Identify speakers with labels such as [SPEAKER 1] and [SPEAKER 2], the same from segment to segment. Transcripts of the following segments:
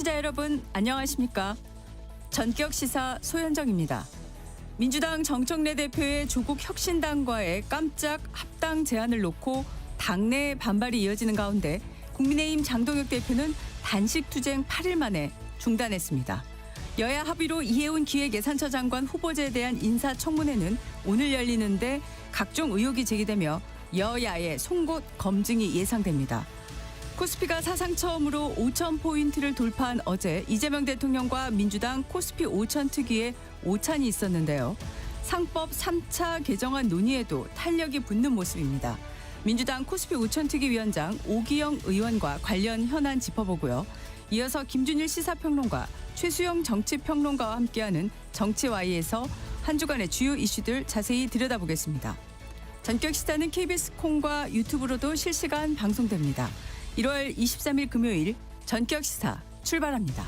[SPEAKER 1] 시청자 여러분 안녕하십니까? 전격 시사 소현정입니다. 민주당 정청래 대표의 조국 혁신당과의 깜짝 합당 제안을 놓고 당내 반발이 이어지는 가운데 국민의힘 장동혁 대표는 단식투쟁 8일 만에 중단했습니다. 여야 합의로 이해운 기획예산처 장관 후보자에 대한 인사청문회는 오늘 열리는데 각종 의혹이 제기되며 여야의 송곳 검증이 예상됩니다. 코스피가 사상 처음으로 5,000포인트를 돌파한 어제 이재명 대통령과 민주당 코스피 5,000 특위에 오찬이 있었는데요. 상법 3차 개정안 논의에도 탄력이 붙는 모습입니다. 민주당 코스피 5,000 특위 위원장 오기영 의원과 관련 현안 짚어보고요. 이어서 김준일 시사평론가, 최수영 정치평론가와 함께하는 정치와이에서 한 주간의 주요 이슈들 자세히 들여다보겠습니다. 전격 시사는 KBS 콩과 유튜브로도 실시간 방송됩니다. 1월 23일 금요일 전격 시사 출발합니다.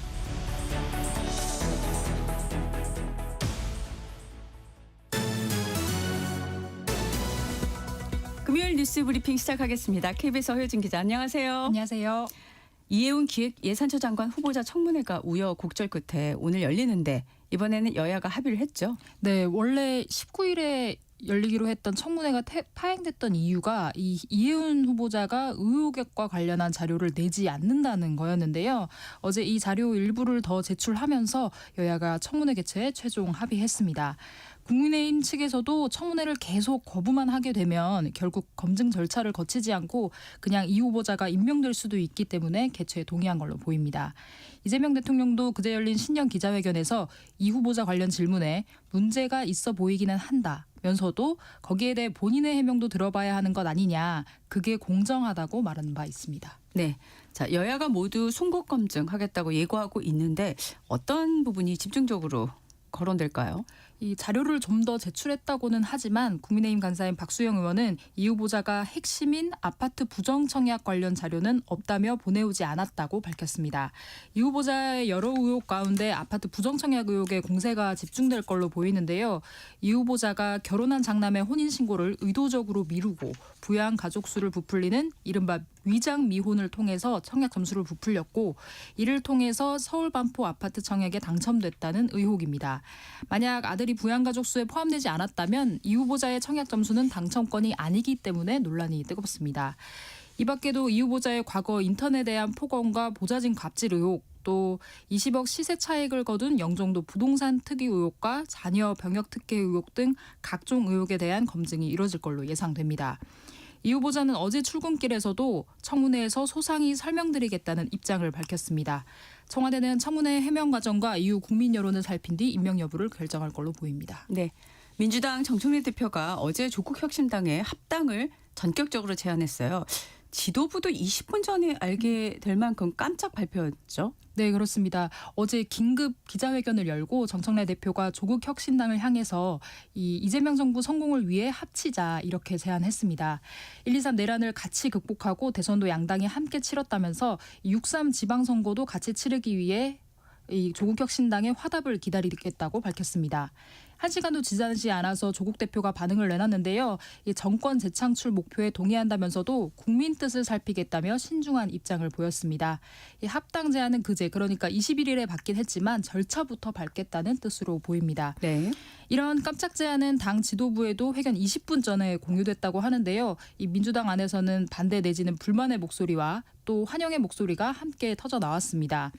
[SPEAKER 1] 금요일 뉴스 브리핑 시작하겠습니다. KBS 허효진 기자 안녕하세요.
[SPEAKER 2] 안녕하세요.
[SPEAKER 1] 이해운 기획예산처 장관 후보자 청문회가 우여곡절 끝에 오늘 열리는데 이번에는 여야가 합의를 했죠.
[SPEAKER 2] 네, 원래 19일에 열리기로 했던 청문회가 파행됐던 이유가 이 이해운 후보자가 의혹과 관련한 자료를 내지 않는다는 거였는데요. 어제 이 자료 일부를 더 제출하면서 여야가 청문회 개최에 최종 합의했습니다. 국민의힘 측에서도 청문회를 계속 거부만 하게 되면 결국 검증 절차를 거치지 않고 그냥 이 후보자가 임명될 수도 있기 때문에 개최에 동의한 걸로 보입니다. 이재명 대통령도 그제 열린 신년 기자회견에서 이 후보자 관련 질문에 문제가 있어 보이기는 한다면서도 거기에 대해 본인의 해명도 들어봐야 하는 것 아니냐, 그게 공정하다고 말한 바 있습니다.
[SPEAKER 1] 네, 자 여야가 모두 송곳 검증하겠다고 예고하고 있는데 어떤 부분이 집중적으로 거론될까요?
[SPEAKER 2] 이 자료를 좀 더 제출했다고는 하지만 국민의힘 간사인 박수영 의원은 이 후보자가 핵심인 아파트 부정 청약 관련 자료는 없다며 보내오지 않았다고 밝혔습니다. 이 후보자의 여러 의혹 가운데 아파트 부정 청약 의혹에 공세가 집중될 걸로 보이는데요. 이 후보자가 결혼한 장남의 혼인신고를 의도적으로 미루고 부양 가족 수를 부풀리는 이른바 위장 미혼을 통해서 청약 점수를 부풀렸고 이를 통해서 서울 반포 아파트 청약에 당첨됐다는 의혹입니다. 만약 아들이 부양가족 수에 포함되지 않았다면 이 후보자의 청약 점수는 당첨권이 아니기 때문에 논란이 뜨겁습니다. 이 밖에도 이 후보자의 과거 인턴에 대한 폭언과 보좌진 갑질 의혹, 또 20억 시세 차익을 거둔 영종도 부동산 특이 의혹과 자녀 병역 특혜 의혹 등 각종 의혹에 대한 검증이 이뤄질 걸로 예상됩니다. 이 후보자는 어제 출근길에서도 청문회에서 소상히 설명드리겠다는 입장을 밝혔습니다. 청와대는 청문회 해명 과정과 이후 국민 여론을 살핀 뒤 임명 여부를 결정할 걸로 보입니다.
[SPEAKER 1] 네, 민주당 정청래 대표가 어제 조국 혁신당의 합당을 전격적으로 제안했어요. 지도부도 20분 전에 알게 될 만큼 깜짝 발표였죠.
[SPEAKER 2] 네, 그렇습니다. 어제 긴급 기자회견을 열고 정청래 대표가 조국 혁신당을 향해서 이 이재명 정부 성공을 위해 합치자 이렇게 제안했습니다. 1.23 내란을 같이 극복하고 대선도 양당이 함께 치렀다면서 6.3 지방선거도 같이 치르기 위해 이 조국 혁신당의 화답을 기다리겠다고 밝혔습니다. 1시간도 지나지 않아서 조국 대표가 반응을 내놨는데요. 이 정권 재창출 목표에 동의한다면서도 국민 뜻을 살피겠다며 신중한 입장을 보였습니다. 이 합당 제안은 그제, 그러니까 21일에 받긴 했지만 절차부터 밟겠다는 뜻으로 보입니다.
[SPEAKER 1] 네.
[SPEAKER 2] 이런 깜짝 제안은 당 지도부에도 회견 20분 전에 공유됐다고 하는데요. 이 민주당 안에서는 반대 내지는 불만의 목소리와 또 환영의 목소리가 함께 터져 나왔습니다.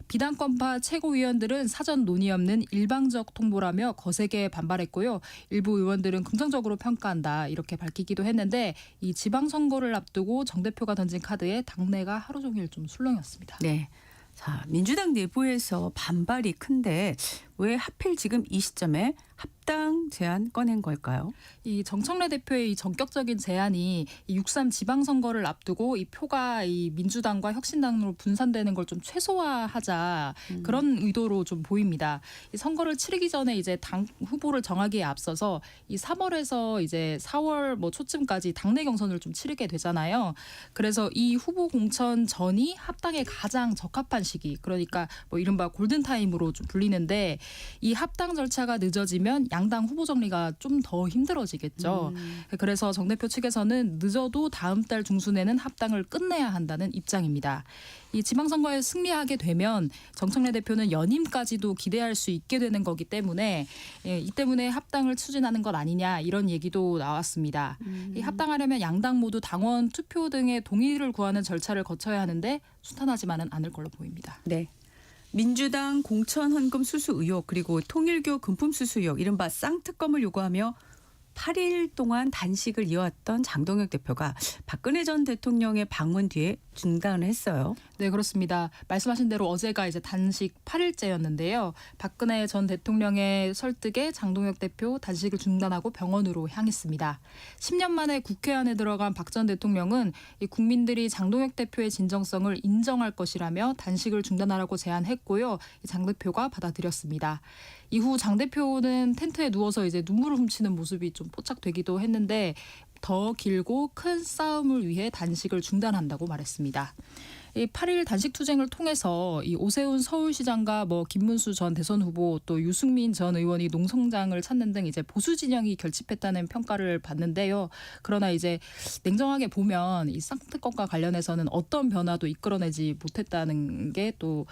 [SPEAKER 2] 비당권파 최고위원들은 사전 논의 없는 일방적 통보라며 거세게 반발했고요. 일부 의원들은 긍정적으로 평가한다 이렇게 밝히기도 했는데 이 지방선거를 앞두고 정 대표가 던진 카드에 당내가 하루 종일 좀 술렁였습니다.
[SPEAKER 1] 네. 자, 민주당 내부에서 반발이 큰데 왜 하필 지금 이 시점에 합당 제안 꺼낸 걸까요?
[SPEAKER 2] 이 정청래 대표의 이 전격적인 제안이 이 6.3 지방선거를 앞두고 이 표가 이 민주당과 혁신당으로 분산되는 걸 좀 최소화하자 그런 의도로 좀 보입니다. 이 선거를 치르기 전에 이제 당 후보를 정하기에 앞서서 이 3월에서 이제 4월 뭐 초쯤까지 당내 경선을 좀 치르게 되잖아요. 그래서 이 후보 공천 전이 합당에 가장 적합한 시기, 그러니까 뭐 이른바 골든타임으로 좀 불리는데 이 합당 절차가 늦어지면 양당 후보 정리가 좀 더 힘들어지겠죠. 그래서 정 대표 측에서는 늦어도 다음 달 중순에는 합당을 끝내야 한다는 입장입니다. 이 지방선거에 승리하게 되면 정청래 대표는 연임까지도 기대할 수 있게 되는 거기 때문에 이 때문에 합당을 추진하는 것 아니냐 이런 얘기도 나왔습니다. 이 합당하려면 양당 모두 당원 투표 등의 동의를 구하는 절차를 거쳐야 하는데 순탄하지만은 않을 걸로 보입니다.
[SPEAKER 1] 네. 민주당 공천 헌금 수수 의혹 그리고 통일교 금품 수수 의혹 이른바 쌍특검을 요구하며 8일 동안 단식을 이어왔던 장동혁 대표가 박근혜 전 대통령의 방문 뒤에 중단을 했어요.
[SPEAKER 2] 네, 그렇습니다. 말씀하신 대로 어제가 이제 단식 8일째였는데요. 박근혜 전 대통령의 설득에 장동혁 대표 단식을 중단하고 병원으로 향했습니다. 10년 만에 국회 안에 들어간 박 전 대통령은 이 국민들이 장동혁 대표의 진정성을 인정할 것이라며 단식을 중단하라고 제안했고요. 장 대표가 받아들였습니다. 이후 장 대표는 텐트에 누워서 이제 눈물을 훔치는 모습이 좀 포착되기도 했는데 더 길고 큰 싸움을 위해 단식을 중단한다고 말했습니다. 이 8일 단식 투쟁을 통해서 이 오세훈 서울시장과 김문수 전 대선 후보 또 유승민 전 의원이 농성장을 찾는 등 이제 보수 진영이 결집했다는 평가를 받는데요. 그러나 이제 냉정하게 보면 이 쌍특검과 관련해서는 어떤 변화도 이끌어내지 못했다는 게 또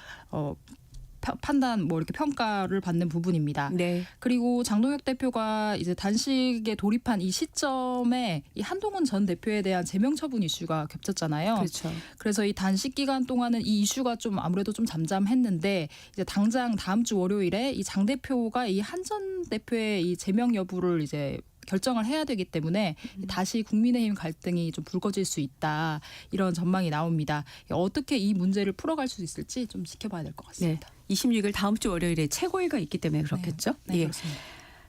[SPEAKER 2] 판단 이렇게 평가를 받는 부분입니다.
[SPEAKER 1] 네.
[SPEAKER 2] 그리고 장동혁 대표가 이제 단식에 돌입한 이 시점에 이 한동훈 전 대표에 대한 제명 처분 이슈가 겹쳤잖아요.
[SPEAKER 1] 그렇죠.
[SPEAKER 2] 그래서 이 단식 기간 동안은 이 이슈가 좀 아무래도 좀 잠잠했는데 이제 당장 다음 주 월요일에 이 장 대표가 이 한 전 대표의 이 제명 여부를 이제 결정을 해야 되기 때문에 다시 국민의힘 갈등이 좀 불거질 수 있다. 이런 전망이 나옵니다. 어떻게 이 문제를 풀어갈 수 있을지 좀 지켜봐야 될 것 같습니다.
[SPEAKER 1] 네. 26일 다음 주 월요일에 최고위가 있기 때문에 그렇겠죠?
[SPEAKER 2] 네,
[SPEAKER 1] 예.
[SPEAKER 2] 그렇습니다.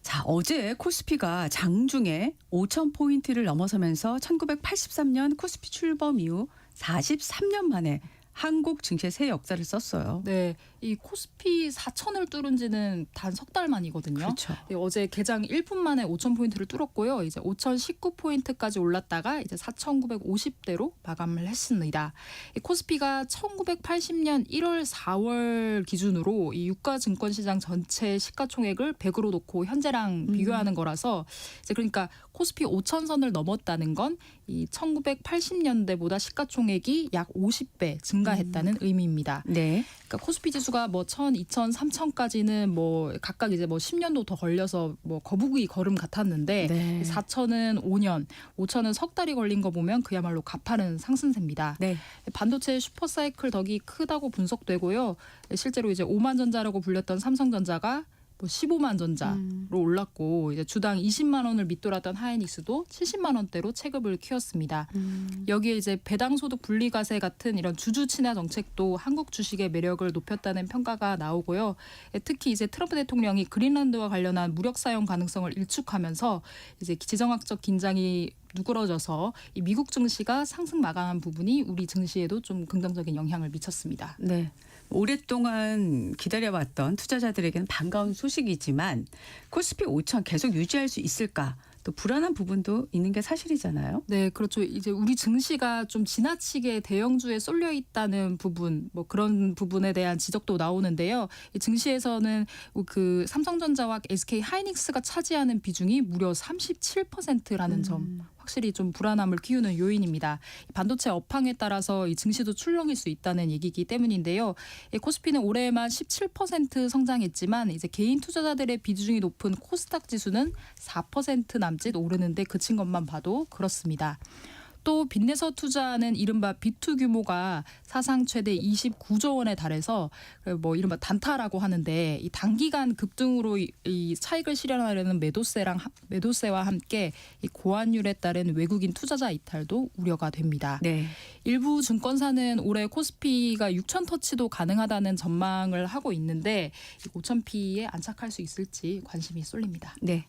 [SPEAKER 1] 자, 어제 코스피가 장중에 5,000포인트를 넘어서면서 1983년 코스피 출범 이후 43년 만에 한국 증시의 새 역사를 썼어요.
[SPEAKER 2] 네, 이 코스피 4,000을 뚫은 지는 단 석 달 만이거든요.
[SPEAKER 1] 그렇죠.
[SPEAKER 2] 네, 어제 개장 1분 만에 5,000포인트를 뚫었고요. 이제 5,019포인트까지 올랐다가 이제 4,950대로 마감을 했습니다. 이 코스피가 1980년 1월, 4월 기준으로 이 유가 증권 시장 전체 시가총액을 100으로 놓고 현재랑 비교하는 거라서 이제 그러니까 코스피 5,000선을 넘었다는 건 이 1980년대보다 시가총액이 약 50배 증가했다는 의미입니다.
[SPEAKER 1] 네.
[SPEAKER 2] 그러니까 코스피 지수가 1,000, 2,000, 3,000까지는 각각 이제 10년도 더 걸려서 거북이 걸음 같았는데
[SPEAKER 1] 네.
[SPEAKER 2] 4,000은 5년, 5,000은 석 달이 걸린 거 보면 그야말로 가파른 상승세입니다.
[SPEAKER 1] 네.
[SPEAKER 2] 반도체 슈퍼사이클 덕이 크다고 분석되고요. 실제로 이제 5만 전자라고 불렸던 삼성전자가 15만 전자로 올랐고 이제 주당 20만 원을 밑돌았던 하이닉스도 70만 원대로 체급을 키웠습니다. 여기에 이제 배당소득 분리과세 같은 이런 주주 친화 정책도 한국 주식의 매력을 높였다는 평가가 나오고요. 특히 이제 트럼프 대통령이 그린란드와 관련한 무력 사용 가능성을 일축하면서 이제 지정학적 긴장이 누그러져서 이 미국 증시가 상승 마감한 부분이 우리 증시에도 좀 긍정적인 영향을 미쳤습니다.
[SPEAKER 1] 네. 오랫동안 기다려왔던 투자자들에게는 반가운 소식이지만 코스피 5,000 계속 유지할 수 있을까? 또 불안한 부분도 있는 게 사실이잖아요.
[SPEAKER 2] 네, 그렇죠. 이제 우리 증시가 좀 지나치게 대형주에 쏠려 있다는 부분, 그런 부분에 대한 지적도 나오는데요. 이 증시에서는 그 삼성전자와 SK 하이닉스가 차지하는 비중이 무려 37%라는 점. 확실히 좀 불안함을 키우는 요인입니다. 반도체 업황에 따라서 이 증시도 출렁일 수 있다는 얘기이기 때문인데요. 코스피는 올해만 17% 성장했지만 이제 개인 투자자들의 비중이 높은 코스닥 지수는 4% 남짓 오르는데 그친 것만 봐도 그렇습니다. 또 빚내서 투자하는 이른바 B2 규모가 사상 최대 29조 원에 달해서 이른바 단타라고 하는데 이 단기간 급등으로 이 차익을 실현하려는 매도세와 함께 이 고환율에 따른 외국인 투자자 이탈도 우려가 됩니다.
[SPEAKER 1] 네.
[SPEAKER 2] 일부 증권사는 올해 코스피가 6,000 터치도 가능하다는 전망을 하고 있는데 5,000P에 안착할 수 있을지 관심이 쏠립니다.
[SPEAKER 1] 네.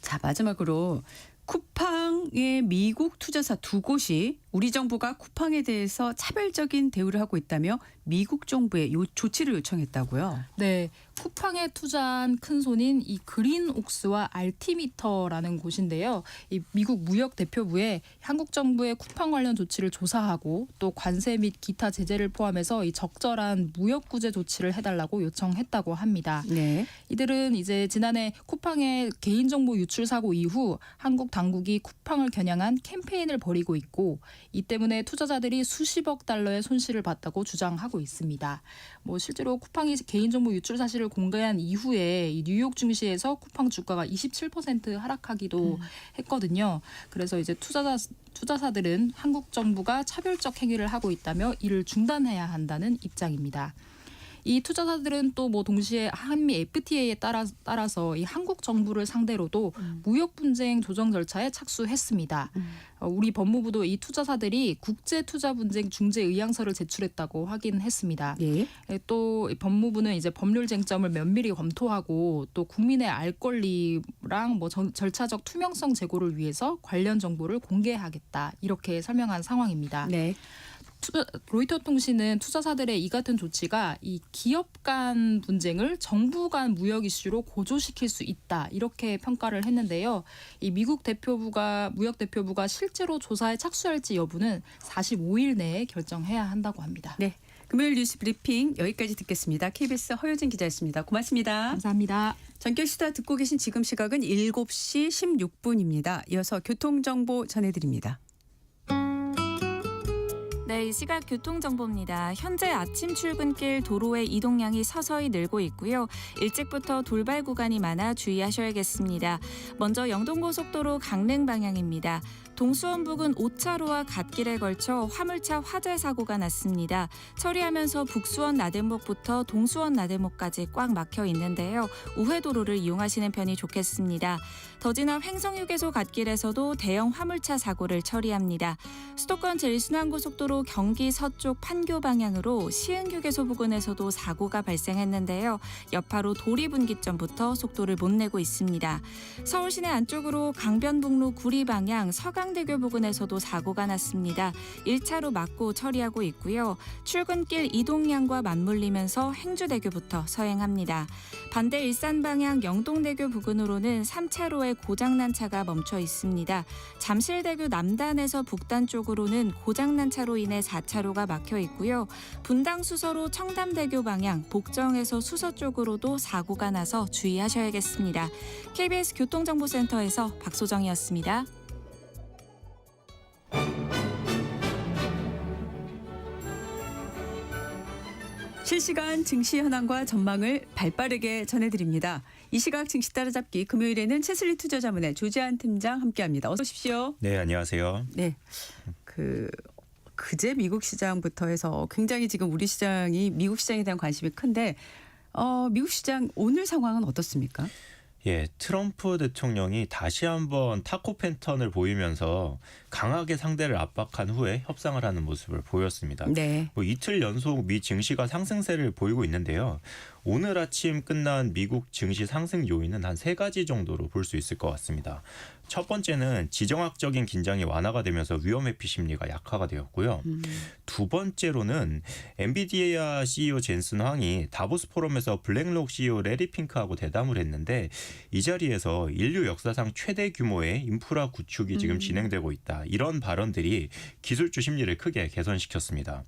[SPEAKER 1] 자, 마지막으로 쿠팡의 미국 투자사 두 곳이 우리 정부가 쿠팡에 대해서 차별적인 대우를 하고 있다며 미국 정부에 조치를 요청했다고요.
[SPEAKER 2] 네, 쿠팡에 투자한 큰손인 이 그린옥스와 알티미터라는 곳인데요. 이 미국 무역 대표부에 한국 정부의 쿠팡 관련 조치를 조사하고 또 관세 및 기타 제재를 포함해서 이 적절한 무역 구제 조치를 해달라고 요청했다고 합니다.
[SPEAKER 1] 네.
[SPEAKER 2] 이들은 이제 지난해 쿠팡의 개인정보 유출 사고 이후 한국 당국이 쿠팡을 겨냥한 캠페인을 벌이고 있고 이 때문에 투자자들이 수십억 달러의 손실을 봤다고 주장하고 있습니다. 실제로 쿠팡이 개인정보 유출 사실을 공개한 이후에 이 뉴욕 증시에서 쿠팡 주가가 27% 하락하기도 했거든요. 그래서 이제 투자사들은 한국 정부가 차별적 행위를 하고 있다며 이를 중단해야 한다는 입장입니다. 이 투자자들은 또 동시에 한미 FTA에 따라서 이 한국 정부를 상대로도 무역 분쟁 조정 절차에 착수했습니다. 우리 법무부도 이 투자사들이 국제 투자 분쟁 중재 의향서를 제출했다고 확인했습니다.
[SPEAKER 1] 예.
[SPEAKER 2] 또 법무부는 이제 법률 쟁점을 면밀히 검토하고 또 국민의 알 권리랑 절차적 투명성 제고를 위해서 관련 정보를 공개하겠다 이렇게 설명한 상황입니다.
[SPEAKER 1] 네.
[SPEAKER 2] 로이터 통신은 투자사들의 이 같은 조치가 이 기업 간 분쟁을 정부 간 무역 이슈로 고조시킬 수 있다 이렇게 평가를 했는데요. 이 미국 무역 대표부가 실제로 조사에 착수할지 여부는 45일 내에 결정해야 한다고 합니다.
[SPEAKER 1] 네. 금요일 뉴스 브리핑 여기까지 듣겠습니다. KBS 허효진 기자였습니다. 고맙습니다.
[SPEAKER 2] 감사합니다.
[SPEAKER 1] 전격시사 듣고 계신 지금 시각은 7시 16분입니다. 이어서 교통정보 전해드립니다.
[SPEAKER 3] 네, 이 시각 교통정보입니다. 현재 아침 출근길 도로의 이동량이 서서히 늘고 있고요. 일찍부터 돌발 구간이 많아 주의하셔야겠습니다. 먼저 영동고속도로 강릉 방향입니다. 동수원 부근 5차로와 갓길에 걸쳐 화물차 화재 사고가 났습니다. 처리하면서 북수원 나들목부터 동수원 나들목까지 꽉 막혀 있는데요. 우회도로를 이용하시는 편이 좋겠습니다. 더 지나 횡성휴게소 갓길에서도 대형 화물차 사고를 처리합니다. 수도권 제1순환고속도로 경기 서쪽 판교 방향으로 시흥휴게소 부근에서도 사고가 발생했는데요. 여파로 도리분기점부터 속도를 못 내고 있습니다. 서울시내 안쪽으로 강변북로 구리 방향 서강대교 부근에서도 사고가 났습니다. 1차로 막고 처리하고 있고요. 출근길 이동량과 맞물리면서 행주대교부터 서행합니다. 반대 일산 방향 영동대교 부근으로는 3차로에 고장난 차가 멈춰 있습니다. 잠실대교 남단에서 북단 쪽으로는 고장난 차로 인해 4차로가 막혀 있고요. 분당 수서로 청담대교 방향 복정에서 수서 쪽으로도 사고가 나서 주의하셔야겠습니다. KBS 교통정보센터에서 박소정이었습니다.
[SPEAKER 1] 실시간 증시 현황과 전망을 발빠르게 전해드립니다. 이 시각 증시 따라잡기 금요일에는 채슬리 투자자문의 조지한 팀장 함께합니다. 어서 오십시오.
[SPEAKER 4] 네, 안녕하세요.
[SPEAKER 1] 네, 그제 미국 시장부터 해서 굉장히 지금 우리 시장이 미국 시장에 대한 관심이 큰데 미국 시장 오늘 상황은 어떻습니까?
[SPEAKER 4] 예, 트럼프 대통령이 다시 한번 타코 패턴을 보이면서 강하게 상대를 압박한 후에 협상을 하는 모습을 보였습니다.
[SPEAKER 1] 네.
[SPEAKER 4] 이틀 연속 미 증시가 상승세를 보이고 있는데요. 오늘 아침 끝난 미국 증시 상승 요인은 한 3가지 정도로 볼 수 있을 것 같습니다. 첫 번째는 지정학적인 긴장이 완화가 되면서 위험회피 심리가 약화가 되었고요. 두 번째로는 엔비디아 CEO 젠슨 황이 다보스 포럼에서 블랙록 CEO 레리 핑크하고 대담을 했는데 이 자리에서 인류 역사상 최대 규모의 인프라 구축이 지금 진행되고 있다. 이런 발언들이 기술주 심리를 크게 개선시켰습니다.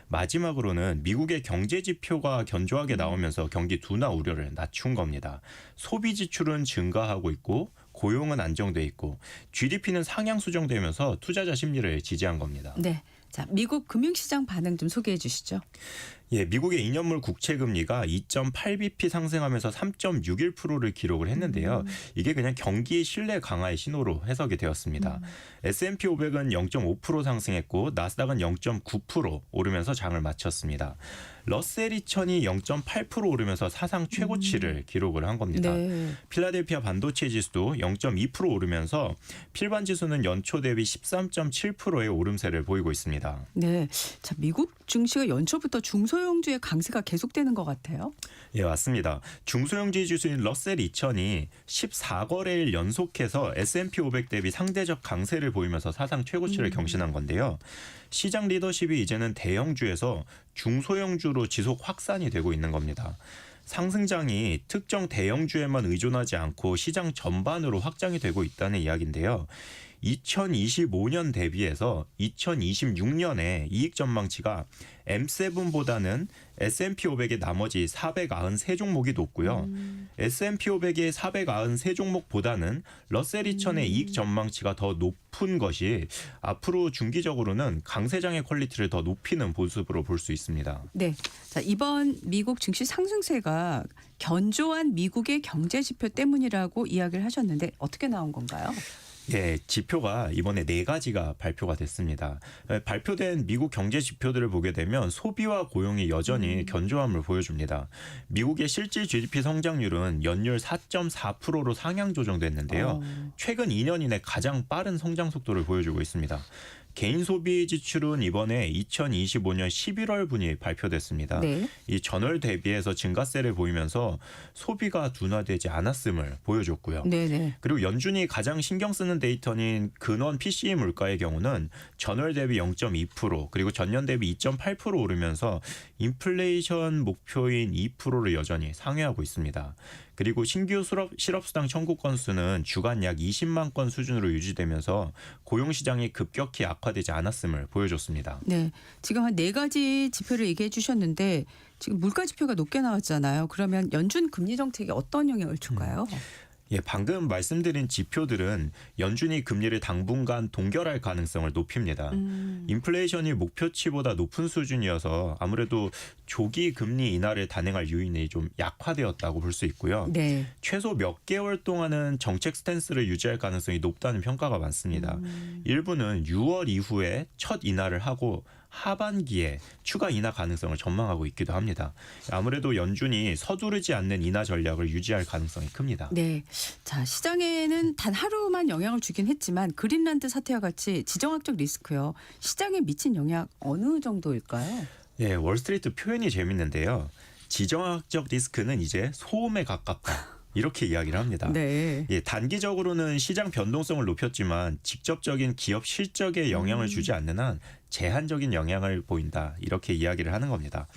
[SPEAKER 4] 마지막으로는 미국의 경제 지표가 견조하게 나오면서 경기 둔화 우려를 낮춘 겁니다. 소비 지출은 증가하고 있고 고용은 안정돼 있고 GDP는 상향 수정되면서 투자자 심리를 지지한 겁니다.
[SPEAKER 1] 네. 자, 미국 금융시장 반응 좀 소개해 주시죠.
[SPEAKER 4] 예, 미국의 2년물 국채 금리가 2.8bp 상승하면서 3.61%를 기록을 했는데요. 이게 그냥 경기 신뢰 강화의 신호로 해석이 되었습니다. S&P 500은 0.5% 상승했고 나스닥은 0.9% 오르면서 장을 마쳤습니다. 러셀 2000이 0.8% 오르면서 사상 최고치를 기록을 한 겁니다.
[SPEAKER 1] 네.
[SPEAKER 4] 필라델피아 반도체 지수도 0.2% 오르면서 필반 지수는 연초 대비 13.7%의 오름세를 보이고 있습니다.
[SPEAKER 1] 네. 자, 미국 증시가 연초부터 중소 중소형주의 강세가 계속되는 것 같아요.
[SPEAKER 4] 예, 맞습니다. 중소형주의 지수인 러셀 2000이 14거래일 연속해서 S&P 500 대비 상대적 강세를 보이면서 사상 최고치를 경신한 건데요. 시장 리더십이 이제는 대형주에서 중소형주로 지속 확산이 되고 있는 겁니다. 상승장이 특정 대형주에만 의존하지 않고 시장 전반으로 확장이 되고 있다는 이야기인데요. 2025년 대비해서 2026년에 이익 전망치가 M7보다는 S&P 500의 나머지 493종목이 높고요. S&P 500의 493종목보다는 러셀 2000의 이익 전망치가 더 높은 것이 앞으로 중기적으로는 강세장의 퀄리티를 더 높이는 모습으로 볼 수 있습니다.
[SPEAKER 1] 네. 자, 이번 미국 증시 상승세가 견조한 미국의 경제 지표 때문이라고 이야기를 하셨는데 어떻게 나온 건가요?
[SPEAKER 4] 예, 지표가 이번에 4가지가 발표가 됐습니다. 발표된 미국 경제 지표들을 보게 되면 소비와 고용이 여전히 견조함을 보여줍니다. 미국의 실질 GDP 성장률은 연율 4.4%로 상향 조정됐는데요. 최근 2년 이내 가장 빠른 성장 속도를 보여주고 있습니다. 개인 소비 지출은 이번에 2025년 11월분이 발표됐습니다.
[SPEAKER 1] 네.
[SPEAKER 4] 이 전월 대비해서 증가세를 보이면서 소비가 둔화되지 않았음을 보여줬고요.
[SPEAKER 1] 네네.
[SPEAKER 4] 그리고 연준이 가장 신경 쓰는 데이터인 근원 PCE 물가의 경우는 전월 대비 0.2% 그리고 전년 대비 2.8% 오르면서 인플레이션 목표인 2%를 여전히 상회하고 있습니다. 그리고 신규 실업수당 청구 건수는 주간 약 20만 건 수준으로 유지되면서 고용시장이 급격히 악화되지 않았음을 보여줬습니다.
[SPEAKER 1] 네. 지금 한 4가지 지표를 얘기해 주셨는데 지금 물가 지표가 높게 나왔잖아요. 그러면 연준 금리 정책에 어떤 영향을 줄까요?
[SPEAKER 4] 예, 방금 말씀드린 지표들은 연준이 금리를 당분간 동결할 가능성을 높입니다. 인플레이션이 목표치보다 높은 수준이어서 아무래도 조기 금리 인하를 단행할 요인이 좀 약화되었다고 볼 수 있고요.
[SPEAKER 1] 네.
[SPEAKER 4] 최소 몇 개월 동안은 정책 스탠스를 유지할 가능성이 높다는 평가가 많습니다. 일부는 6월 이후에 첫 인하를 하고 하반기에 추가 인하 가능성을 전망하고 있기도 합니다. 아무래도 연준이 서두르지 않는 인하 전략을 유지할 가능성이 큽니다.
[SPEAKER 1] 네. 자, 시장에는 단 하루만 영향을 주긴 했지만 그린란드 사태와 같이 지정학적 리스크요. 시장에 미친 영향 어느 정도일까요?
[SPEAKER 4] 예, 월스트리트 표현이 재밌는데요. 지정학적 리스크는 이제 소음에 가깝다. 이렇게 이야기를 합니다.
[SPEAKER 1] 네.
[SPEAKER 4] 예, 단기적으로는 시장 변동성을 높였지만 직접적인 기업 실적에 영향을 주지 않는 한 제한적인 영향을 보인다. 이렇게 이야기를 하는 겁니다.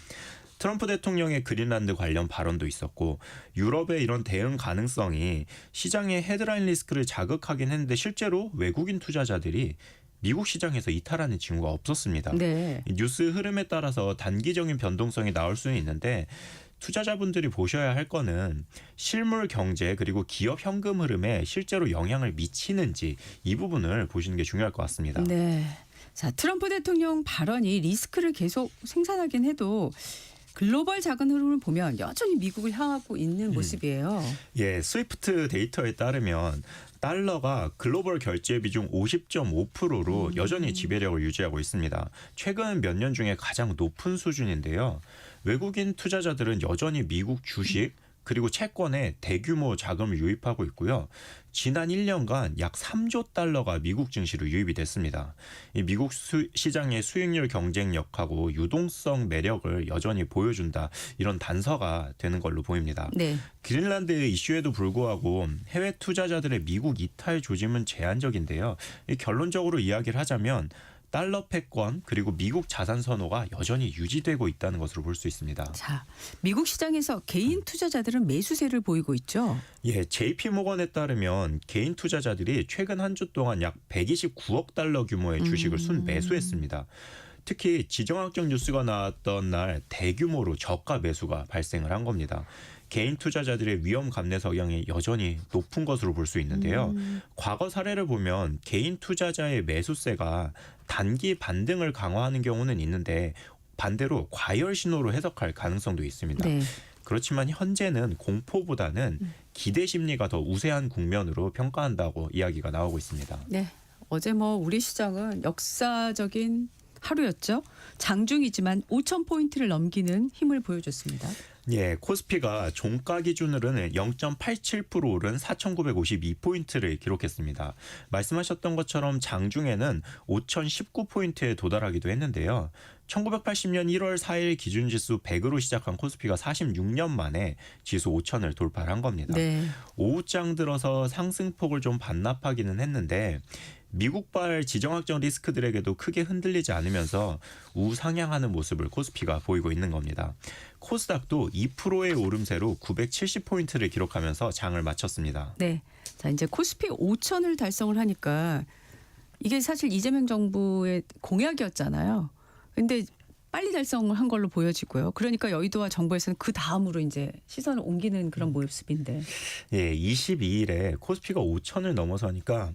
[SPEAKER 4] 트럼프 대통령의 그린란드 관련 발언도 있었고 유럽의 이런 대응 가능성이 시장의 헤드라인 리스크를 자극하긴 했는데 실제로 외국인 투자자들이 미국 시장에서 이탈하는 징후가 없었습니다.
[SPEAKER 1] 네.
[SPEAKER 4] 이 뉴스 흐름에 따라서 단기적인 변동성이 나올 수는 있는데 투자자분들이 보셔야 할 거는 실물 경제 그리고 기업 현금 흐름에 실제로 영향을 미치는지 이 부분을 보시는 게 중요할 것 같습니다.
[SPEAKER 1] 네. 자, 트럼프 대통령 발언이 리스크를 계속 생산하긴 해도 글로벌 자금 흐름을 보면 여전히 미국을 향하고 있는 모습이에요.
[SPEAKER 4] 예, 스위프트 데이터에 따르면 달러가 글로벌 결제 비중 50.5%로 여전히 지배력을 유지하고 있습니다. 최근 몇 년 중에 가장 높은 수준인데요. 외국인 투자자들은 여전히 미국 주식 그리고 채권에 대규모 자금을 유입하고 있고요. 지난 1년간 약 3조 달러가 미국 증시로 유입이 됐습니다. 이 미국 시장의 수익률 경쟁력하고 유동성 매력을 여전히 보여준다. 이런 단서가 되는 걸로 보입니다.
[SPEAKER 1] 네.
[SPEAKER 4] 그린란드 이슈에도 불구하고 해외 투자자들의 미국 이탈 조짐은 제한적인데요. 결론적으로 이야기를 하자면 달러 패권 그리고 미국 자산 선호가 여전히 유지되고 있다는 것으로 볼 수 있습니다.
[SPEAKER 1] 자, 미국 시장에서 개인 투자자들은 매수세를 보이고 있죠.
[SPEAKER 4] 예, JP 모건에 따르면 개인 투자자들이 최근 한 주 동안 약 129억 달러 규모의 주식을 순매수했습니다. 특히 지정학적 뉴스가 나왔던 날 대규모로 저가 매수가 발생을 한 겁니다. 개인 투자자들의 위험 감내 성향이 여전히 높은 것으로 볼 수 있는데요. 과거 사례를 보면 개인 투자자의 매수세가 단기 반등을 강화하는 경우는 있는데 반대로 과열 신호로 해석할 가능성도 있습니다.
[SPEAKER 1] 네.
[SPEAKER 4] 그렇지만 현재는 공포보다는 기대 심리가 더 우세한 국면으로 평가한다고 이야기가 나오고 있습니다.
[SPEAKER 1] 네. 어제 우리 시장은 역사적인 하루였죠. 장중이지만 5,000포인트를 넘기는 힘을 보여줬습니다.
[SPEAKER 4] 예, 코스피가 종가 기준으로는 0.87% 오른 4,952포인트를 기록했습니다. 말씀하셨던 것처럼 장중에는 5,019포인트에 도달하기도 했는데요. 1980년 1월 4일 기준지수 100으로 시작한 코스피가 46년 만에 지수 5,000을 돌파한 겁니다.
[SPEAKER 1] 네.
[SPEAKER 4] 오후장 들어서 상승폭을 좀 반납하기는 했는데 미국발 지정학적 리스크들에게도 크게 흔들리지 않으면서 우상향하는 모습을 코스피가 보이고 있는 겁니다. 코스닥도 2%의 오름세로 970포인트를 기록하면서 장을 마쳤습니다.
[SPEAKER 1] 네. 자, 이제 코스피 5,000을 달성을 하니까 이게 사실 이재명 정부의 공약이었잖아요. 근데 빨리 달성을 한 걸로 보여지고요. 그러니까 여의도와 정부에서는 그 다음으로 이제 시선을 옮기는 그런 모습인데.
[SPEAKER 4] 예, 22일에 코스피가 5,000을 넘어서니까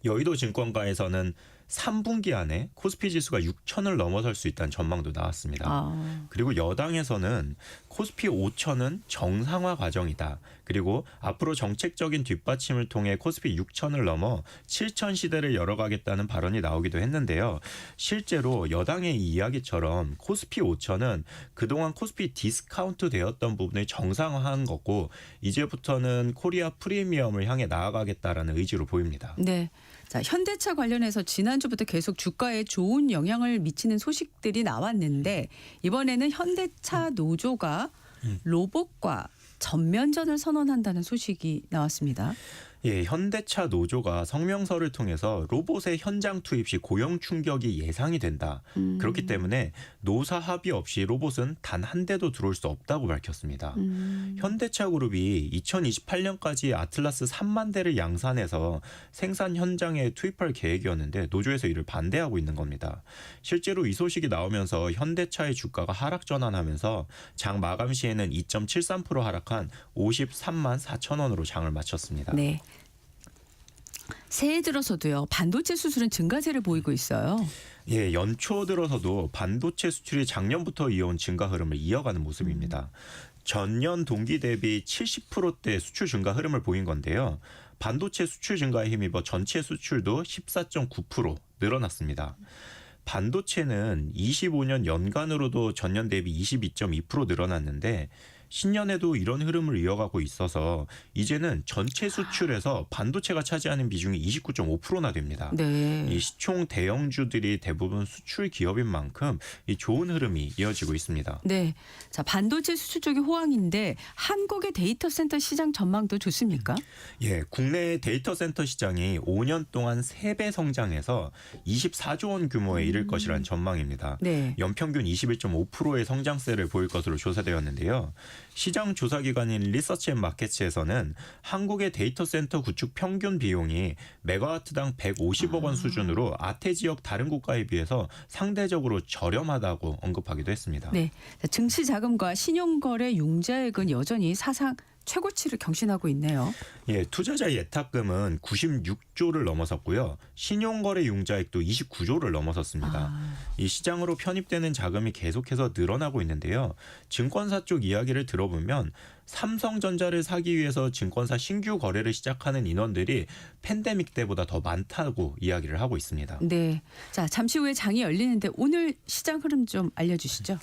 [SPEAKER 4] 여의도 증권가에서는 3분기 안에 코스피 지수가 6,000을 넘어설 수 있다는 전망도 나왔습니다. 그리고 여당에서는 코스피 5,000은 정상화 과정이다. 그리고 앞으로 정책적인 뒷받침을 통해 코스피 6,000을 넘어 7,000 시대를 열어가겠다는 발언이 나오기도 했는데요. 실제로 여당의 이 이야기처럼 코스피 5,000은 그동안 코스피 디스카운트 되었던 부분을 정상화한 거고 이제부터는 코리아 프리미엄을 향해 나아가겠다라는 의지로 보입니다.
[SPEAKER 1] 네. 자, 현대차 관련해서 지난주부터 계속 주가에 좋은 영향을 미치는 소식들이 나왔는데 이번에는 현대차 노조가 로봇과 전면전을 선언한다는 소식이 나왔습니다.
[SPEAKER 4] 예, 현대차 노조가 성명서를 통해서 로봇의 현장 투입 시 고용 충격이 예상이 된다. 그렇기 때문에 노사 합의 없이 로봇은 단 한 대도 들어올 수 없다고 밝혔습니다. 현대차 그룹이 2028년까지 아틀라스 3만 대를 양산해서 생산 현장에 투입할 계획이었는데 노조에서 이를 반대하고 있는 겁니다. 실제로 이 소식이 나오면서 현대차의 주가가 하락 전환하면서 장 마감 시에는 2.73% 하락한 53만 4천 원으로 장을 마쳤습니다.
[SPEAKER 1] 네. 새해 들어서도요. 반도체 수출은 증가세를 보이고 있어요.
[SPEAKER 4] 예, 연초 들어서도 반도체 수출이 작년부터 이어온 증가 흐름을 이어가는 모습입니다. 전년 동기 대비 70%대 수출 증가 흐름을 보인 건데요. 반도체 수출 증가에 힘입어 전체 수출도 14.9% 늘어났습니다. 반도체는 25년 연간으로도 전년 대비 22.2% 늘어났는데 신년에도 이런 흐름을 이어가고 있어서 이제는 전체 수출에서 반도체가 차지하는 비중이 29.5%나 됩니다.
[SPEAKER 1] 네.
[SPEAKER 4] 이 시총 대형주들이 대부분 수출 기업인 만큼 이 좋은 흐름이 이어지고 있습니다.
[SPEAKER 1] 네. 자, 반도체 수출 쪽이 호황인데 한국의 데이터 센터 시장 전망도 좋습니까?
[SPEAKER 4] 예, 국내 데이터 센터 시장이 5년 동안 3배 성장해서 24조 원 규모에 이를 것이라는 전망입니다.
[SPEAKER 1] 네.
[SPEAKER 4] 연평균 21.5%의 성장세를 보일 것으로 조사되었는데요. 시장 조사기관인 리서치앤마켓츠에서는 한국의 데이터 센터 구축 평균 비용이 메가와트당 150억 원 수준으로 아태 지역 다른 국가에 비해서 상대적으로 저렴하다고 언급하기도 했습니다.
[SPEAKER 1] 네. 자, 증시 자금과 신용거래 융자액은 여전히 사상 최고치를 경신하고 있네요.
[SPEAKER 4] 예, 투자자 예탁금은 96조를 넘어섰고요. 신용거래 융자액도 29조를 넘어섰습니다. 이 시장으로 편입되는 자금이 계속해서 늘어나고 있는데요. 증권사 쪽 이야기를 들어보면 삼성전자를 사기 위해서 증권사 신규 거래를 시작하는 인원들이 팬데믹 때보다 더 많다고 이야기를 하고 있습니다.
[SPEAKER 1] 네. 자, 잠시 후에 장이 열리는데 오늘 시장 흐름 좀 알려주시죠.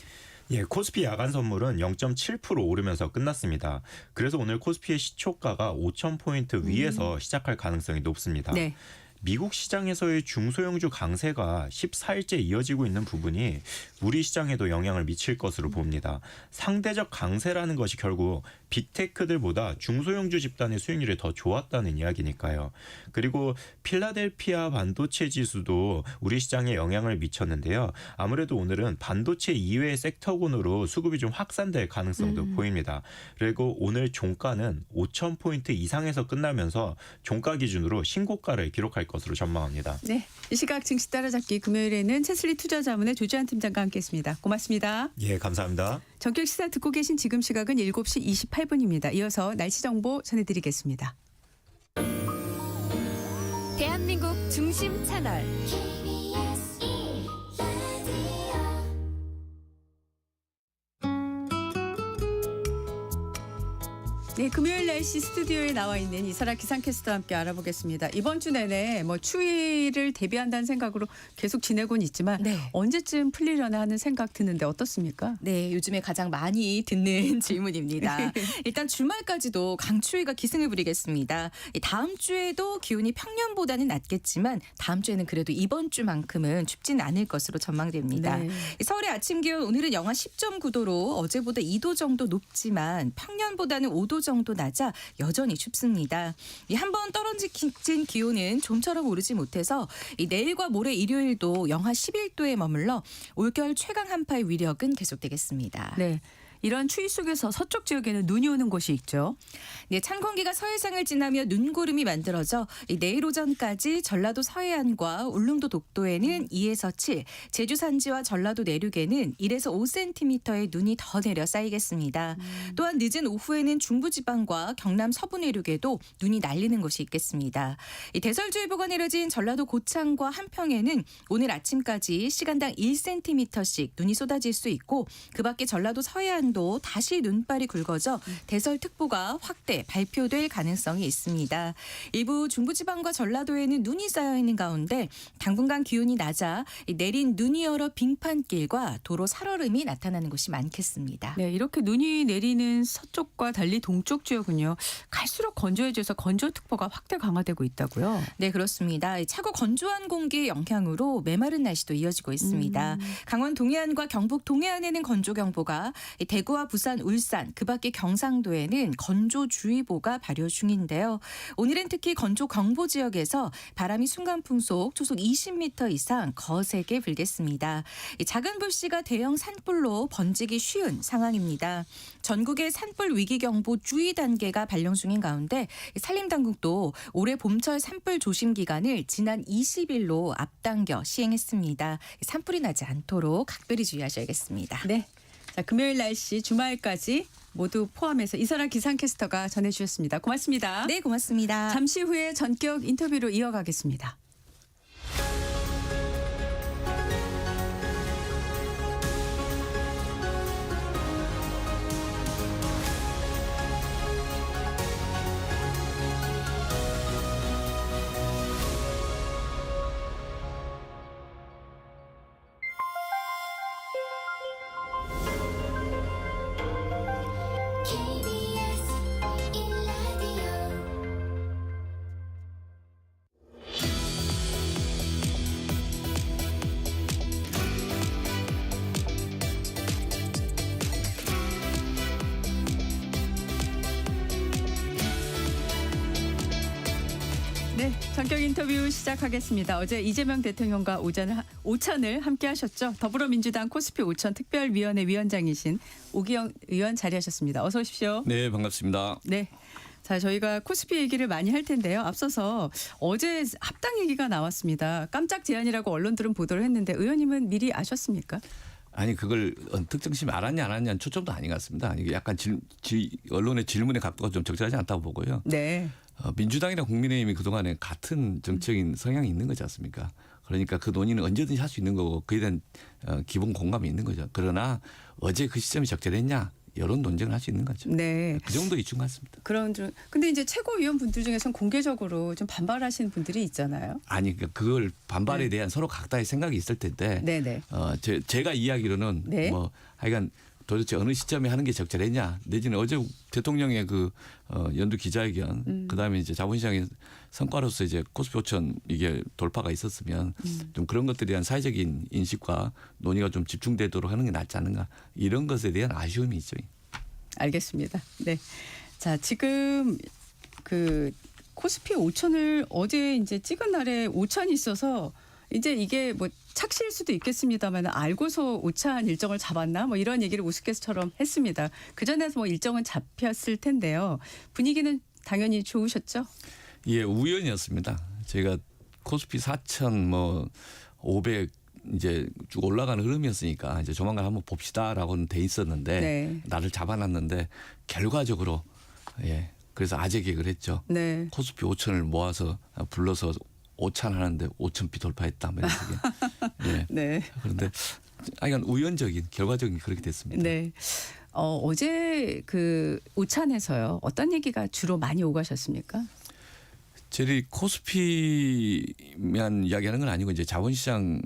[SPEAKER 4] 예, 코스피 야간 선물은 0.7% 오르면서 끝났습니다. 그래서 오늘 코스피의 시초가가 5,000포인트 위에서 시작할 가능성이 높습니다.
[SPEAKER 1] 네.
[SPEAKER 4] 미국 시장에서의 중소형주 강세가 14일째 이어지고 있는 부분이 우리 시장에도 영향을 미칠 것으로 봅니다. 상대적 강세라는 것이 결국 빅테크들보다 중소형주 집단의 수익률이 더 좋았다는 이야기니까요. 그리고 필라델피아 반도체 지수도 우리 시장에 영향을 미쳤는데요. 아무래도 오늘은 반도체 이외의 섹터군으로 수급이 좀 확산될 가능성도 보입니다. 그리고 오늘 종가는 5,000포인트 이상에서 끝나면서 종가 기준으로 신고가를 기록할 것으로 전망합니다.
[SPEAKER 1] 네. 이 시각 증시 따라잡기 금요일에는 채슬리 투자자문의 조지한 팀장과 함께했습니다. 고맙습니다.
[SPEAKER 4] 예, 감사합니다.
[SPEAKER 1] 전격 시사 듣고 계신 지금 시각은 7시 28분입니다. 이어서 날씨 정보 전해드리겠습니다.
[SPEAKER 5] 대한민국 중심 채널
[SPEAKER 1] 네, 금요일 날씨 스튜디오에 나와 있는 이사라 기상캐스터와 함께 알아보겠습니다. 이번 주 내내 뭐 추위를 대비한다는 생각으로 계속 지내곤 있지만
[SPEAKER 6] 네.
[SPEAKER 1] 언제쯤 풀리려나 하는 생각 드는데 어떻습니까?
[SPEAKER 6] 네, 요즘에 가장 많이 듣는 질문입니다. 일단 주말까지도 강추위가 기승을 부리겠습니다. 다음 주에도 기온이 평년보다는 낮겠지만 다음 주에는 그래도 이번 주만큼은 춥지는 않을 것으로 전망됩니다.
[SPEAKER 1] 네.
[SPEAKER 6] 서울의 아침 기온 오늘은 영하 10.9도로 어제보다 2도 정도 높지만 평년보다는 5도 정도 낮아 여전히 춥습니다. 한번 떨어진 기온은 좀처럼 오르지 못해서 내일과 모레 일요일도 영하 11도에 머물러 올겨울 최강 한파의 위력은 계속되겠습니다.
[SPEAKER 1] 네. 이런 추위 속에서 서쪽 지역에는 눈이 오는 곳이 있죠.
[SPEAKER 6] 네, 찬 공기가 서해상을 지나며 눈구름이 만들어져 내일 오전까지 전라도 서해안과 울릉도 독도에는 2에서 7, 제주 산지와 전라도 내륙에는 1에서 5cm의 눈이 더 내려 쌓이겠습니다. 또한 늦은 오후에는 중부지방과 경남 서부 내륙에도 눈이 날리는 곳이 있겠습니다. 대설주의보가 내려진 전라도 고창과 한평에는 오늘 아침까지 시간당 1cm씩 눈이 쏟아질 수 있고 그밖에 전라도 서해안 도 다시 눈발이 굵어져 대설특보가 확대 발표될 가능성이 있습니다. 일부 중부지방과 전라도에는 눈이 쌓여 있는 가운데 당분간 기온이 낮아 내린 눈이 얼어 빙판길과 도로 살얼음이 나타나는 곳이 많겠습니다.
[SPEAKER 1] 네, 이렇게 눈이 내리는 서쪽과 달리 동쪽 지역은요. 갈수록 건조해져서 건조특보가 확대 강화되고 있다고요.
[SPEAKER 6] 네, 그렇습니다. 차고 건조한 공기의 영향으로 메마른 날씨도 이어지고 있습니다. 강원 동해안과 경북 동해안에는 건조경보가 대구와 부산, 울산, 그밖에 경상도에는 건조주의보가 발효 중인데요. 오늘은 특히 건조경보 지역에서 바람이 순간풍속 초속 20m 이상 거세게 불겠습니다. 작은 불씨가 대형 산불로 번지기 쉬운 상황입니다. 전국의 산불 위기경보 주의 단계가 발령 중인 가운데 산림당국도 올해 봄철 산불 조심 기간을 지난 20일로 앞당겨 시행했습니다. 산불이 나지 않도록 각별히 주의하셔야겠습니다.
[SPEAKER 1] 네. 자, 금요일 날씨 주말까지 모두 포함해서 이사라 기상캐스터가 전해주셨습니다. 고맙습니다.
[SPEAKER 6] 네, 고맙습니다.
[SPEAKER 1] 잠시 후에 전격 인터뷰로 이어가겠습니다.
[SPEAKER 5] KBS 1라디오
[SPEAKER 1] 네, 전격 인터뷰 시작하겠습니다. 어제 이재명 대통령과 오찬을 함께 하셨죠. 더불어민주당 코스피 오천 특별위원회 위원장이신 오기영 의원 자리하셨습니다. 어서 오십시오.
[SPEAKER 7] 네, 반갑습니다.
[SPEAKER 1] 네. 자, 저희가 코스피 얘기를 많이 할 텐데요. 앞서서 어제 합당 얘기가 나왔습니다. 깜짝 제안이라고 언론들은 보도를 했는데 의원님은 미리 아셨습니까?
[SPEAKER 7] 아니 그걸 특정심이 알았냐 안 알았냐는 초점도 아닌 것 같습니다. 이게 약간 언론의 질문의 각도가 좀 적절하지 않다고 보고요.
[SPEAKER 1] 네.
[SPEAKER 7] 민주당이나 국민의힘이 그동안에 같은 정책인 성향이 있는 거지 않습니까? 그러니까 그 논의는 언제든지 할 수 있는 거고 그에 대한 기본 공감이 있는 거죠. 그러나 어제 그 시점이 적절했냐? 여론 논쟁을 할 수 있는 거죠.
[SPEAKER 1] 네.
[SPEAKER 7] 그 정도 이중 같습니다.
[SPEAKER 1] 근데 이제 최고위원 분들 중에서는 공개적으로 좀 반발하시는 분들이 있잖아요.
[SPEAKER 7] 아니 그걸 반발에 대한 서로 각자의 생각이 있을 텐데
[SPEAKER 1] 네네.
[SPEAKER 7] 제가 이야기로는
[SPEAKER 1] 네.
[SPEAKER 7] 뭐 하여간 도대체 어느 시점에 하는 게 적절했냐 내지는 어제 대통령의 그 연두 기자회견 그다음에 이제 자본시장의 성과로서 이제 코스피 5천 이게 돌파가 있었으면 좀 그런 것들에 대한 사회적인 인식과 논의가 좀 집중되도록 하는 게 낫지 않는가 이런 것에 대한 아쉬움이 있죠.
[SPEAKER 1] 알겠습니다. 네. 자, 지금 그 코스피 5천을 어제 이제 찍은 날에 오찬이 있어서 이제 이게 뭐 착시일 수도 있겠습니다만 알고서 오찬 일정을 잡았나 뭐 이런 얘기를 우스갯소처럼 했습니다. 그 전에서 뭐 일정은 잡혔을 텐데요. 분위기는 당연히 좋으셨죠?
[SPEAKER 7] 예, 우연이었습니다. 저희가 코스피 4천 뭐 500 이제 쭉 올라가는 흐름이었으니까 이제 조만간 한번 봅시다라고는 돼 있었는데
[SPEAKER 1] 네.
[SPEAKER 7] 나를 잡아놨는데 결과적으로 예 그래서 아재 개그를 했죠.
[SPEAKER 1] 네.
[SPEAKER 7] 코스피 5천을 모아서 불러서 5천 하는데 5,000비 돌파했다. 뭐 이런 식의. 예.
[SPEAKER 1] 네.
[SPEAKER 7] 그런데 약간 우연적인 결과적인 그렇게 됐습니다.
[SPEAKER 1] 네. 어제 그 오찬에서요. 어떤 얘기가 주로 많이 오가셨습니까?
[SPEAKER 7] 저희 코스피만 이야기하는 건 아니고 이제 자본시장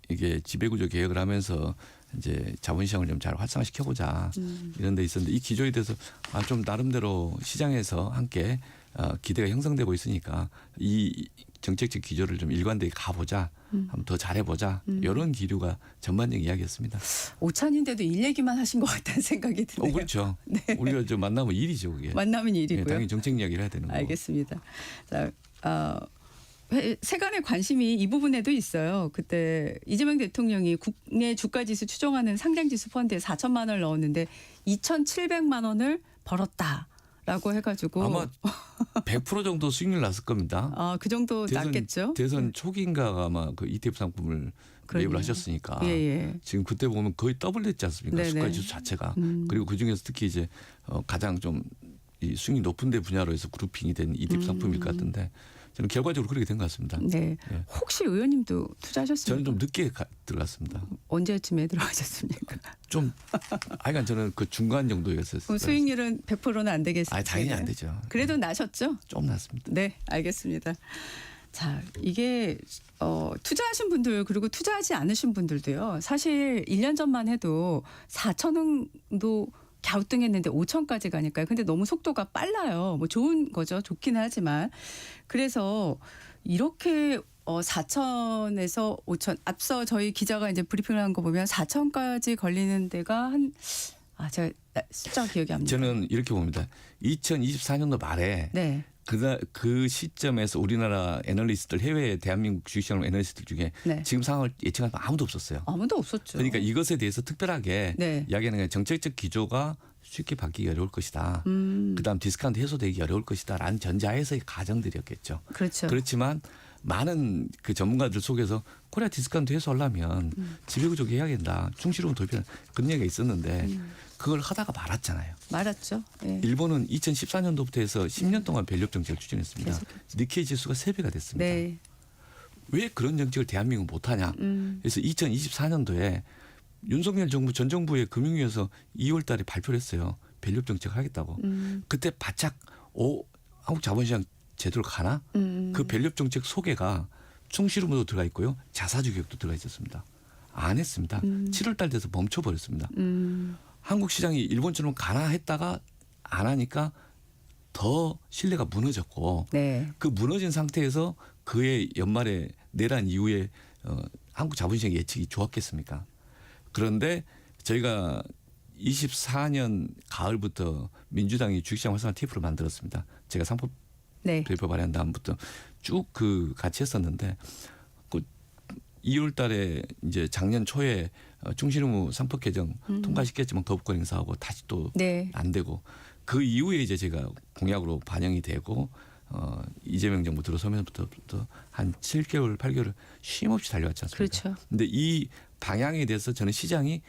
[SPEAKER 7] 이게 지배구조 개혁을 하면서 이제 자본시장을 좀 잘 활성화시켜 보자 이런 데 있었는데 이 기조에 대해서 좀 나름대로 시장에서 함께 기대가 형성되고 있으니까 이 정책적 기조를 좀 일관되게 가보자, 한번 더 잘해보자 이런 기류가 전반적인 이야기였습니다.
[SPEAKER 1] 오찬인데도 일 얘기만 하신 것 같다는 생각이 드네요.
[SPEAKER 7] 그렇죠. 우리가 저 만나면 일이죠, 그게.
[SPEAKER 1] 만나면
[SPEAKER 7] 예,
[SPEAKER 1] 일이고요.
[SPEAKER 7] 당연히 정책 이야기를 해야 되는 거고.
[SPEAKER 1] 알겠습니다. 자, 세간의 관심이 이 부분에도 있어요. 그때 이재명 대통령이 국내 주가지수 추정하는 상장지수 펀드에 4천만 원을 넣었는데 2,700만 원을 벌었다라고 해가지고
[SPEAKER 7] 아마 100% 정도 수익률 났을 겁니다.
[SPEAKER 1] 그 정도 났겠죠.
[SPEAKER 7] 대선 초기인가가 아마 그 ETF 상품을
[SPEAKER 1] 그러네요.
[SPEAKER 7] 매입을 하셨으니까
[SPEAKER 1] 예.
[SPEAKER 7] 지금 그때 보면 거의 더블됐지 않습니까?
[SPEAKER 1] 네네.
[SPEAKER 7] 주가지수 자체가. 그리고 그 중에서 특히 이제 가장 좀 이 수익이 높은 데 분야로 해서 그룹핑이 된 ETF 상품일 것 같은데 저는 결과적으로 그렇게 된 것 같습니다.
[SPEAKER 1] 네.
[SPEAKER 7] 예.
[SPEAKER 1] 혹시 의원님도 투자하셨습니까?
[SPEAKER 7] 저는 좀 늦게 들어갔습니다.
[SPEAKER 1] 언제쯤에 들어가셨습니까?
[SPEAKER 7] 좀 하여간 저는 그 중간 정도였었어요.
[SPEAKER 1] 그럼 수익률은 100%는 안 되겠습니까?
[SPEAKER 7] 당연히 안 되죠.
[SPEAKER 1] 그래도 나셨죠?
[SPEAKER 7] 좀 났습니다.
[SPEAKER 1] 네, 알겠습니다. 자, 이게 투자하신 분들 그리고 투자하지 않으신 분들도요. 사실 1년 전만 해도 4천원도 갸우뚱했는데 5천까지 가니까요. 근데 너무 속도가 빨라요. 뭐 좋은 거죠. 좋기는 하지만. 그래서 이렇게 4천에서 5천 앞서 저희 기자가 이제 브리핑을 한 거 보면 4천까지 걸리는 데가 제가 숫자 기억이 안 나요.
[SPEAKER 7] 저는 이렇게 봅니다. 2024년도 말에
[SPEAKER 1] 네.
[SPEAKER 7] 그 시점에서 우리나라 애널리스트들 해외 대한민국 주식시장 애널리스트들 중에
[SPEAKER 1] 네.
[SPEAKER 7] 지금 상황을 예측하는 아무도 없었어요.
[SPEAKER 1] 아무도 없었죠.
[SPEAKER 7] 그러니까 이것에 대해서 특별하게
[SPEAKER 1] 네.
[SPEAKER 7] 이야기하는 게 정책적 기조가 쉽게 바뀌기 어려울 것이다. 그다음 디스카운트 해소되기 어려울 것이다라는 전자에서의 가정들이었겠죠.
[SPEAKER 1] 그렇죠.
[SPEAKER 7] 그렇지만 많은 그 전문가들 속에서 코리아 디스카운트 해소하려면 지배구조 해야 된다. 충실하면 도입해야 된다. 그런 얘기가 있었는데 그걸 하다가 말았잖아요.
[SPEAKER 1] 말았죠. 네.
[SPEAKER 7] 일본은 2014년도부터 해서 10년 동안 밸류업 정책을 추진했습니다.
[SPEAKER 1] 계속했죠.
[SPEAKER 7] 니케이 지수가 3배가 됐습니다.
[SPEAKER 1] 네.
[SPEAKER 7] 왜 그런 정책을 대한민국은 못하냐. 그래서 2024년도에 윤석열 정부 전 정부의 금융위에서 2월 달에 발표를 했어요. 밸류업 정책 하겠다고. 그때 바짝 한국 자본시장 제대로 가나? 그 밸류업 정책 소개가 충실음도 들어가 있고요. 자사주 교육도 들어가 있었습니다. 안 했습니다. 7월 달 돼서 멈춰버렸습니다. 한국 시장이 일본처럼 가나 했다가 안 하니까 더 신뢰가 무너졌고
[SPEAKER 1] 네.
[SPEAKER 7] 그 무너진 상태에서 그해 연말에 내란 이후에 한국 자본시장 예측이 좋았겠습니까? 그런데 저희가 24년 가을부터 민주당이 주식시장 활성화 TF를 만들었습니다. 제가 상법
[SPEAKER 1] 네.
[SPEAKER 7] 대표 발의한 다음부터 쭉 그 같이 했었는데 그 2월 달에 이제 작년 초에 충실의무 상법 개정 통과시켰지만 거부권 행사하고 다시 또
[SPEAKER 1] 네.
[SPEAKER 7] 안 되고 그 이후에 이제 제가 공약으로 반영이 되고 이재명 정부 들어서면부터 한 7개월, 8개월 쉼 없이 달려왔지 않습니까?
[SPEAKER 1] 그렇죠.
[SPEAKER 7] 근데 이 방향에 대해서 저는 시장이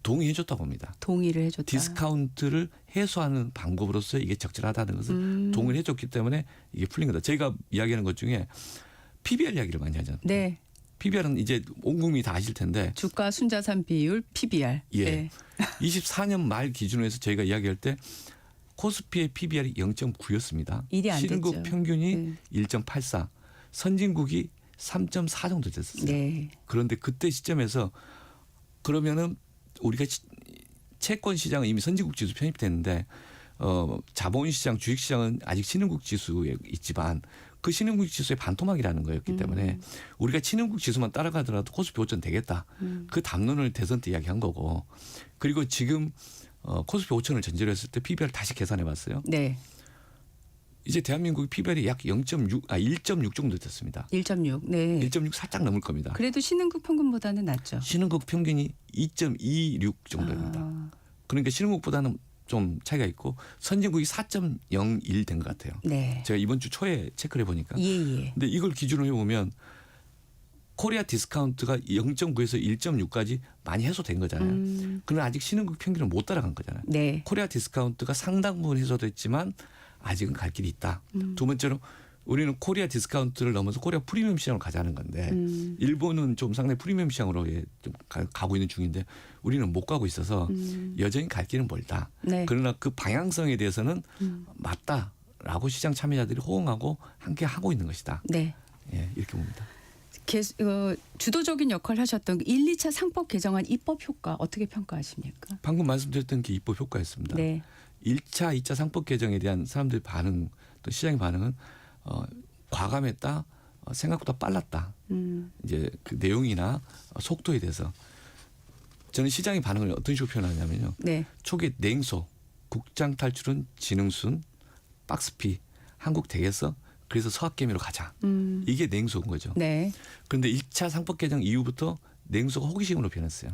[SPEAKER 7] 동의해 줬다고 봅니다.
[SPEAKER 1] 동의를 해줬다.
[SPEAKER 7] 디스카운트를 해소하는 방법으로서 이게 적절하다는 것을 동의를 해줬기 때문에 이게 풀린 거다. 저희가 이야기하는 것 중에 PBR 이야기를 많이 하잖아요.
[SPEAKER 1] 네.
[SPEAKER 7] PBR은 이제 온 국민이 다 아실 텐데
[SPEAKER 1] 주가 순자산 비율 PBR.
[SPEAKER 7] 예.
[SPEAKER 1] 네.
[SPEAKER 7] 24년 말 기준으로 해서 저희가 이야기할 때 코스피의 PBR이 0.9였습니다.
[SPEAKER 1] 일이 안
[SPEAKER 7] 신흥국
[SPEAKER 1] 됐죠.
[SPEAKER 7] 평균이
[SPEAKER 1] 네.
[SPEAKER 7] 1.84, 선진국이 3.4 정도 됐었어요.
[SPEAKER 1] 네.
[SPEAKER 7] 그런데 그때 시점에서 그러면은 우리가 채권 시장은 이미 선진국 지수 편입됐는데 자본시장, 주식시장은 아직 신흥국 지수에 있지만 그 신흥국 지수의 반토막이라는 거였기 때문에 우리가 신흥국 지수만 따라가더라도 코스피 5천 되겠다. 그 담론을 대선 때 이야기한 거고 그리고 지금 코스피 5천을 전제로 했을 때 PBR 다시 계산해 봤어요.
[SPEAKER 1] 네.
[SPEAKER 7] 이제 대한민국의 PBR이 약 1.6 정도 됐습니다.
[SPEAKER 1] 1.6. 네.
[SPEAKER 7] 1.6 살짝 넘을 겁니다.
[SPEAKER 1] 그래도 신흥국 평균보다는 낮죠.
[SPEAKER 7] 신흥국 평균이 2.26 정도입니다. 그러니까 신흥국보다는 좀 차이가 있고 선진국이 4.01 된 것 같아요.
[SPEAKER 1] 네.
[SPEAKER 7] 제가 이번 주 초에 체크를 해보니까.
[SPEAKER 1] 예.
[SPEAKER 7] 근데 이걸 기준으로 해보면 코리아 디스카운트가 0.9에서 1.6까지 많이 해소된 거잖아요. 그러나 아직 신흥국 평균을 못 따라간 거잖아요.
[SPEAKER 1] 네.
[SPEAKER 7] 코리아 디스카운트가 상당 부분 해소됐지만 아직은 갈 길이 있다. 두 번째로 우리는 코리아 디스카운트를 넘어서 코리아 프리미엄 시장으로 가자는 건데 일본은 좀 상당히 프리미엄 시장으로 좀 가고 있는 중인데 우리는 못 가고 있어서 여전히 갈 길은 멀다.
[SPEAKER 6] 네.
[SPEAKER 7] 그러나 그 방향성에 대해서는 맞다라고 시장 참여자들이 호응하고 함께 하고 있는 것이다.
[SPEAKER 6] 네.
[SPEAKER 7] 예, 이렇게 봅니다.
[SPEAKER 6] 주도적인 역할을 하셨던 1, 2차 상법 개정안 입법 효과 어떻게 평가하십니까?
[SPEAKER 7] 방금 말씀드렸던 게 입법 효과였습니다.
[SPEAKER 6] 네.
[SPEAKER 7] 1차, 2차 상법 개정에 대한 사람들의 반응, 또 시장의 반응은 과감했다, 생각보다 빨랐다. 이제 그 내용이나 속도에 대해서 저는 시장의 반응을 어떤 식으로 표현하냐면요.
[SPEAKER 6] 네.
[SPEAKER 7] 초기 냉소, 국장 탈출은 지능순, 박스피, 한국 대개서 그래서 서학개미로 가자. 이게 냉소인 거죠.
[SPEAKER 6] 네.
[SPEAKER 7] 그런데 1차 상법 개정 이후부터 냉소가 호기심으로 변했어요.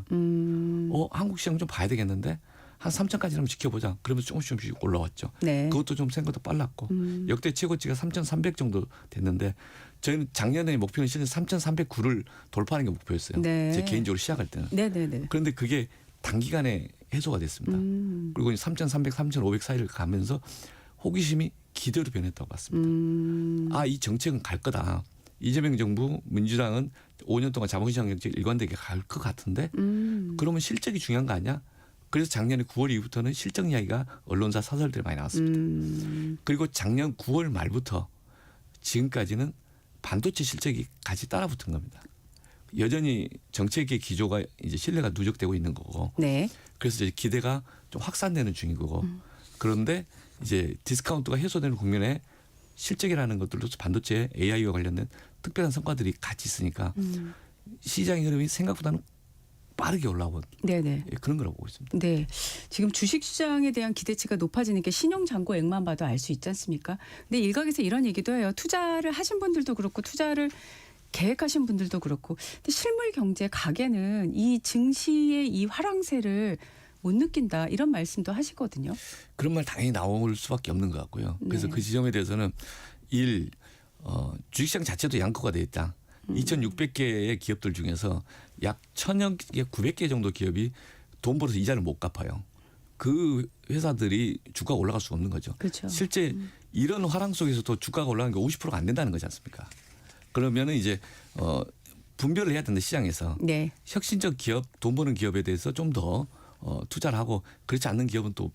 [SPEAKER 7] 한국 시장 좀 봐야 되겠는데 한 3천까지는 지켜보자. 그러면서 조금씩 올라왔죠.
[SPEAKER 6] 네.
[SPEAKER 7] 그것도 좀 생각보다 빨랐고 역대 최고치가 3,300 정도 됐는데 저희는 작년에 목표는 실제 3,309를 돌파하는 게 목표였어요.
[SPEAKER 6] 네.
[SPEAKER 7] 제 개인적으로 시작할 때는.
[SPEAKER 6] 네네네.
[SPEAKER 7] 그런데 그게 단기간에 해소가 됐습니다. 그리고 3,300, 3,500 사이를 가면서 호기심이 기대로 변했다고 봤습니다. 이 정책은 갈 거다. 이재명 정부 민주당은 5년 동안 자본시장 정책 일관되게 갈 것 같은데 그러면 실적이 중요한 거 아니야? 그래서 작년에 9월 이후부터는 실적 이야기가 언론사 사설들이 많이 나왔습니다. 그리고 작년 9월 말부터 지금까지는 반도체 실적이 같이 따라붙은 겁니다. 여전히 정책의 기조가 이제 신뢰가 누적되고 있는 거고.
[SPEAKER 6] 네.
[SPEAKER 7] 그래서 이제 기대가 좀 확산되는 중인 거고. 그런데 이제 디스카운트가 해소되는 국면에 실적이라는 것들로서 반도체 AI와 관련된 특별한 성과들이 같이 있으니까 시장의 흐름이 생각보다는 빠르게 올라오고
[SPEAKER 6] 네네.
[SPEAKER 7] 그런 거라고 보고 있습니다.
[SPEAKER 6] 네. 지금 주식시장에 대한 기대치가 높아지는 게 신용잔고액만 봐도 알 수 있지 않습니까? 근데 일각에서 이런 얘기도 해요. 투자를 하신 분들도 그렇고 투자를 계획하신 분들도 그렇고. 근데 실물 경제 가게는 이 증시의 이 화랑세를 못 느낀다 이런 말씀도 하시거든요.
[SPEAKER 7] 그런 말 당연히 나올 수밖에 없는 것 같고요. 그래서
[SPEAKER 6] 네.
[SPEAKER 7] 그 지점에 대해서는 주식시장 자체도 양극화가 되어 있다. 2,600개의 기업들 중에서 약 1,000여 개, 900개 정도 기업이 돈 벌어서 이자를 못 갚아요. 그 회사들이 주가가 올라갈 수가 없는 거죠.
[SPEAKER 6] 그렇죠.
[SPEAKER 7] 실제 이런 화랑 속에서도 주가가 올라가는 게 50%가 안 된다는 거지 않습니까? 그러면은 이제 분별을 해야 된다 시장에서.
[SPEAKER 6] 네.
[SPEAKER 7] 혁신적 기업, 돈 버는 기업에 대해서 좀 더 투자를 하고 그렇지 않는 기업은 또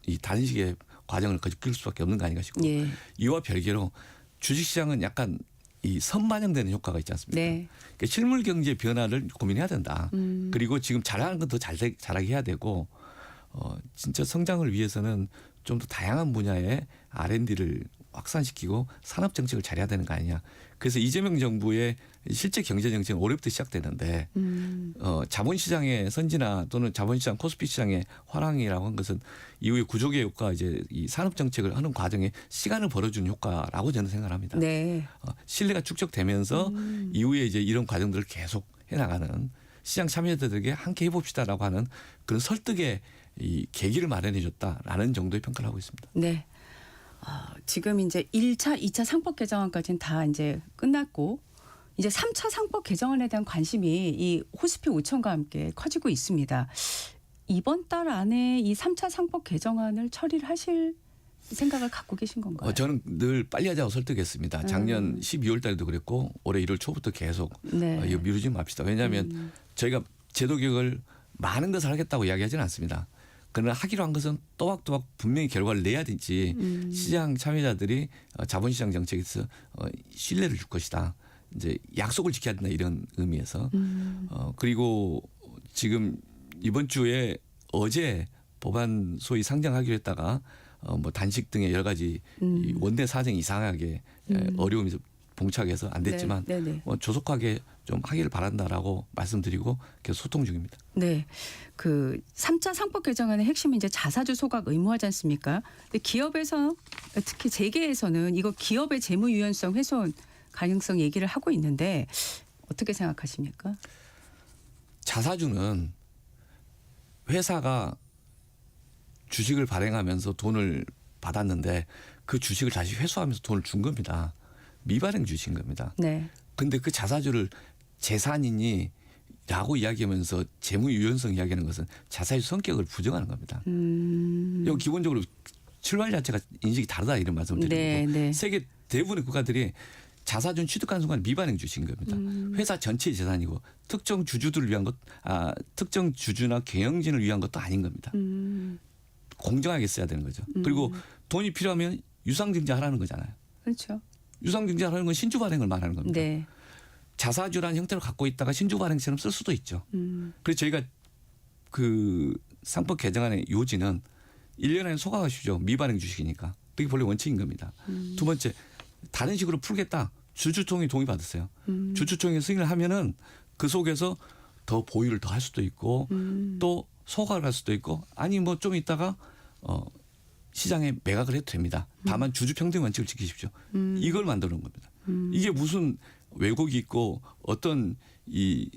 [SPEAKER 7] 이 다른 식의 과정을 거칠 수밖에 없는 거 아닌가 싶고
[SPEAKER 6] 예.
[SPEAKER 7] 이와 별개로 주식시장은 약간 이 선반영되는 효과가 있지 않습니까?
[SPEAKER 6] 네.
[SPEAKER 7] 그러니까 실물 경제 변화를 고민해야 된다. 그리고 지금 잘하는 건 더 잘하게 해야 되고 진짜 성장을 위해서는 좀 더 다양한 분야의 R&D를 확산시키고 산업 정책을 잘해야 되는 거 아니냐. 그래서 이재명 정부의 실제 경제 정책은 올해부터 시작되는데 자본시장의 선진화 또는 자본시장 코스피 시장의 화랑이라고 한 것은 이후에 구조개 효과 이제 이 산업 정책을 하는 과정에 시간을 벌어주는 효과라고 저는 생각합니다.
[SPEAKER 6] 네.
[SPEAKER 7] 신뢰가 축적되면서 이후에 이제 이런 과정들을 계속 해나가는 시장 참여자들에게 함께 해봅시다라고 하는 그런 설득의 이 계기를 마련해줬다라는 정도의 평가를 하고 있습니다.
[SPEAKER 6] 네. 지금 이제 1차, 2차 상법 개정안까지는 다 이제 끝났고 이제 3차 상법 개정안에 대한 관심이 이 호스피 5천과 함께 커지고 있습니다. 이번 달 안에 이 3차 상법 개정안을 처리를 하실 생각을 갖고 계신 건가요?
[SPEAKER 7] 저는 늘 빨리 하자고 설득했습니다. 작년 12월 달에도 그랬고 올해 1월 초부터 계속
[SPEAKER 6] 네.
[SPEAKER 7] 이거 미루지 맙시다. 왜냐하면 저희가 제도 개혁을 많은 것을 하겠다고 이야기하지는 않습니다. 그러나 하기로 한 것은 또박또박 분명히 결과를 내야 되지 시장 참여자들이 자본시장 정책에서 신뢰를 줄 것이다. 이제 약속을 지켜야 된다 이런 의미에서 그리고 지금 이번 주에 어제 법안 소위 상정하기로 했다가 뭐 단식 등의 여러 가지 이 원내 사정이 이상하게 어려움이 봉착해서 안 됐지만
[SPEAKER 6] 네, 네, 네.
[SPEAKER 7] 조속하게 좀 하기를 바란다라고 말씀드리고 계속 소통 중입니다.
[SPEAKER 6] 네. 그 3차 상법 개정안의 핵심은 이제 자사주 소각 의무화지 않습니까? 근데 기업에서 특히 재계에서는 이거 기업의 재무 유연성 훼손 가능성 얘기를 하고 있는데 어떻게 생각하십니까?
[SPEAKER 7] 자사주는 회사가 주식을 발행하면서 돈을 받았는데 그 주식을 다시 회수하면서 돈을 준 겁니다. 미발행 주식인 겁니다.
[SPEAKER 6] 네.
[SPEAKER 7] 근데 그 자사주를 재산이니 라고 이야기하면서 재무 유연성 이야기하는 것은 자사주 성격을 부정하는 겁니다. 이건 기본적으로 출발 자체가 인식이 다르다 이런 말씀을 드리고
[SPEAKER 6] 네, 네.
[SPEAKER 7] 세계 대부분의 국가들이 자사주는 취득하는 순간 미반영 주식인 겁니다. 회사 전체의 재산이고 특정 주주들을 위한 것, 특정 주주나 경영진을 위한 것도 아닌 겁니다. 공정하게 써야 되는 거죠. 그리고 돈이 필요하면 유상증자하라는 거잖아요.
[SPEAKER 6] 그렇죠.
[SPEAKER 7] 유상증자하라는 건 신주 발행을 말하는 겁니다.
[SPEAKER 6] 네.
[SPEAKER 7] 자사주라는 형태를 갖고 있다가 신주 발행처럼 쓸 수도 있죠. 그래서 저희가 그 상법 개정안의 요지는 1년 안에 소각하시죠. 미발행 주식이니까. 그게 본래 원칙인 겁니다. 두 번째, 다른 식으로 풀겠다. 주주총회 동의받았어요. 주주총회 승인을 하면은 그 속에서 더 보유를 더 할 수도 있고 또 소각을 할 수도 있고 아니 뭐 좀 있다가 시장에 매각을 해도 됩니다. 다만 주주 평등 원칙을 지키십시오. 이걸 만들어 놓은 겁니다. 이게 무슨 왜곡이 있고 어떤 이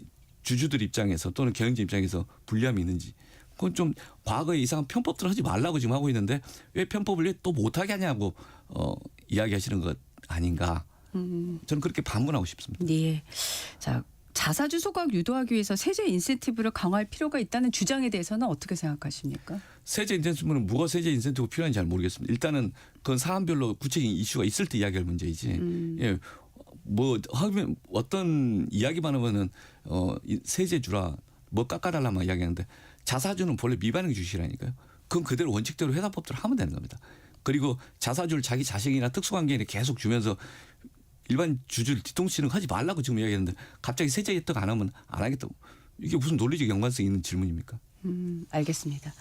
[SPEAKER 7] 주주들 입장에서 또는 경영진 입장에서 불리함이 있는지 그건 좀 과거에 이상한 편법들을 하지 말라고 지금 하고 있는데 왜 편법을 왜 또 못하게 하냐고 이야기하시는 것 아닌가. 저는 그렇게 반문하고 싶습니다.
[SPEAKER 6] 예. 자, 자사주 소각 유도하기 위해서 세제 인센티브를 강화할 필요가 있다는 주장에 대해서는 어떻게 생각하십니까?
[SPEAKER 7] 세제 인센티브는 뭐가 세제 인센티브 필요한지 잘 모르겠습니다. 일단은 그건 사안별로 구체적인 이슈가 있을 때 이야기할 문제이지. 예. 뭐 하면 어떤 이야기만 하면은 세제 주라 뭐 깎아달라만 이야기하는데 자사주는 본래 미반영 주식이라니까요. 그건 그대로 원칙대로 회사법대로 하면 되는 겁니다. 그리고 자사주를 자기 자식이나 특수관계인에 계속 주면서 일반 주주를 뒤통수치는 하지 말라고 지금 이야기했는데 갑자기 세제 혜택 안 하면 안 하겠다고. 이게 무슨 논리적 연관성 있는 질문입니까?
[SPEAKER 6] 알겠습니다.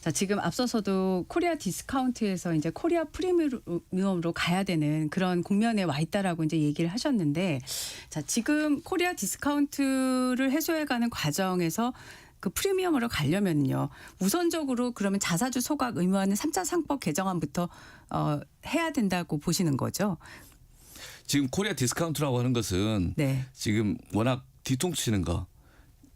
[SPEAKER 6] 자, 지금 앞서서도 코리아 디스카운트에서 이제 코리아 프리미엄으로 가야 되는 그런 국면에 와 있다라고 이제 얘기를 하셨는데, 자, 지금 코리아 디스카운트를 해소해가는 과정에서 그 프리미엄으로 가려면요, 우선적으로 그러면 자사주 소각 의무화는 3차 상법 개정안부터 해야 된다고 보시는 거죠?
[SPEAKER 7] 지금 코리아 디스카운트라고 하는 것은
[SPEAKER 6] 네.
[SPEAKER 7] 지금 워낙 뒤통수 치는 거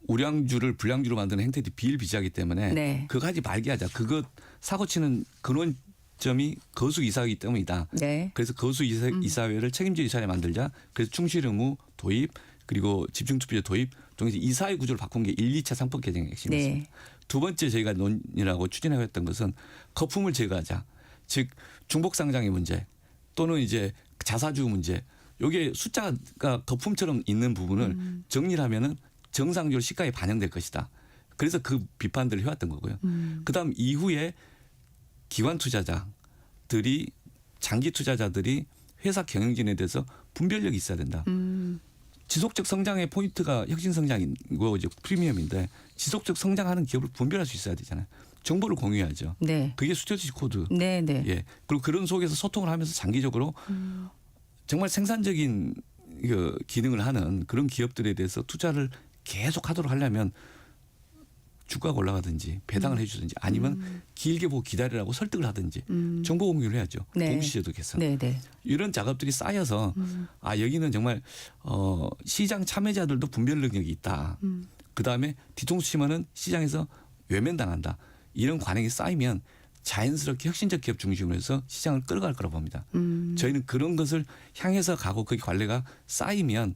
[SPEAKER 7] 우량주를 불량주로 만드는 행태들이 비일비재하기 때문에
[SPEAKER 6] 네.
[SPEAKER 7] 그거 하지 말게 하자. 그거 사고 치는 근원점이 거수 이사이기 때문이다.
[SPEAKER 6] 네.
[SPEAKER 7] 그래서 거수 이사회를 책임져 이사회 만들자. 그래서 충실 의무 도입 그리고 집중투표제 도입 동시에 이사회 구조를 바꾼 게 1, 2차 상법 개정의 핵심이었습니다.
[SPEAKER 6] 네.
[SPEAKER 7] 두 번째 저희가 논의하고 추진하고 했던 것은 거품을 제거하자. 즉 중복 상장의 문제 또는 이제 자사주 문제. 이게 숫자가 거품처럼 있는 부분을 정리를 하면은 정상적으로 시가에 반영될 것이다. 그래서 그 비판들을 해왔던 거고요. 그다음 이후에 기관 투자자들이 장기 투자자들이 회사 경영진에 대해서 분별력이 있어야 된다. 지속적 성장의 포인트가 혁신 성장이고 이제 프리미엄인데 지속적 성장하는 기업을 분별할 수 있어야 되잖아요. 정보를 공유해야죠.
[SPEAKER 6] 네.
[SPEAKER 7] 그게 스튜어디시 코드.
[SPEAKER 6] 네, 네.
[SPEAKER 7] 예. 그리고 그런 속에서 소통을 하면서 장기적으로 정말 생산적인 그 기능을 하는 그런 기업들에 대해서 투자를 계속 하도록 하려면 주가가 올라가든지 배당을 해주든지 아니면 길게 보고 기다리라고 설득을 하든지 정보 공유를 해야죠.
[SPEAKER 6] 네.
[SPEAKER 7] 동시에도 개선.
[SPEAKER 6] 네, 네.
[SPEAKER 7] 이런 작업들이 쌓여서 여기는 정말 시장 참여자들도 분별 능력이 있다. 그다음에 뒤통수 치면은 시장에서 외면당한다. 이런 관행이 쌓이면 자연스럽게 혁신적 기업 중심으로 해서 시장을 끌어갈 거라고 봅니다. 저희는 그런 것을 향해서 가고 그 관례가 쌓이면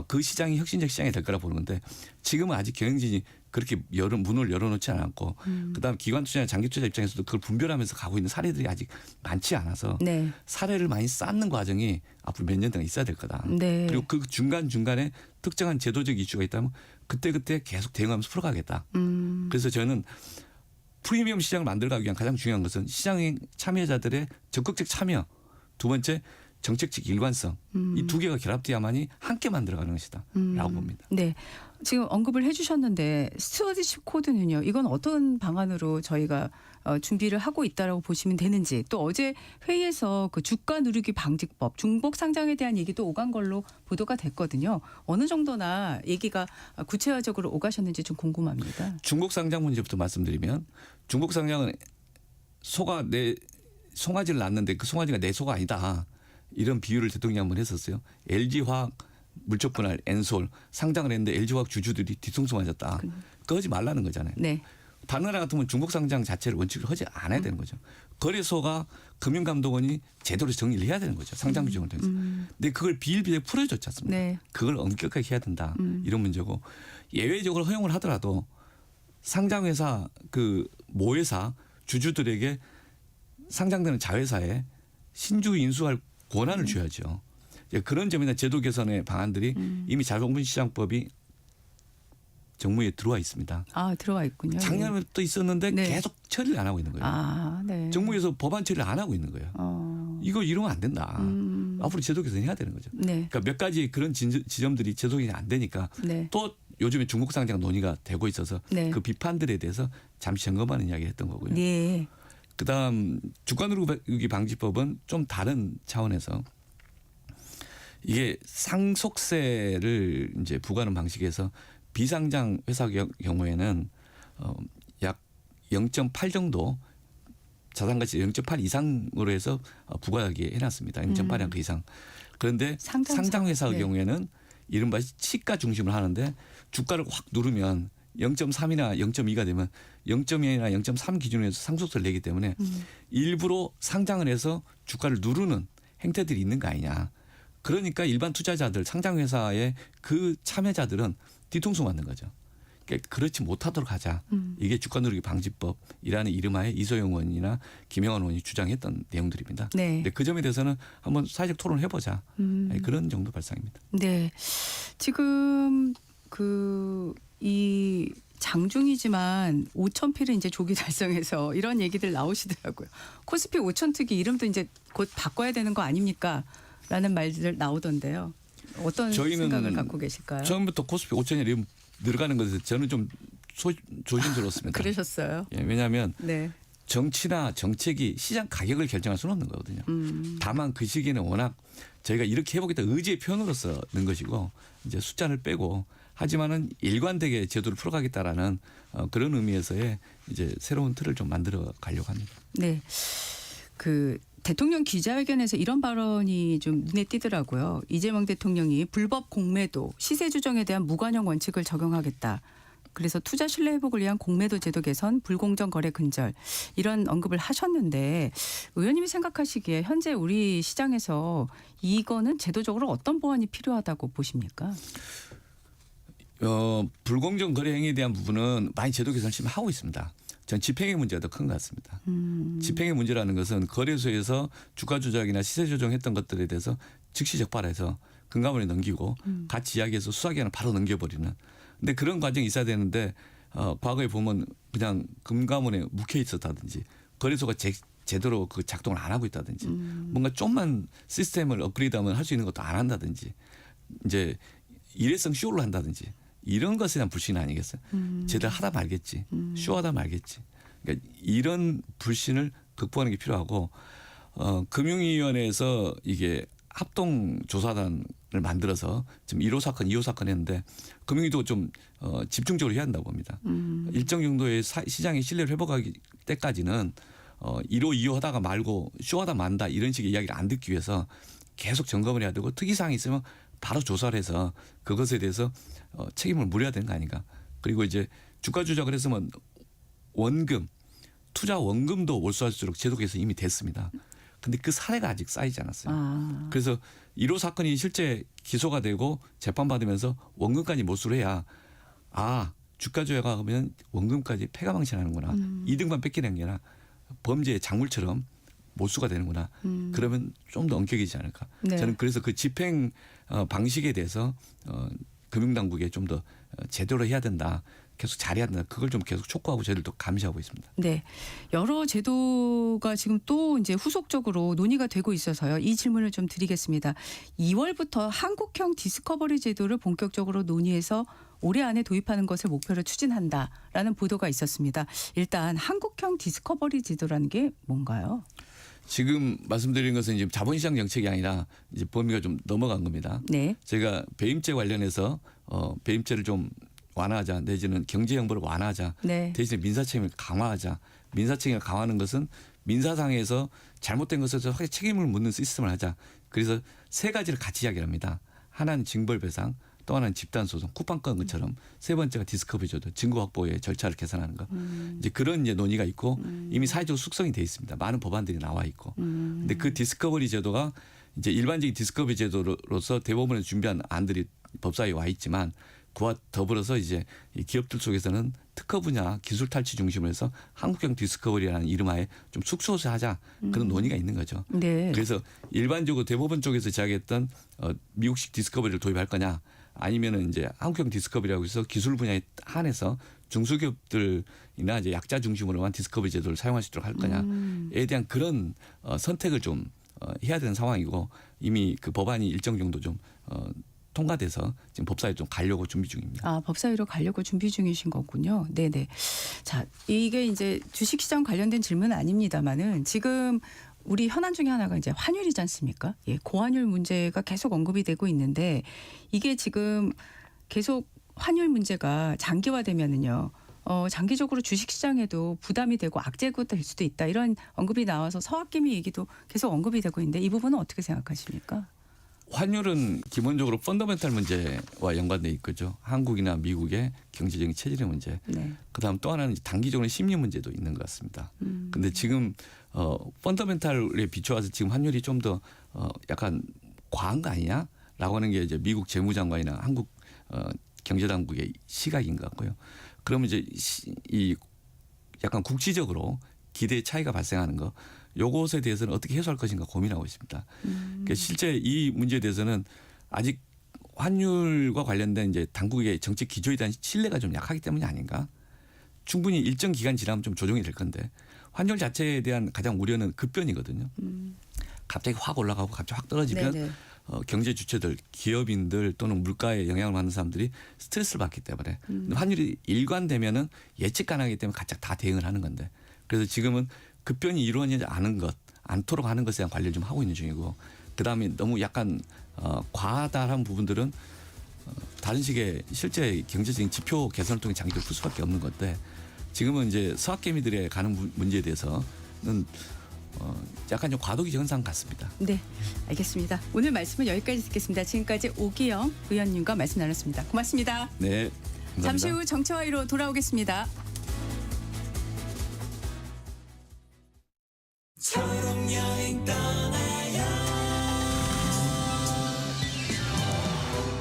[SPEAKER 7] 그 시장이 혁신적 시장이 될 거라 보는 건데 지금은 아직 경영진이 그렇게 문을 열어놓지 않았고 그다음 기관 투자나 장기 투자 입장에서도 그걸 분별하면서 가고 있는 사례들이 아직 많지 않아서
[SPEAKER 6] 네.
[SPEAKER 7] 사례를 많이 쌓는 과정이 앞으로 몇 년 동안 있어야 될 거다.
[SPEAKER 6] 네.
[SPEAKER 7] 그리고 그 중간중간에 특정한 제도적 이슈가 있다면 그때그때 계속 대응하면서 풀어가겠다. 그래서 저는 프리미엄 시장을 만들어가기 위한 가장 중요한 것은 시장의 참여자들의 적극적 참여, 두 번째 정책적 일관성, 이 두 개가 결합돼야만이 함께 만들어가는 것이다 라고 봅니다.
[SPEAKER 6] 네. 지금 언급을 해주셨는데 스튜어디십 코드는요. 이건 어떤 방안으로 저희가 준비를 하고 있다라고 보시면 되는지, 또 어제 회의에서 그 주가 누르기 방지법 중복 상장에 대한 얘기도 오간 걸로 보도가 됐거든요. 어느 정도나 얘기가 구체화적으로 오가셨는지 좀 궁금합니다.
[SPEAKER 7] 중복 상장 문제부터 말씀드리면 중복 상장은 송아지를 낳는데 그 송아지가 내 소가 아니다. 이런 비유를 대통령이 한번 했었어요. LG화학 물적 분할 엔솔 상장을 했는데 LG화학 주주들이 뒤통수 맞았다. 그거 하지 말라는 거잖아요.
[SPEAKER 6] 네.
[SPEAKER 7] 다른 나라 같으면 중복 상장 자체를 원칙으로 하지 않아야 되는 거죠. 거래소가 금융감독원이 제대로 정리를 해야 되는 거죠. 상장 규정을 통해서. 근데 그걸 비일비재 풀어줬지 않습니까?
[SPEAKER 6] 네.
[SPEAKER 7] 그걸 엄격하게 해야 된다. 이런 문제고 예외적으로 허용을 하더라도 상장회사 그 모회사 주주들에게 상장되는 자회사에 신주 인수할 권한을 줘야죠. 그런 점이나 제도 개선의 방안들이 이미 자본시장법이 정무에 들어와 있습니다.
[SPEAKER 1] 아, 들어와 있군요.
[SPEAKER 7] 작년부터 있었는데
[SPEAKER 1] 네.
[SPEAKER 7] 계속 처리를 안 하고 있는 거예요.
[SPEAKER 1] 아, 네.
[SPEAKER 7] 정부에서 법안 처리를 안 하고 있는 거예요. 이거 이러면 안 된다. 앞으로 제도 개선해야 되는 거죠.
[SPEAKER 1] 네.
[SPEAKER 7] 그러니까 몇 가지 그런 지점들이 제도 개선이 안 되니까
[SPEAKER 1] 네.
[SPEAKER 7] 또 요즘에 중국 상장 논의가 되고 있어서
[SPEAKER 1] 네.
[SPEAKER 7] 그 비판들에 대해서 잠시 점검하는 이야기를 했던 거고요.
[SPEAKER 1] 네.
[SPEAKER 7] 그다음 주가누르기 방지법은 좀 다른 차원에서 이게 상속세를 이제 부과하는 방식에서 비상장 회사 경우에는 약 0.8 정도 자산가치 0.8 이상으로 해서 부과하게 해놨습니다. 0.8이나 그 이상. 그런데 상장 회사의
[SPEAKER 1] 네.
[SPEAKER 7] 경우에는 이른바 시가 중심을 하는데 주가를 확 누르면 0.3이나 0.2가 되면 0.2나 0.3 기준으로 해서 상속세를 내기 때문에 일부러 상장을 해서 주가를 누르는 행태들이 있는 거 아니냐. 그러니까 일반 투자자들 상장회사의 그 참여자들은 뒤통수 맞는 거죠. 그러니까 그렇지 못하도록 하자. 이게 주가 누르기 방지법이라는 이름하에 이소영 의원이나 김영환 의원이 주장했던 내용들입니다.
[SPEAKER 1] 네.
[SPEAKER 7] 근데 그 점에 대해서는 한번 사회적 토론을 해보자. 그런 정도 발상입니다.
[SPEAKER 1] 네. 지금 이 장중이지만 5,000필을 이제 조기 달성해서 이런 얘기들 나오시더라고요. 코스피 5,000특위 이름도 이제 곧 바꿔야 되는 거 아닙니까? 라는 말들 나오던데요. 어떤 생각을 갖고 계실까요?
[SPEAKER 7] 처음부터 코스피 5,000이 이름 들어가는 것에 저는 좀 조심스러웠습니다.
[SPEAKER 1] 그러셨어요?
[SPEAKER 7] 예, 왜냐하면
[SPEAKER 1] 네.
[SPEAKER 7] 정치나 정책이 시장 가격을 결정할 수는 없는 거거든요. 다만 그 시기에는 워낙 저희가 이렇게 해보겠다 의지의 표현으로서 는 것이고 이제 숫자를 빼고 하지만은 일관되게 제도를 풀어가겠다라는 그런 의미에서의 이제 새로운 틀을 좀 만들어 가려고 합니다.
[SPEAKER 1] 네. 대통령 기자회견에서 이런 발언이 좀 눈에 띄더라고요. 이재명 대통령이 불법 공매도, 시세 조정에 대한 무관용 원칙을 적용하겠다. 그래서 투자 신뢰 회복을 위한 공매도 제도 개선, 불공정 거래 근절 이런 언급을 하셨는데 의원님이 생각하시기에 현재 우리 시장에서 이거는 제도적으로 어떤 보완이 필요하다고 보십니까?
[SPEAKER 7] 불공정 거래 행위에 대한 부분은 많이 제도 개선을 지금 하고 있습니다. 전 집행의 문제가 더 큰 것 같습니다. 집행의 문제라는 것은 거래소에서 주가 조작이나 시세 조정했던 것들에 대해서 즉시 적발해서 금감원에 넘기고 같이 이야기해서 수사기관을 바로 넘겨버리는. 근데 그런 과정이 있어야 되는데 과거에 보면 그냥 금감원에 묵혀 있었다든지 거래소가 제대로 그 작동을 안 하고 있다든지 뭔가 좀만 시스템을 업그레이드하면 할 수 있는 것도 안 한다든지 이제 일회성 쇼를 한다든지 이런 것에 대한 불신 아니겠어요? 제대로 하다 말겠지. 쇼하다 말겠지. 그러니까 이런 불신을 극복하는 게 필요하고 금융위원회에서 이게 합동조사단을 만들어서 지금 1호 사건, 2호 사건 했는데 금융위도 좀 집중적으로 해야 한다고 봅니다. 일정 정도의 시장의 신뢰를 회복하기 때까지는 1호, 2호 하다가 말고 쇼하다 만다 이런 식의 이야기를 안 듣기 위해서 계속 점검을 해야 되고 특이사항이 있으면 바로 조사를 해서 그것에 대해서 책임을 물어야 되는 거 아닌가. 그리고 이제 주가 조작을 했으면 원금, 투자 원금도 몰수할수록 제도 개선이 이미 됐습니다. 근데 그 사례가 아직 쌓이지 않았어요. 그래서 1호 사건이 실제 기소가 되고 재판받으면서 원금까지 몰수를 해야 주가 조작하면 원금까지 패가망신하는구나. 이득만 뺏기는 게 아니라 범죄의 작물처럼 몰수가 되는구나. 그러면 좀 더 엄격해지지 않을까.
[SPEAKER 1] 네.
[SPEAKER 7] 저는 그래서 그 집행 방식에 대해서 금융당국에 좀 더 제대로 해야 된다. 계속 잘해야 된다. 그걸 좀 계속 촉구하고 저희들도 감시하고 있습니다.
[SPEAKER 1] 네. 여러 제도가 지금 또 이제 후속적으로 논의가 되고 있어서요. 이 질문을 좀 드리겠습니다. 2월부터 한국형 디스커버리 제도를 본격적으로 논의해서 올해 안에 도입하는 것을 목표로 추진한다라는 보도가 있었습니다. 일단 한국형 디스커버리 제도라는 게 뭔가요?
[SPEAKER 7] 지금 말씀드린 것은 지금 자본시장 정책이 아니라 이제 범위가 좀 넘어간 겁니다.
[SPEAKER 1] 네.
[SPEAKER 7] 제가 배임죄 관련해서 배임죄를 좀 완화하자 내지는 경제 형벌을 완화하자
[SPEAKER 1] 네.
[SPEAKER 7] 대신에 민사책임을 강화하자. 민사책임을 강화하는 것은 민사상에서 잘못된 것에서 확실히 책임을 묻는 시스템을 하자. 그래서 세 가지를 같이 이야기를 합니다. 하나는 징벌배상, 또 하나는 집단소송, 쿠팡건 것처럼 세 번째가 디스커버리제도, 증거 확보의 절차를 개선하는 것. 이제 그런 이제 논의가 있고 이미 사회적으로 숙성이 돼 있습니다. 많은 법안들이 나와 있고. 근데 그 디스커버리 제도가 이제 일반적인 디스커버리 제도로서 대법원에서 준비한 안들이 법사위에 와 있지만 그와 더불어서 이제 이 기업들 속에서는 특허 분야 기술 탈취 중심으로 해서 한국형 디스커버리라는 이름하에 좀 숙소화하자 그런 논의가 있는 거죠.
[SPEAKER 1] 네.
[SPEAKER 7] 그래서 일반적으로 대법원 쪽에서 제기했던 미국식 디스커버리를 도입할 거냐 아니면은 이제 한국형 디스커버리라고 해서 기술 분야에 한해서 중소기업들이나 이제 약자 중심으로 한 디스커버리 제도를 사용할 수 있도록 할 거냐에 대한 그런 선택을 좀 해야 되는 상황이고 이미 그 법안이 일정 정도 좀 통과돼서 지금 법사위에 좀 가려고 준비 중입니다.
[SPEAKER 1] 아, 법사위로 가려고 준비 중이신 거군요. 네네. 자, 이게 이제 주식시장 관련된 질문은 아닙니다만은 지금 우리 현안 중에 하나가 이제 환율이지 않습니까? 예, 고환율 문제가 계속 언급이 되고 있는데 이게 지금 계속 환율 문제가 장기화되면은요. 장기적으로 주식시장에도 부담이 되고 악재가 될 수도 있다. 이런 언급이 나와서 서학개미 얘기도 계속 언급이 되고 있는데 이 부분은 어떻게 생각하십니까?
[SPEAKER 7] 환율은 기본적으로 펀더멘탈 문제와 연관돼 있거죠. 한국이나 미국의 경제적인 체질의 문제.
[SPEAKER 1] 네.
[SPEAKER 7] 그다음 또 하나는 단기적으로 심리 문제도 있는 것 같습니다. 근데 지금 펀더멘탈에 비춰와서 지금 환율이 좀 더 약간 과한 거 아니냐라고 하는 게 이제 미국 재무장관이나 한국 경제당국의 시각인 것 같고요. 그러면 이제 이 약간 국지적으로 기대의 차이가 발생하는 거 요것에 대해서는 어떻게 해소할 것인가 고민하고 있습니다. 그러니까 실제 이 문제에 대해서는 아직 환율과 관련된 이제 당국의 정책 기조에 대한 신뢰가 좀 약하기 때문이 아닌가. 충분히 일정 기간 지나면 좀 조정이 될 건데 환율 자체에 대한 가장 우려는 급변이거든요. 갑자기 확 올라가고 갑자기 확 떨어지면
[SPEAKER 1] 네네.
[SPEAKER 7] 경제 주체들, 기업인들 또는 물가에 영향을 받는 사람들이 스트레스를 받기 때문에 환율이 일관되면은 예측 가능하기 때문에 각각 다 대응을 하는 건데 그래서 지금은 급변이 이루어지지 않도록 하는 것에 대한 관리를 좀 하고 있는 중이고 그다음에 너무 약간 과다한 부분들은 다른 식의 실제 경제적인 지표 개선을 통해 장기적으로 풀 수밖에 없는 건데 지금은 이제 서학개미들의 가는 문제에 대해서는 약간 좀 과도기 현상 같습니다.
[SPEAKER 1] 네, 알겠습니다. 오늘 말씀은 여기까지 듣겠습니다. 지금까지 오기영 의원님과 말씀 나눴습니다. 고맙습니다.
[SPEAKER 7] 네. 감사합니다.
[SPEAKER 1] 잠시 후 정치화의로 돌아오겠습니다.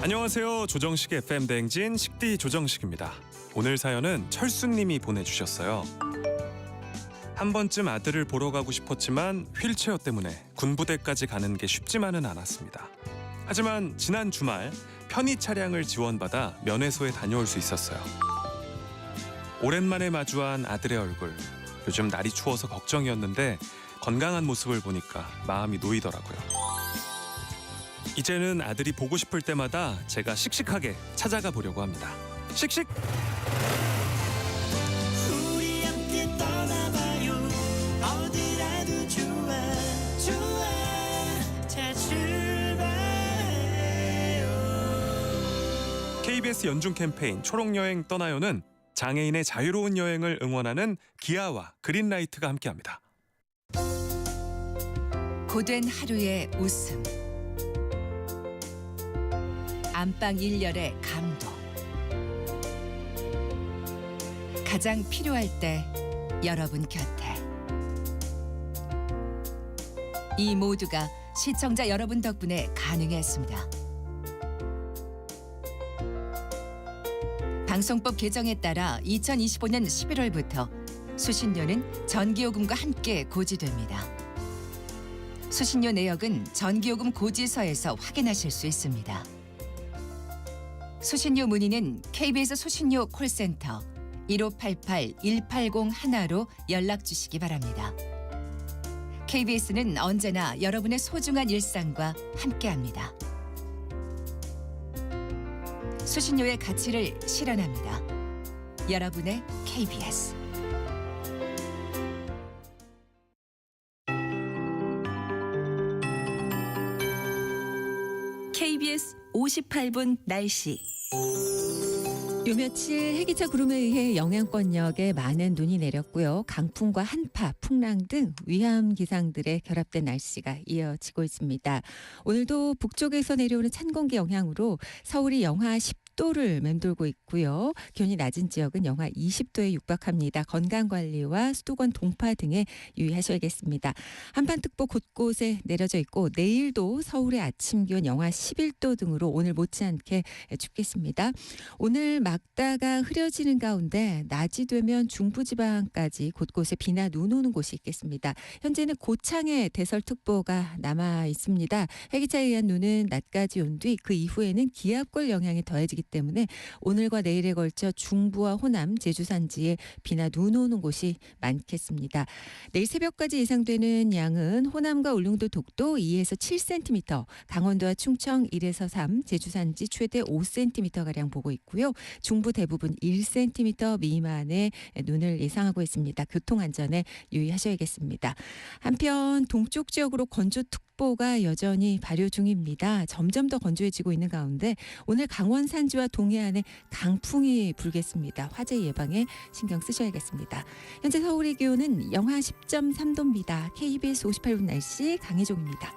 [SPEAKER 8] 안녕하세요. 조정식의 FM 대행진 식디 조정식입니다. 오늘 사연은 철수님이 보내주셨어요. 한 번쯤 아들을 보러 가고 싶었지만 휠체어 때문에 군부대까지 가는 게 쉽지만은 않았습니다. 하지만 지난 주말 편의 차량을 지원받아 면회소에 다녀올 수 있었어요. 오랜만에 마주한 아들의 얼굴. 요즘 날이 추워서 걱정이었는데 건강한 모습을 보니까 마음이 놓이더라고요. 이제는 아들이 보고 싶을 때마다 제가 씩씩하게 찾아가 보려고 합니다. 씩씩!
[SPEAKER 9] 우리 함께 떠나봐요. 어디라도 좋아 좋아. 자 출발해요.
[SPEAKER 8] KBS 연중 캠페인 초록여행 떠나요는 장애인의 자유로운 여행을 응원하는 기아와 그린라이트가 함께합니다.
[SPEAKER 10] 고된 하루의 웃음, 안방 일렬의 감동, 가장 필요할 때 여러분 곁에 이 모두가 시청자 여러분 덕분에 가능했습니다. 방송법 개정에 따라 2025년 11월부터 수신료는 전기요금과 함께 고지됩니다. 수신료 내역은 전기요금 고지서에서 확인하실 수 있습니다. 수신료 문의는 KBS 수신료 콜센터 1588-1801로 연락 주시기 바랍니다. KBS는 언제나 여러분의 소중한 일상과 함께합니다. 수신료의 가치를 실현합니다. 여러분의 KBS.
[SPEAKER 11] KBS 58분 날씨. 요 며칠 해기차 구름에 의해 영향권역에 많은 눈이 내렸고요. 강풍과 한파, 풍랑 등 위험 기상들의 결합된 날씨가 이어지고 있습니다. 오늘도 북쪽에서 내려오는 찬 공기 영향으로 서울이 영하 10도 10도를 맴돌고 있고요. 기온이 낮은 지역은 영하 20도에 육박합니다. 건강관리와 수도권 동파 등에 유의하셔야겠습니다. 한반특보 곳곳에 내려져 있고 내일도 서울의 아침 기온 영하 11도 등으로 오늘 못지않게 춥겠습니다. 오늘 막다가 흐려지는 가운데 낮이 되면 중부지방까지 곳곳에 비나 눈 오는 곳이 있겠습니다. 현재는 고창에 대설특보가 남아 있습니다. 해기차에 의한 눈은 낮까지 온 뒤 그 이후에는 기압골 영향이 더해지기 때문에 오늘과 내일에 걸쳐 중부와 호남, 제주 산지에 비나 눈 오는 곳이 많겠습니다. 내일 새벽까지 예상되는 양은 호남과 울릉도, 독도 2에서 7cm, 강원도와 충청 1에서 3, 제주 산지 최대 5cm가량 보고 있고요. 중부 대부분 1cm 미만의 눈을 예상하고 있습니다. 교통안전에 유의하셔야겠습니다. 한편 동쪽 지역으로 건조특보가 여전히 발효 중입니다. 점점 더 건조해지고 있는 가운데 오늘 강원 산지와 동해안에 강풍이 불겠습니다. 화재 예방에 신경 쓰셔야겠습니다. 현재 서울의 기온은 영하 10.3도입니다. KBS 58분 날씨 강혜종입니다.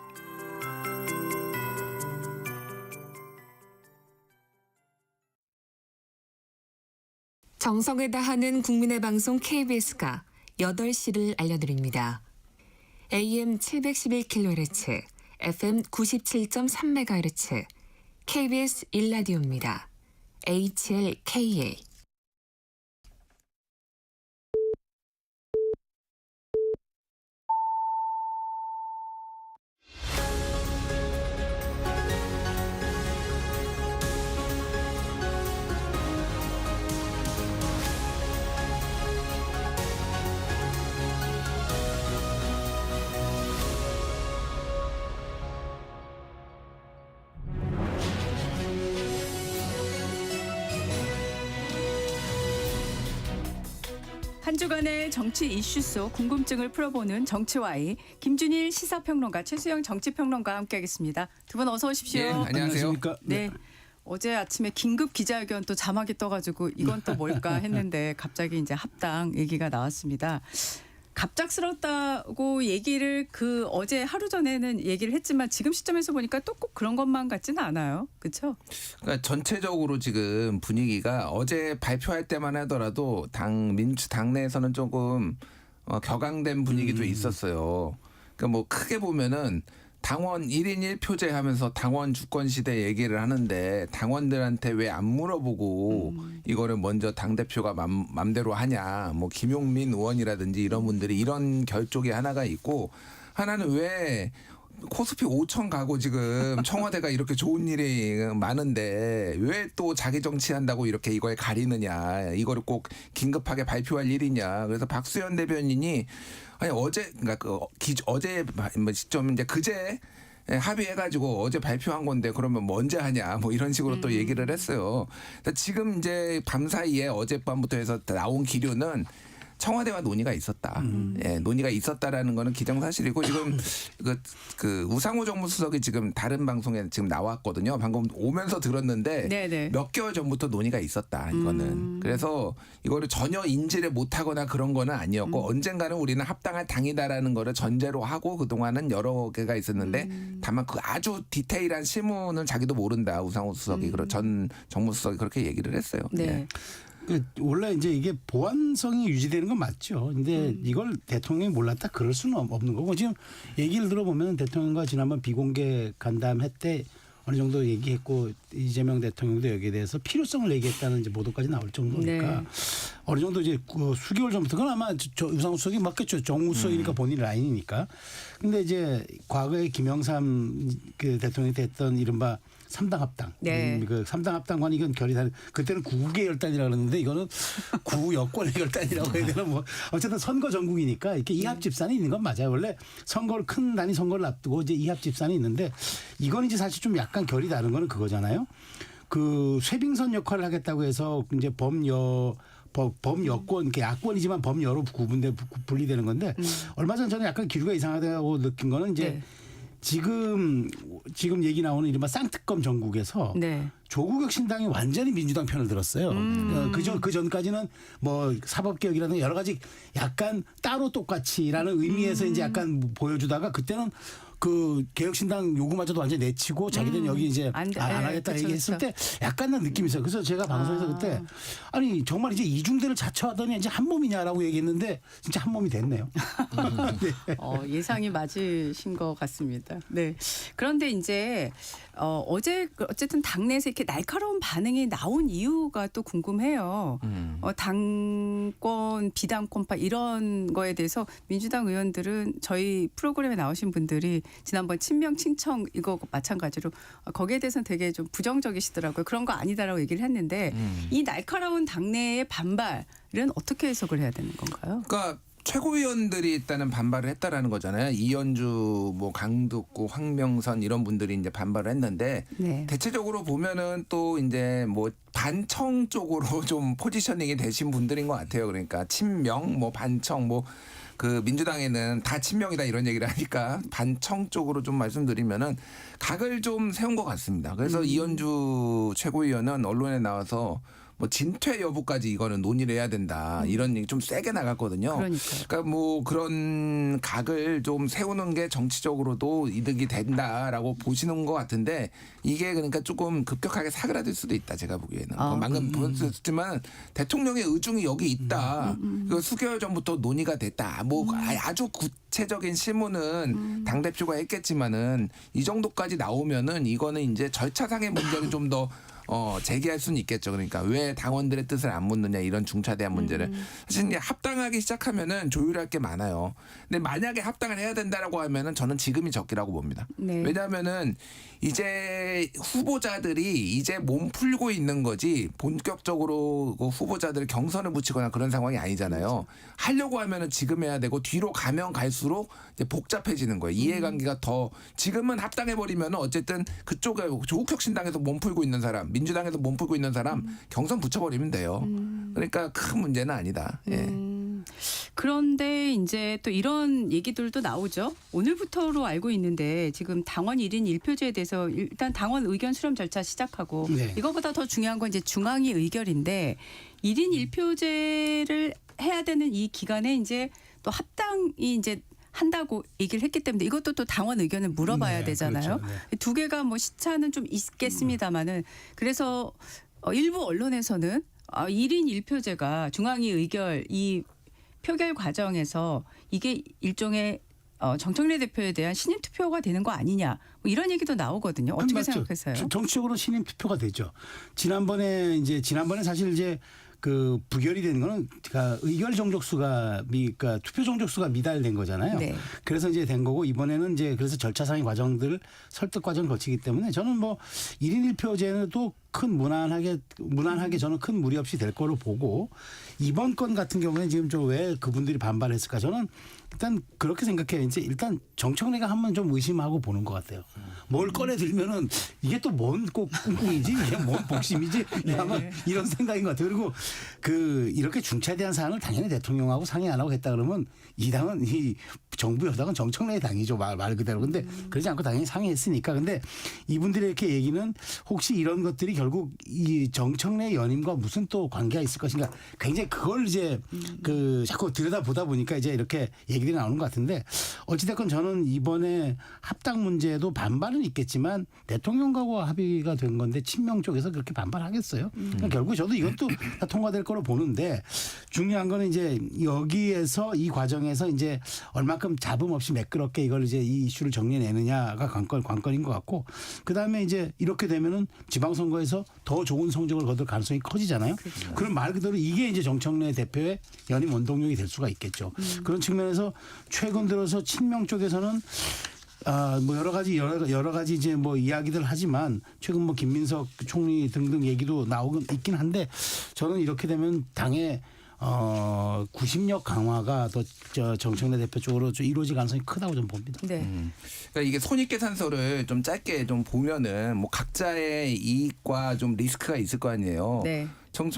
[SPEAKER 12] 정성을 다하는 국민의 방송 KBS가 8시를 알려드립니다. AM 711kHz, FM 97.3MHz, KBS 1라디오입니다. HLKA.
[SPEAKER 1] 한 주간의 정치 이슈 속 궁금증을 풀어보는 정치와이 김준일 시사평론가 최수영 정치평론가와 함께하겠습니다. 두 분 어서 오십시오.
[SPEAKER 13] 네, 안녕하세요.
[SPEAKER 1] 네. 어제 아침에 긴급 기자회견 또 자막이 떠가지고 이건 또 뭘까 했는데 갑자기 이제 합당 얘기가 나왔습니다. 갑작스럽다고 얘기를 어제 하루 전에는 얘기를 했지만 지금 시점에서 보니까 또 꼭 그런 것만 같지는 않아요. 그렇죠?
[SPEAKER 13] 그러니까 전체적으로 지금 분위기가 어제 발표할 때만 하더라도 당내에서는 조금 격앙된 분위기도 있었어요. 그러니까 뭐 크게 보면은 당원 1인 1표제 하면서 당원 주권 시대 얘기를 하는데 당원들한테 왜 안 물어보고 이거를 먼저 당대표가 맘대로 하냐. 뭐 김용민 의원이라든지 이런 분들이 이런 결쪽이 하나가 있고 하나는 왜 코스피 5천 가고 지금 청와대가 이렇게 좋은 일이 많은데 왜 또 자기 정치한다고 이렇게 이걸 가리느냐. 이거를 꼭 긴급하게 발표할 일이냐. 그래서 박수현 대변인이 아니 어제 그러니까 어제 시점 이제 그제 합의해가지고 어제 발표한 건데 그러면 뭐 언제 하냐 뭐 이런 식으로 또 얘기를 했어요. 그러니까 지금 이제 밤 사이에 어젯밤부터 해서 나온 기류는 청와대와 논의가 있었다. 예, 논의가 있었다라는 거는 기정사실이고 지금 그 우상호 정무수석이 지금 다른 방송에 지금 나왔거든요. 방금 오면서 들었는데
[SPEAKER 1] 네네.
[SPEAKER 13] 몇 개월 전부터 논의가 있었다. 이거는. 그래서 이거를 전혀 인지를 못하거나 그런 거는 아니었고 언젠가는 우리는 합당할 당이다라는 거를 전제로 하고 그동안은 여러 개가 있었는데 다만 그 아주 디테일한 실무는 자기도 모른다. 우상호 수석이 전 정무수석이 그렇게 얘기를 했어요.
[SPEAKER 1] 네.
[SPEAKER 13] 예.
[SPEAKER 14] 원래 이제 이게 보안성이 유지되는 건 맞죠. 근데 이걸 대통령이 몰랐다 그럴 수는 없는 거고 지금 얘기를 들어보면 대통령과 지난번 비공개 간담회 때 어느 정도 얘기했고 이재명 대통령도 여기에 대해서 필요성을 얘기했다는 이제 보도까지 나올 정도니까
[SPEAKER 1] 네.
[SPEAKER 14] 어느 정도 이제 수개월 전부터 그건 아마 우상호 수석이 맞겠죠. 정무수석이니까 본인 라인이니까. 근데 이제 과거에 김영삼 그 대통령이 됐던 이른바 3당 합당.
[SPEAKER 1] 네.
[SPEAKER 14] 그 3당 합당관 이건 결이 다른 그때는 구국의 열단이라고 그러는데 이거는 구 여권의 열단이라고 해야 되나 뭐 어쨌든 선거 전국이니까 이렇게 이합 집산이 있는 건 맞아요. 원래 선거를 큰 단위 선거를 앞두고 이제 이합 집산이 있는데 이건 이제 사실 좀 약간 결이 다른 거는 그거잖아요. 그 쇄빙선 역할을 하겠다고 해서 이제 범여권, 야권이지만 범여로 분리되는 건데 얼마 전 저는 약간 기류가 이상하다고 느낀 거는 이제
[SPEAKER 1] 네.
[SPEAKER 14] 지금 얘기 나오는 이른바 쌍특검 전국에서
[SPEAKER 1] 네.
[SPEAKER 14] 조국 혁신당이 완전히 민주당 편을 들었어요. 그 전까지는 뭐 사법개혁이라든가 여러 가지 약간 따로 똑같이라는 의미에서 이제 약간 보여주다가 그때는 그 개혁신당 요구마저도 완전 히 내치고 자기들은 여기 이제 안 하겠다
[SPEAKER 1] 그쵸,
[SPEAKER 14] 얘기했을
[SPEAKER 1] 그쵸.
[SPEAKER 14] 때 약간은 느낌이 있어요. 그래서 제가 방송에서 그때 아니 정말 이제 이중대를 자처하더니 이제 한 몸이냐라고 얘기했는데 진짜 한 몸이 됐네요. 네.
[SPEAKER 1] 예상이 맞으신 것 같습니다. 네. 그런데 이제 어제 어쨌든 당내에서 이렇게 날카로운 반응이 나온 이유가 또 궁금해요. 당권, 비당권파 이런 거에 대해서 민주당 의원들은 저희 프로그램에 나오신 분들이 지난번 친명 친청 이거 마찬가지로 거기에 대해서는 되게 좀 부정적이시더라고요. 그런 거 아니다라고 얘기를 했는데 이 날카로운 당내의 반발은 어떻게 해석을 해야 되는 건가요?
[SPEAKER 13] 그러니까 최고위원들이 일단은 반발을 했다라는 거잖아요. 이현주, 뭐 강두구, 황명선 이런 분들이 이제 반발을 했는데
[SPEAKER 1] 네.
[SPEAKER 13] 대체적으로 보면은 또 이제 뭐 반청 쪽으로 좀 포지셔닝이 되신 분들인 것 같아요. 그러니까 친명, 뭐 반청, 뭐 그 민주당에는 다 친명이다 이런 얘기를 하니까 반청 쪽으로 좀 말씀드리면은 각을 좀 세운 것 같습니다. 그래서 이현주 최고위원은 언론에 나와서 뭐 진퇴 여부까지 이거는 논의를 해야 된다 이런 얘기 좀 세게 나갔거든요. 그러니까 뭐 그런 각을 좀 세우는 게 정치적으로도 이득이 된다라고 보시는 것 같은데 이게 그러니까 조금 급격하게 사그라들 수도 있다 제가 보기에는. 방금 보셨지만 대통령의 의중이 여기 있다. 이거 수개월 전부터 논의가 됐다. 뭐 아주 구체적인 실무는 당 대표가 했겠지만은 이 정도까지 나오면은 이거는 이제 절차상의 문제를 좀 더 제기할 수는 있겠죠. 그러니까 왜 당원들의 뜻을 안 묻느냐 이런 중차대한 문제를. 사실 이제 합당하기 시작하면은 조율할 게 많아요. 근데 만약에 합당을 해야 된다라고 하면은 저는 지금이 적기라고 봅니다.
[SPEAKER 1] 네.
[SPEAKER 13] 왜냐하면은 이제 후보자들이 이제 몸 풀고 있는 거지 본격적으로 그 후보자들 경선을 붙이거나 그런 상황이 아니잖아요. 하려고 하면은 지금 해야 되고 뒤로 가면 갈수록 이제 복잡해지는 거예요. 이해관계가 더 지금은 합당해 버리면은 어쨌든 그쪽에 조국혁신당에서 몸 풀고 있는 사람, 민주당에서 몸 풀고 있는 사람 경선 붙여버리면 돼요. 그러니까 큰 문제는 아니다. 예.
[SPEAKER 1] 그런데 이제 또 이런 얘기들도 나오죠. 오늘부터로 알고 있는데 지금 당원 1인 1표제에 대해서 일단 당원 의견 수렴 절차 시작하고
[SPEAKER 14] 네.
[SPEAKER 1] 이거보다 더 중요한 건 이제 중앙위 의결인데 1인 1표제를 해야 되는 이 기간에 이제 또 합당이 이제 한다고 얘기를 했기 때문에 이것도 또 당원 의견을 물어봐야
[SPEAKER 14] 네,
[SPEAKER 1] 되잖아요.
[SPEAKER 14] 그렇죠.
[SPEAKER 1] 두 개가 뭐 시차는 좀 있겠습니다만은 그래서 일부 언론에서는 1인 1표제가 중앙위 의결 이 표결 과정에서 이게 일종의 정청래 대표에 대한 신임 투표가 되는 거 아니냐 뭐 이런 얘기도 나오거든요. 어떻게
[SPEAKER 14] 맞죠.
[SPEAKER 1] 생각하세요?
[SPEAKER 14] 정치적으로 신임 투표가 되죠. 지난번에 사실 이제 그 부결이 된 거는 그러니까 의결 정족수가 그러니까 투표 정족수가 미달된 거잖아요.
[SPEAKER 1] 네.
[SPEAKER 14] 그래서 이제 된 거고 이번에는 이제 그래서 절차상의 과정들 설득 과정을 거치기 때문에 저는 뭐 1인 1표제는 또 큰 무난하게 저는 큰 무리 없이 될 거로 보고 이번 건 같은 경우에는 지금 좀 왜 그분들이 반발했을까 저는 일단 그렇게 생각해요. 이제 일단 정청래가 한번 좀 의심하고 보는 것 같아요. 뭘 꺼내 들면은 이게 또 뭔 꼭 꿍꿍이지 이게 뭔 복심이지 아마 이런 생각인 것 같아요. 그리고 그 이렇게 중차대한 사안을 당연히 대통령하고 상의 안 하고 했다 그러면 이 당은 이 정부 여당은 정청래의 당이죠 말 그대로. 근데 그러지 않고 당연히 상의했으니까. 근데 이분들의 이렇게 얘기는 혹시 이런 것들이 결국 이 정청래 연임과 무슨 또 관계가 있을 것인가 굉장히 그걸 이제 그 자꾸 들여다보다 보니까 이제 이렇게 얘기들이 나오는 것 같은데 어찌됐건 저는 이번에 합당 문제도 반발은 있겠지만 대통령하고 합의가 된 건데 친명 쪽에서 그렇게 반발하겠어요. 그러니까 결국 저도 이것도 다 통과될 거로 보는데 중요한 거는 이제 여기에서 이 과정에서 이제 얼마큼 잡음 없이 매끄럽게 이걸 이제 이 이슈를 정리해내느냐가 관건인 것 같고 그다음에 이제 이렇게 되면은 지방선거에서 더 좋은 성적을 거둘 가능성이 커지잖아요. 그렇죠. 그럼 말 그대로 이게 이제 정청래 대표의 연임 원동력이 될 수가 있겠죠. 그런 측면에서 최근 들어서 친명 쪽에서는 뭐 여러 가지 이제 뭐 이야기들 하지만 최근 뭐 김민석 총리 등등 얘기도 나오긴 있긴 한데 저는 이렇게 되면 당의 90력 강화가 더 정청래 대표 쪽으로 좀 이루어질 가능성이 크다고 좀 봅니다.
[SPEAKER 1] 네.
[SPEAKER 13] 그러니까 이게 손익계산서를 좀 짧게 좀 보면은 뭐 각자의 이익과 좀 리스크가 있을 거 아니에요.
[SPEAKER 1] 네.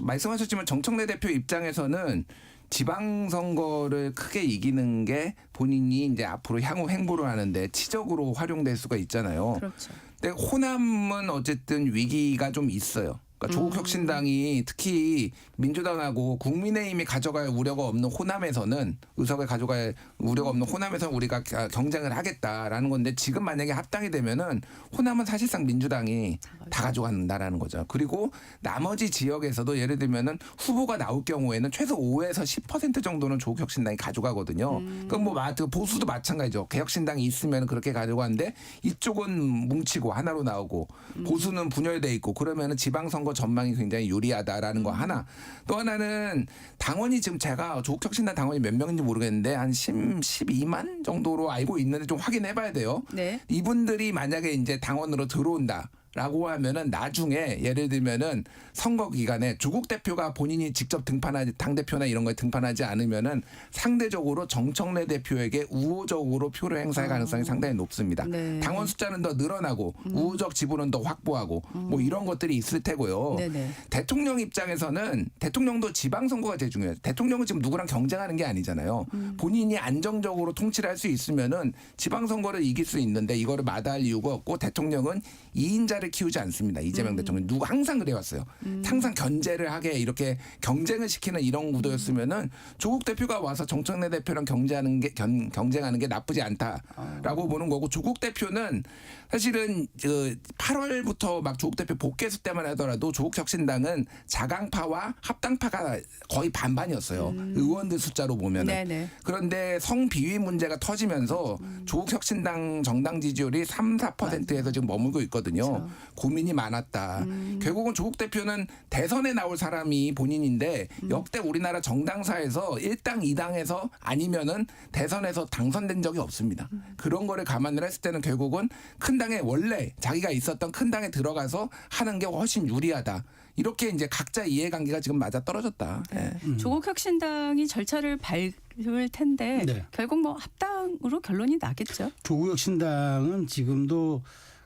[SPEAKER 13] 말씀하셨지만 정청래 대표 입장에서는 지방선거를 크게 이기는 게 본인이 이제 앞으로 향후 행보를 하는데 치적으로 활용될 수가 있잖아요.
[SPEAKER 1] 그렇죠.
[SPEAKER 13] 근데 호남은 어쨌든 위기가 좀 있어요. 그러니까 조국혁신당이 특히 민주당하고 국민의힘이 가져갈 우려가 없는 호남에서는 의석을 가져갈 우려가 없는 호남에서는 우리가 경쟁을 하겠다라는 건데 지금 만약에 합당이 되면은 호남은 사실상 민주당이 다 가져간다라는 거죠. 그리고 나머지 지역에서도 예를 들면은 후보가 나올 경우에는 최소 5에서 10% 정도는 조국혁신당이 가져가거든요. 그럼 뭐 보수도 마찬가지죠. 개혁신당이 있으면 그렇게 가져가는데 이쪽은 뭉치고 하나로 나오고 보수는 분열돼 있고 그러면은 지방선거 전망이 굉장히 유리하다라는 거 하나. 또 하나는 당원이 지금 제가 조국혁신당 당원이 몇 명인지 모르겠는데 한 12만 정도로 알고 있는데 좀 확인해봐야 돼요.
[SPEAKER 1] 네.
[SPEAKER 13] 이분들이 만약에 이제 당원으로 들어온다. 라고 하면은 나중에 예를 들면은 선거 기간에 조국 대표가 본인이 직접 등판하지 당대표나 이런 거에 등판하지 않으면은 상대적으로 정청래 대표에게 우호적으로 표를 행사할 가능성이 상당히 높습니다.
[SPEAKER 1] 네.
[SPEAKER 13] 당원 숫자는 더 늘어나고 우호적 지분은 더 확보하고 뭐 이런 것들이 있을 테고요.
[SPEAKER 1] 네네.
[SPEAKER 13] 대통령 입장에서는 대통령도 지방선거가 제일 중요해요. 대통령은 지금 누구랑 경쟁하는 게 아니잖아요. 본인이 안정적으로 통치를 할 수 있으면은 지방선거를 이길 수 있는데 이거를 마다할 이유가 없고 대통령은 2인자를 키우지 않습니다. 이재명 대통령 누구 항상 그래왔어요. 항상 견제를 하게 이렇게 경쟁을 시키는 이런 구도였으면은 조국 대표가 와서 정청래 대표랑 경쟁하는 게 나쁘지 않다라고 보는 거고 조국 대표는 사실은 그 8월부터 막 조국 대표 복귀했을 때만 하더라도 조국혁신당은 자강파와 합당파가 거의 반반이었어요. 의원들 숫자로 보면은.
[SPEAKER 1] 네네.
[SPEAKER 13] 그런데 성비위 문제가 터지면서 조국혁신당 정당 지지율이 3, 4%에서 지금 머물고 있거든요.
[SPEAKER 1] 그렇죠.
[SPEAKER 13] 고민이 많았다. 결국은 조국 대표는 대선에 나올 사람이 본인인데 역대 우리나라 정당사에서 1당, 2당에서 아니면은 대선에서 당선된 적이 없습니다. 그런 거를 감안을 했을 때는 결국은 큰 당에 원래 자기가 있었던 큰 당에 들어가서 하는 게 훨씬 유리하다. 이렇게 이제 각자 이해관계가 지금 맞아 떨어졌다.
[SPEAKER 1] 네.
[SPEAKER 13] 예.
[SPEAKER 1] 조국혁신당이 절차를 밟을 텐데
[SPEAKER 14] 네.
[SPEAKER 1] 결국 뭐 합당으로 결론이 나겠죠.
[SPEAKER 14] 조국혁신당은 지금도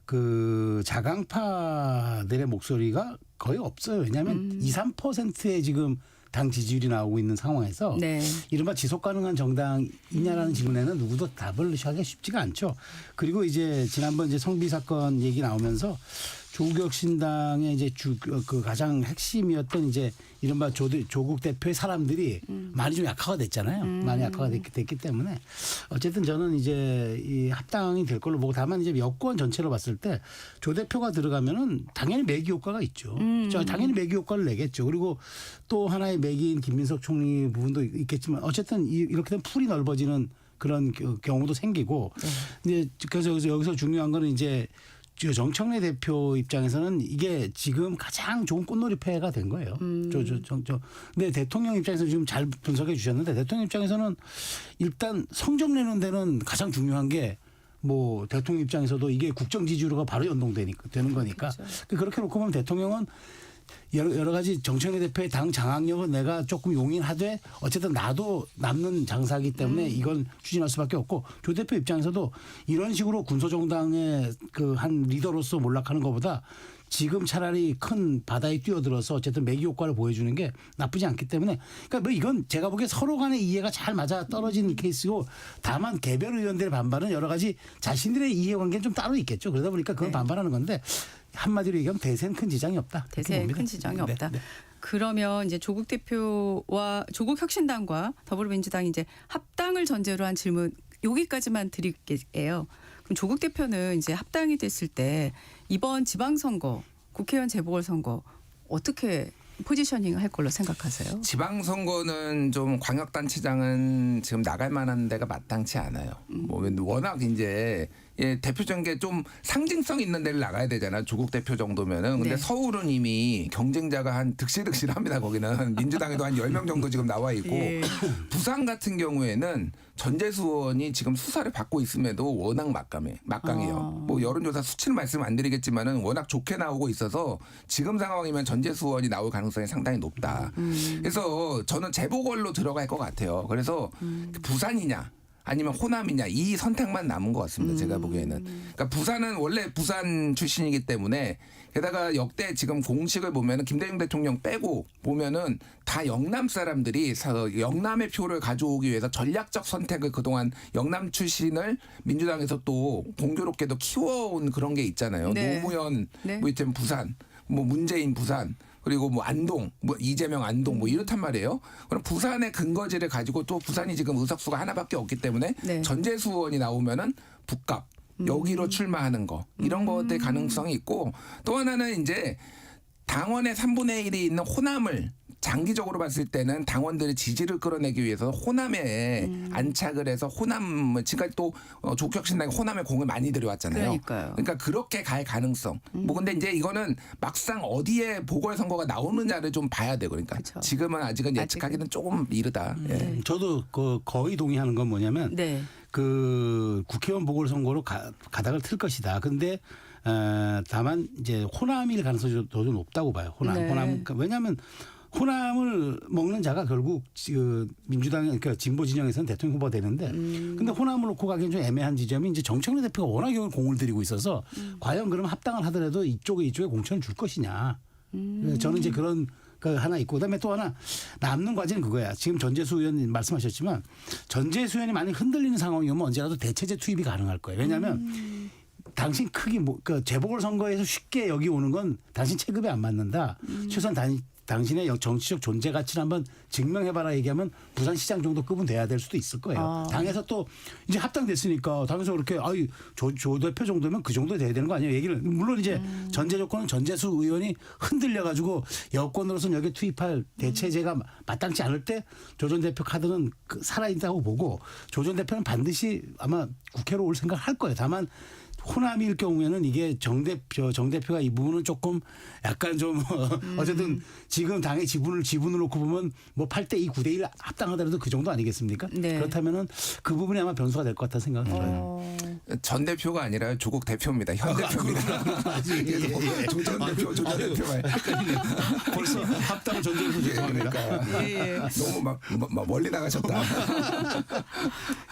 [SPEAKER 14] 그 자강파들의 목소리가 거의 없어요. 왜냐하면 2, 3%의 지금 당 지지율이 나오고 있는 상황에서
[SPEAKER 1] 네.
[SPEAKER 14] 이른바 지속 가능한 정당이냐라는 질문에는 누구도 답을 하기가 쉽지가 않죠. 그리고 이제 지난번 이제 성비 사건 얘기 나오면서 조국혁신당의 이제 그 가장 핵심이었던 이제 이른바 조국 대표의 사람들이 많이 좀 약화가 됐잖아요. 많이 약화가 됐기 때문에 어쨌든 저는 이제 이 합당이 될 걸로 보고 다만 이제 여권 전체로 봤을 때 조 대표가 들어가면은 당연히 매기 효과가 있죠. 당연히 매기 효과를 내겠죠. 그리고 또 하나의 매기인 김민석 총리 부분도 있겠지만 어쨌든 이렇게 되면 풀이 넓어지는 그런 경우도 생기고 이제 그래서 여기서 중요한 거는 이제 정청래 대표 입장에서는 이게 지금 가장 좋은 꽃놀이패가 된 거예요. 근데 대통령 입장에서 지금 잘 분석해 주셨는데 대통령 입장에서는 일단 성적 내는 데는 가장 중요한 게 뭐 대통령 입장에서도 이게 국정 지지율과 바로 연동되니까 되는 거니까 그렇게 놓고 보면 대통령은 여러 가지 정청래 대표의 당 장악력은 내가 조금 용인하되 어쨌든 나도 남는 장사이기 때문에 이건 추진할 수밖에 없고 조 대표 입장에서도 이런 식으로 군소정당의 그 한 리더로서 몰락하는 것보다 지금 차라리 큰 바다에 뛰어들어서 어쨌든 매기 효과를 보여주는 게 나쁘지 않기 때문에 그러니까 뭐 이건 제가 보기에 서로 간의 이해가 잘 맞아 떨어진 케이스고 다만 개별 의원들의 반발은 여러 가지 자신들의 이해관계는 좀 따로 있겠죠. 그러다 보니까 그건 반발하는 건데 한마디로 얘기하면 대세는 큰 지장이 없다.
[SPEAKER 1] 대세에 큰 지장이 없다.
[SPEAKER 14] 네.
[SPEAKER 1] 그러면 이제 조국 대표와 조국혁신당과 더불어민주당이 이제 합당을 전제로 한 질문 여기까지만 드릴게요. 그럼 조국 대표는 이제 합당이 됐을 때 이번 지방선거, 국회의원 재보궐선거 어떻게 포지셔닝 할 걸로 생각하세요?
[SPEAKER 13] 지방선거는 좀 광역단체장은 지금 나갈 만한 데가 마땅치 않아요. 뭐 워낙 이제 대표적인 게 좀 상징성 있는 데를 나가야 되잖아. 조국 대표 정도면은. 근데
[SPEAKER 1] 네.
[SPEAKER 13] 서울은 이미 경쟁자가 한 득실득실합니다. 거기는 민주당에도 한 10명 정도 지금 나와 있고
[SPEAKER 1] 예.
[SPEAKER 13] 부산 같은 경우에는 전재수 의원이 지금 수사를 받고 있음에도 워낙 막강해요. 뭐 여론조사 수치는 말씀 안 드리겠지만은 워낙 좋게 나오고 있어서 지금 상황이면 전재수 의원이 나올 가능성이 상당히 높다. 그래서 저는 재보궐로 들어갈 것 같아요. 그래서 부산이냐 아니면 호남이냐 이 선택만 남은 것 같습니다. 제가 보기에는. 그러니까 부산은 원래 부산 출신이기 때문에 게다가 역대 지금 공식을 보면은 김대중 대통령 빼고 보면은 다 영남 사람들이 영남의 표를 가져오기 위해서 전략적 선택을 그동안 영남 출신을 민주당에서 또 공교롭게도 키워온 그런 게 있잖아요.
[SPEAKER 1] 네.
[SPEAKER 13] 노무현,
[SPEAKER 1] 네.
[SPEAKER 13] 뭐 이때는 부산, 뭐 문재인 부산, 그리고 뭐 안동, 뭐 이재명 안동 뭐 이렇단 말이에요. 그럼 부산의 근거지를 가지고 또 부산이 지금 의석수가 하나밖에 없기 때문에
[SPEAKER 1] 네.
[SPEAKER 13] 전재수 의원이 나오면은 북갑 여기로 출마하는 거 이런 것들 가능성이 있고 또 하나는 이제 당원의 3분의 1이 있는 호남을 장기적으로 봤을 때는 당원들의 지지를 끌어내기 위해서 호남에 안착을 해서 호남 지금까지 또 조국혁신당이 호남에 공을 많이 들여왔잖아요.
[SPEAKER 1] 그러니까요.
[SPEAKER 13] 그러니까 그렇게 갈 가능성. 뭐 근데 이제 이거는 막상 어디에 보궐선거가 나오느냐를 좀 봐야 돼요. 그러니까
[SPEAKER 1] 그쵸.
[SPEAKER 13] 지금은 아직은 예측하기는 조금 이르다. 예.
[SPEAKER 14] 저도 거의 동의하는 건 뭐냐면
[SPEAKER 1] 네.
[SPEAKER 14] 그 국회의원 보궐선거로 가닥을 틀 것이다. 근데 다만 이제 호남일 가능성이 더 높다고 봐요. 호남.
[SPEAKER 1] 네.
[SPEAKER 14] 그러니까 왜냐하면 호남을 먹는 자가 결국 민주당 그러니까 진보 진영에서는 대통령 후보가 되는데 근데 호남을 놓고 가기엔 좀 애매한 지점이 이제 정청래 대표가 워낙 공을 들이고 있어서 과연 그러면 합당을 하더라도 이쪽에 공천을 줄 것이냐. 저는 이제 그런 그 하나 있고 그다음에 또 하나 남는 과제는 그거야. 지금 전재수 의원 말씀하셨지만 전재수 의원이 많이 흔들리는 상황이 오면 언제라도 대체제 투입이 가능할 거예요. 왜냐하면 당신 크기 그 재보궐선거에서 쉽게 여기 오는 건 당신 체급에 안 맞는다. 최소한 당신의 정치적 존재 가치를 한번 증명해봐라 얘기하면 부산시장 정도 급은 돼야 될 수도 있을 거예요. 당에서 또 이제 합당됐으니까 당에서 그렇게 조 대표 정도면 그 정도 돼야 되는 거 아니에요. 얘기를 물론 이제 전제 조건은 전재수 의원이 흔들려가지고 여권으로서는 여기 투입할 대체제가 마땅치 않을 때 조 전 대표 카드는 살아있다고 보고 조 전 대표는 반드시 아마 국회로 올 생각을 할 거예요. 다만 호남일 경우에는 이게 정 대표가 이 부분은 조금 약간 좀 어쨌든 지금 당의 지분을 놓고 보면 뭐 8대2, 9대1 합당하더라도 그 정도 아니겠습니까?
[SPEAKER 1] 네.
[SPEAKER 14] 그렇다면은 그 부분이 아마 변수가 될 것 같다는 생각이 들어요.
[SPEAKER 13] 전 대표가 아니라 조국 대표입니다. 현 대표입니다. 조전 대표, 조전 대표가
[SPEAKER 14] 벌써 합당을 전제해서 죄송합니다.
[SPEAKER 13] 너무 막 멀리 나가셨다.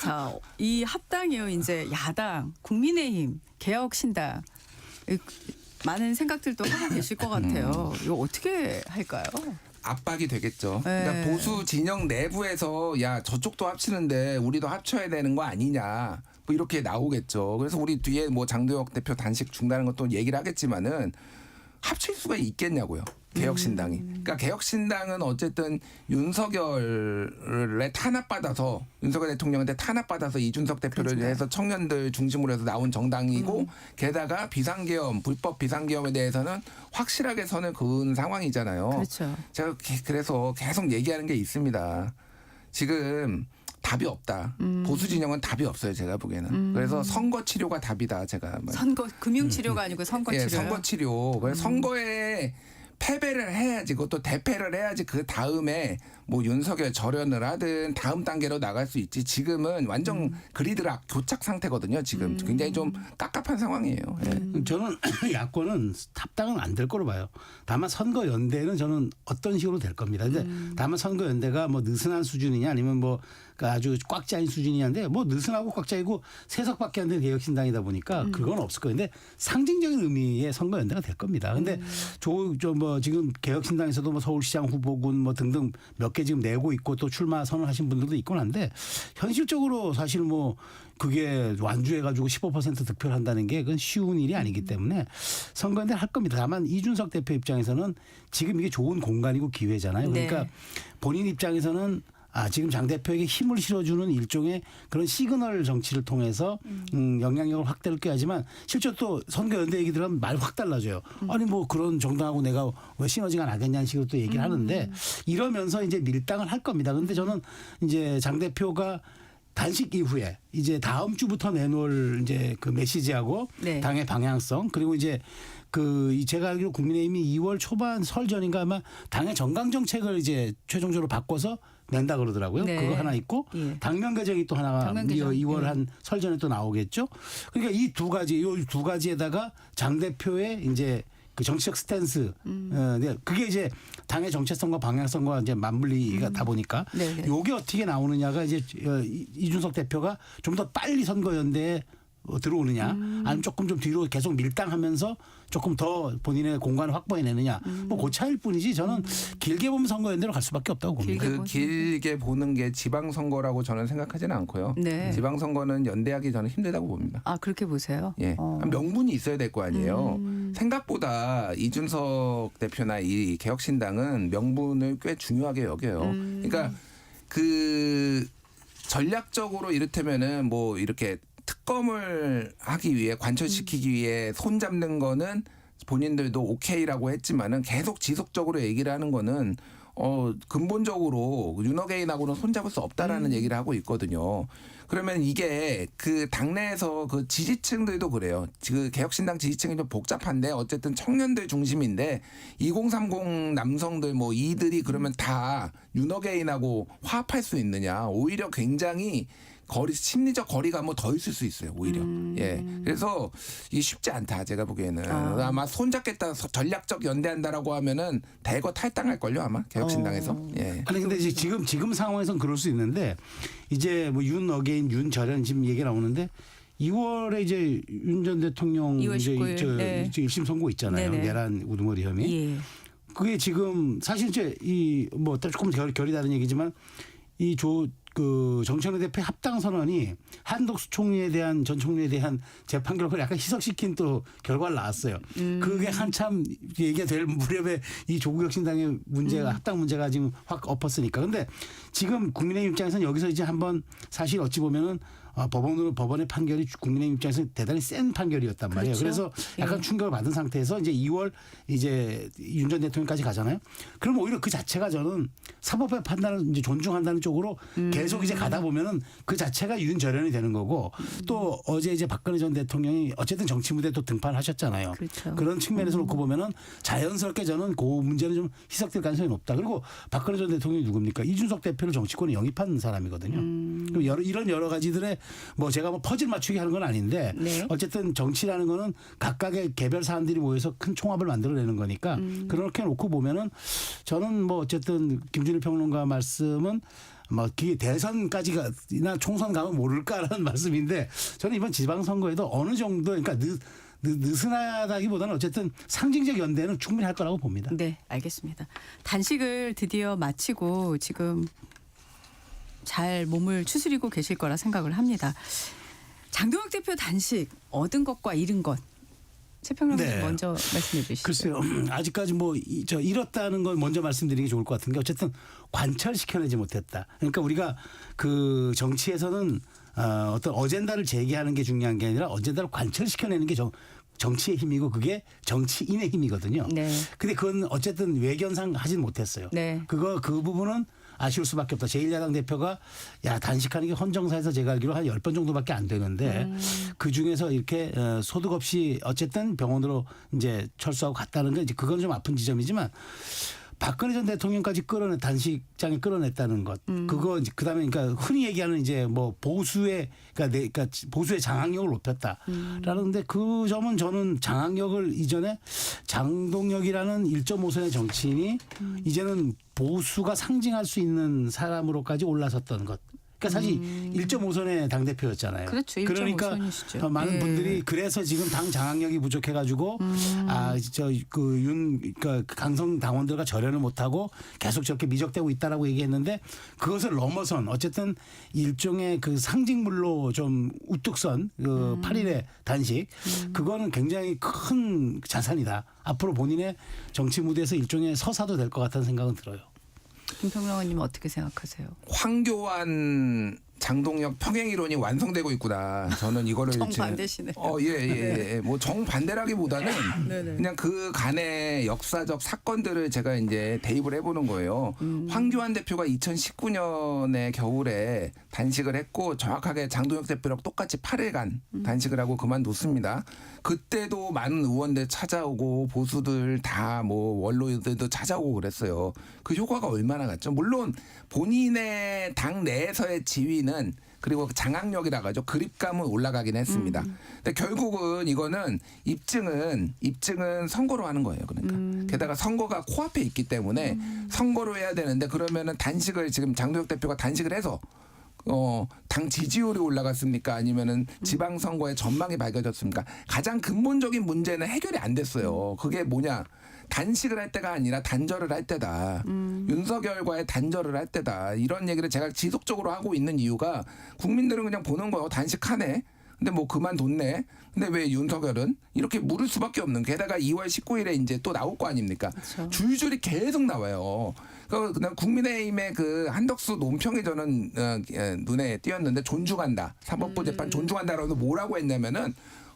[SPEAKER 1] 자, 이 합당이요. 이제 야당, 국민의힘, 개혁신당 많은 생각들도 하고 계실 것 같아요. 이거 어떻게 할까요?
[SPEAKER 13] 압박이 되겠죠.
[SPEAKER 1] 네.
[SPEAKER 13] 그러니까 보수 진영 내부에서 야 저쪽도 합치는데 우리도 합쳐야 되는 거 아니냐. 뭐 이렇게 나오겠죠. 그래서 우리 뒤에 뭐 장도혁 대표 단식 중단하는 것도 얘기를 하겠지만은 합칠 수가 있겠냐고요. 개혁신당이. 그러니까 개혁신당은 어쨌든 윤석열에 탄압받아서 윤석열 대통령한테 탄압받아서 이준석 대표를 해서 청년들 중심으로 해서 나온 정당이고 게다가 비상계엄, 불법 비상계엄에 대해서는 확실하게 선을 그은 상황이잖아요.
[SPEAKER 1] 그렇죠.
[SPEAKER 13] 제가 그래서 계속 얘기하는 게 있습니다. 지금 답이 없다. 보수 진영은 답이 없어요. 제가 보기에는. 그래서 선거 치료가 답이다. 제가
[SPEAKER 1] 금융 치료가 아니고 선거 치료.
[SPEAKER 13] 예, 선거 치료. 그래서 선거에 패배를 해야지 그것도 대패를 해야지 그 다음에 뭐 윤석열 절연을 하든 다음 단계로 나갈 수 있지 지금은 완전 그리드락 교착 상태거든요. 지금 굉장히 좀 깝깝한 상황이에요. 예.
[SPEAKER 14] 저는 야권은 합당은 안 될 거로 봐요. 다만 선거 연대는 저는 어떤 식으로 될 겁니다. 근데 다만 선거 연대가 뭐 느슨한 수준이냐 아니면 뭐 아주 꽉 짜인 수준이냐인데 뭐 느슨하고 꽉 짜이고 세석밖에 안 되는 개혁신당이다 보니까 그건 없을 거예요. 근데 상징적인 의미의 선거 연대가 될 겁니다. 근데 뭐 지금 개혁신당에서도 뭐 서울시장 후보군 뭐 등등 몇 개 지금 내고 있고 또 출마 선언하신 분들도 있곤 한데 현실적으로 사실 뭐 그게 완주해가지고 15% 득표를 한다는 게 그건 쉬운 일이 아니기 때문에 선거연대를 할 겁니다. 다만 이준석 대표 입장에서는 지금 이게 좋은 공간이고 기회잖아요. 그러니까
[SPEAKER 1] 네.
[SPEAKER 14] 본인 입장에서는 지금 장 대표에게 힘을 실어주는 일종의 그런 시그널 정치를 통해서 영향력을 확대를 껴야지만 실제로 또 선거연대 얘기 들으면 말 확 달라져요. 아니 뭐 그런 정당하고 내가 왜 시너지가 나겠냐는 식으로 또 얘기를 하는데 이러면서 이제 밀당을 할 겁니다. 그런데 저는 이제 장 대표가 단식 이후에 이제 다음 주부터 내놓을 이제 그 메시지하고
[SPEAKER 1] 네.
[SPEAKER 14] 당의 방향성 그리고 이제 제가 알기로 국민의힘이 2월 초반 설 전인가 아마 당의 정강 정책을 이제 최종적으로 바꿔서 낸다 그러더라고요.
[SPEAKER 1] 네.
[SPEAKER 14] 그거 하나 있고
[SPEAKER 1] 예.
[SPEAKER 14] 당면 개정이 또 하나가
[SPEAKER 1] 당면 개정.
[SPEAKER 14] 2월
[SPEAKER 1] 예.
[SPEAKER 14] 한 설 전에 또 나오겠죠. 그러니까 이 두 가지에다가 장 대표의 이제 그 정치적 스탠스, 그게 이제 당의 정체성과 방향성과 이제 맞물리가 다 보니까
[SPEAKER 1] 네네.
[SPEAKER 14] 요게 어떻게 나오느냐가 이제 이준석 대표가 좀 더 빨리 선거연대에 들어오느냐 아니면 조금 좀 뒤로 계속 밀당하면서 조금 더 본인의 공간을 확보해내느냐 뭐 그 차이일 뿐이지 저는 길게 보면 선거연대로 갈 수밖에 없다고 봅니다.
[SPEAKER 13] 길게 보는 게 지방선거라고 저는 생각하지는 않고요.
[SPEAKER 1] 네.
[SPEAKER 13] 지방선거는 연대하기 저는 힘들다고 봅니다.
[SPEAKER 1] 아 그렇게 보세요?
[SPEAKER 13] 예, 명분이 있어야 될 거 아니에요. 생각보다 이준석 대표나 이 개혁신당은 명분을 꽤 중요하게 여겨요. 그러니까 그 전략적으로 이를테면은 뭐 이렇게 특검을 하기 위해 관철시키기 위해 손 잡는 거는 본인들도 오케이라고 했지만은 계속 지속적으로 얘기를 하는 거는 근본적으로 윤호개인하고는 손잡을 수 없다라는 얘기를 하고 있거든요. 그러면 이게 그 당내에서 그 지지층들도 그래요. 그 개혁신당 지지층이 좀 복잡한데 어쨌든 청년들 중심인데 2030 남성들 뭐 이들이 그러면 다 윤호개인하고 화합할 수 있느냐. 오히려 굉장히 심리적 거리감은 더 있을 수 있어요. 오히려. 예. 그래서 이게 쉽지 않다. 제가 보기에는. 아마 손잡겠다, 전략적 연대한다라고 하면은 대거 탈당할 걸요. 아마 개혁신당에서. 예.
[SPEAKER 14] 아니 근데 이제 지금 상황에서는 그럴 수 있는데 이제 뭐 윤 어게인, 윤 절연 지금 얘기 나오는데 2월에 이제 윤 전 대통령
[SPEAKER 1] 2월
[SPEAKER 14] 이제
[SPEAKER 1] 19일. 네.
[SPEAKER 14] 1심 선고 있잖아요.
[SPEAKER 1] 네네.
[SPEAKER 14] 내란 우두머리 혐의.
[SPEAKER 1] 예.
[SPEAKER 14] 그게 지금 사실 이제 이 뭐 조금 결이 다른 얘기지만 그 정청래 대표 합당 선언이 한덕수 총리에 대한 전 총리에 대한 재판 결과를 약간 희석시킨 또 결과가 나왔어요. 그게 한참 얘기가 될 무렵에 이 조국 혁신당의 문제가 합당 문제가 지금 확 엎었으니까. 근데 지금 국민의힘 입장에서는 여기서 이제 한번 사실 어찌 보면은 법원의 판결이 국민의힘 입장에서 대단히 센 판결이었단 말이에요.
[SPEAKER 1] 그렇죠.
[SPEAKER 14] 그래서 약간 충격을 받은 상태에서 이제 2월 이제 윤 전 대통령까지 가잖아요. 그럼 오히려 그 자체가 저는 사법의 판단을 이제 존중한다는 쪽으로 계속 이제 가다 보면은 그 자체가 윤절연이 되는 거고 또 어제 이제 박근혜 전 대통령이 어쨌든 정치 무대에 또 등판하셨잖아요.
[SPEAKER 1] 그렇죠.
[SPEAKER 14] 그런 측면에서 놓고 보면은 자연스럽게 저는 그 문제는 좀 희석될 가능성이 높다. 그리고 박근혜 전 대통령이 누굽니까? 이준석 대표를 정치권에 영입한 사람이거든요. 그럼 이런 여러 가지들의 뭐 제가 뭐 퍼즐 맞추기 하는 건 아닌데
[SPEAKER 1] 네.
[SPEAKER 14] 어쨌든 정치라는 거는 각각의 개별 사안들이 모여서 큰 총합을 만들어내는 거니까 그렇게 놓고 보면은 저는 뭐 어쨌든 김준일 평론가 말씀은 뭐 그게 대선까지나 총선 가면 모를까라는 말씀인데 저는 이번 지방선거에도 어느 정도 그러니까 느슨하다기보다는 어쨌든 상징적 연대는 충분히 할 거라고 봅니다.
[SPEAKER 1] 네, 알겠습니다. 단식을 드디어 마치고 지금 잘 몸을 추스리고 계실 거라 생각을 합니다. 장동혁 대표 단식 얻은 것과 잃은 것. 최 평론가님
[SPEAKER 14] 네.
[SPEAKER 1] 먼저 말씀해 주시죠.
[SPEAKER 14] 글쎄요. 아직까지 뭐 잃었다는 걸 먼저 말씀드리는 게 좋을 것 같은 게 어쨌든 관철시켜내지 못했다. 그러니까 우리가 그 정치에서는 어떤 어젠다를 제기하는 게 중요한 게 아니라 어젠다를 관철시켜내는 게 정치의 힘이고 그게 정치인의 힘이거든요.
[SPEAKER 1] 네.
[SPEAKER 14] 근데 그건 어쨌든 외견상 하진 못했어요.
[SPEAKER 1] 네.
[SPEAKER 14] 그 부분은 아쉬울 수밖에 없다. 제1야당 대표가 단식하는 게 헌정사에서 제가 알기로 한 10번 정도밖에 안 되는데 그중에서 이렇게 소득 없이 어쨌든 병원으로 이제 철수하고 갔다는 게 이제 그건 좀 아픈 지점이지만 박근혜 전 대통령까지 단식장에 끌어냈다는 것. 그거 그다음에 그러니까 흔히 얘기하는 이제 뭐 보수의 그러니까 보수의 장악력을 높였다라는데 그 점은 저는 장악력을 이전에 장동혁이라는 1.5선의 정치인이 이제는 보수가 상징할 수 있는 사람으로까지 올라섰던 것. 그러니까 사실 1.5선의 당대표였잖아요.
[SPEAKER 1] 그렇죠. 1.5
[SPEAKER 14] 그러니까
[SPEAKER 1] 선이시죠.
[SPEAKER 14] 많은
[SPEAKER 1] 예.
[SPEAKER 14] 분들이 그래서 지금 당 장악력이 부족해가지고 그러니까 강성 당원들과 절연을 못하고 계속 저렇게 미적되고 있다라고 얘기했는데 그것을 넘어선 어쨌든 일종의 그 상징물로 좀 우뚝 선 8일의 단식 그거는 굉장히 큰 자산이다. 앞으로 본인의 정치 무대에서 일종의 서사도 될 것 같다는 생각은 들어요.
[SPEAKER 1] 김평론가님 어떻게 생각하세요?
[SPEAKER 13] 황교안 장동혁 평행이론이 완성되고 있구나. 저는 이거를
[SPEAKER 1] 정반대시네요.
[SPEAKER 13] 예. 뭐 정반대라기보다는
[SPEAKER 1] 네네.
[SPEAKER 13] 그냥 그 간의 역사적 사건들을 제가 이제 대입을 해보는 거예요. 황교안 대표가 2019년에 겨울에 단식을 했고 정확하게 장동혁 대표랑 똑같이 8일간 단식을 하고 그만뒀습니다. 그때도 많은 의원들 찾아오고 보수들 다 뭐 원로들도 찾아오고 그랬어요. 그 효과가 얼마나 갔죠? 물론 본인의 당 내에서의 지위는 그리고 장악력이라고 하죠. 그립감은 올라가긴 했습니다. 근데 결국은 이거는 입증은 선거로 하는 거예요. 그러니까. 게다가 선거가 코앞에 있기 때문에 선거로 해야 되는데 그러면은 단식을 지금 장동혁 대표가 단식을 해서 당 지지율이 올라갔습니까? 아니면은 지방선거의 전망이 밝아졌습니까? 가장 근본적인 문제는 해결이 안 됐어요. 그게 뭐냐? 단식을 할 때가 아니라 단절을 할 때다. 윤석열과의 단절을 할 때다. 이런 얘기를 제가 지속적으로 하고 있는 이유가 국민들은 그냥 보는 거예요. 단식하네. 근데 뭐 그만뒀네. 근데 왜 윤석열은 이렇게 물을 수밖에 없는, 게다가 2월 19일에 이제 또 나올 거 아닙니까?
[SPEAKER 6] 그렇죠.
[SPEAKER 13] 줄줄이 계속 나와요. 그다음 국민의힘의 그 한덕수 논평이 저는 눈에 띄었는데, 존중한다. 사법부 재판 존중한다라고 뭐라고 했냐면은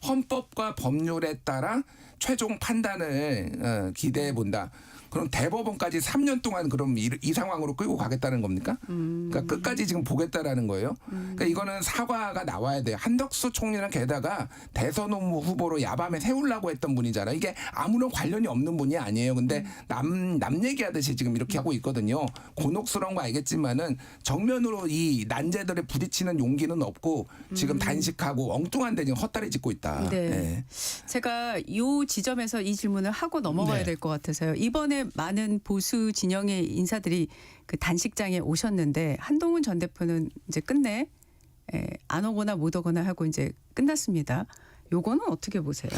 [SPEAKER 13] 헌법과 법률에 따라 최종 판단을 기대해 본다. 그럼 대법원까지 3년 동안 그럼 이 상황으로 끌고 가겠다는 겁니까? 그러니까 끝까지 지금 보겠다라는 거예요. 그러니까 이거는 사과가 나와야 돼요. 한덕수 총리는 게다가 대선 후보로 야밤에 세우려고 했던 분이잖아요. 이게 아무런 관련이 없는 분이 아니에요. 근데 남 얘기하듯이 지금 이렇게 하고 있거든요. 곤혹스러운 거 알겠지만은 정면으로 이 난제들에 부딪히는 용기는 없고 지금 단식하고 엉뚱한 데 지금 헛다리 짚고 있다.
[SPEAKER 1] 네.
[SPEAKER 13] 네.
[SPEAKER 1] 제가 이 지점에서 이 질문을 하고 넘어가야
[SPEAKER 14] 네.
[SPEAKER 1] 될 것 같아서요. 이번에 많은 보수 진영의 인사들이 그 단식장에 오셨는데 한동훈 전 대표는 이제 끝내 안 오거나 못 오거나 하고 이제 끝났습니다. 요거는 어떻게 보세요?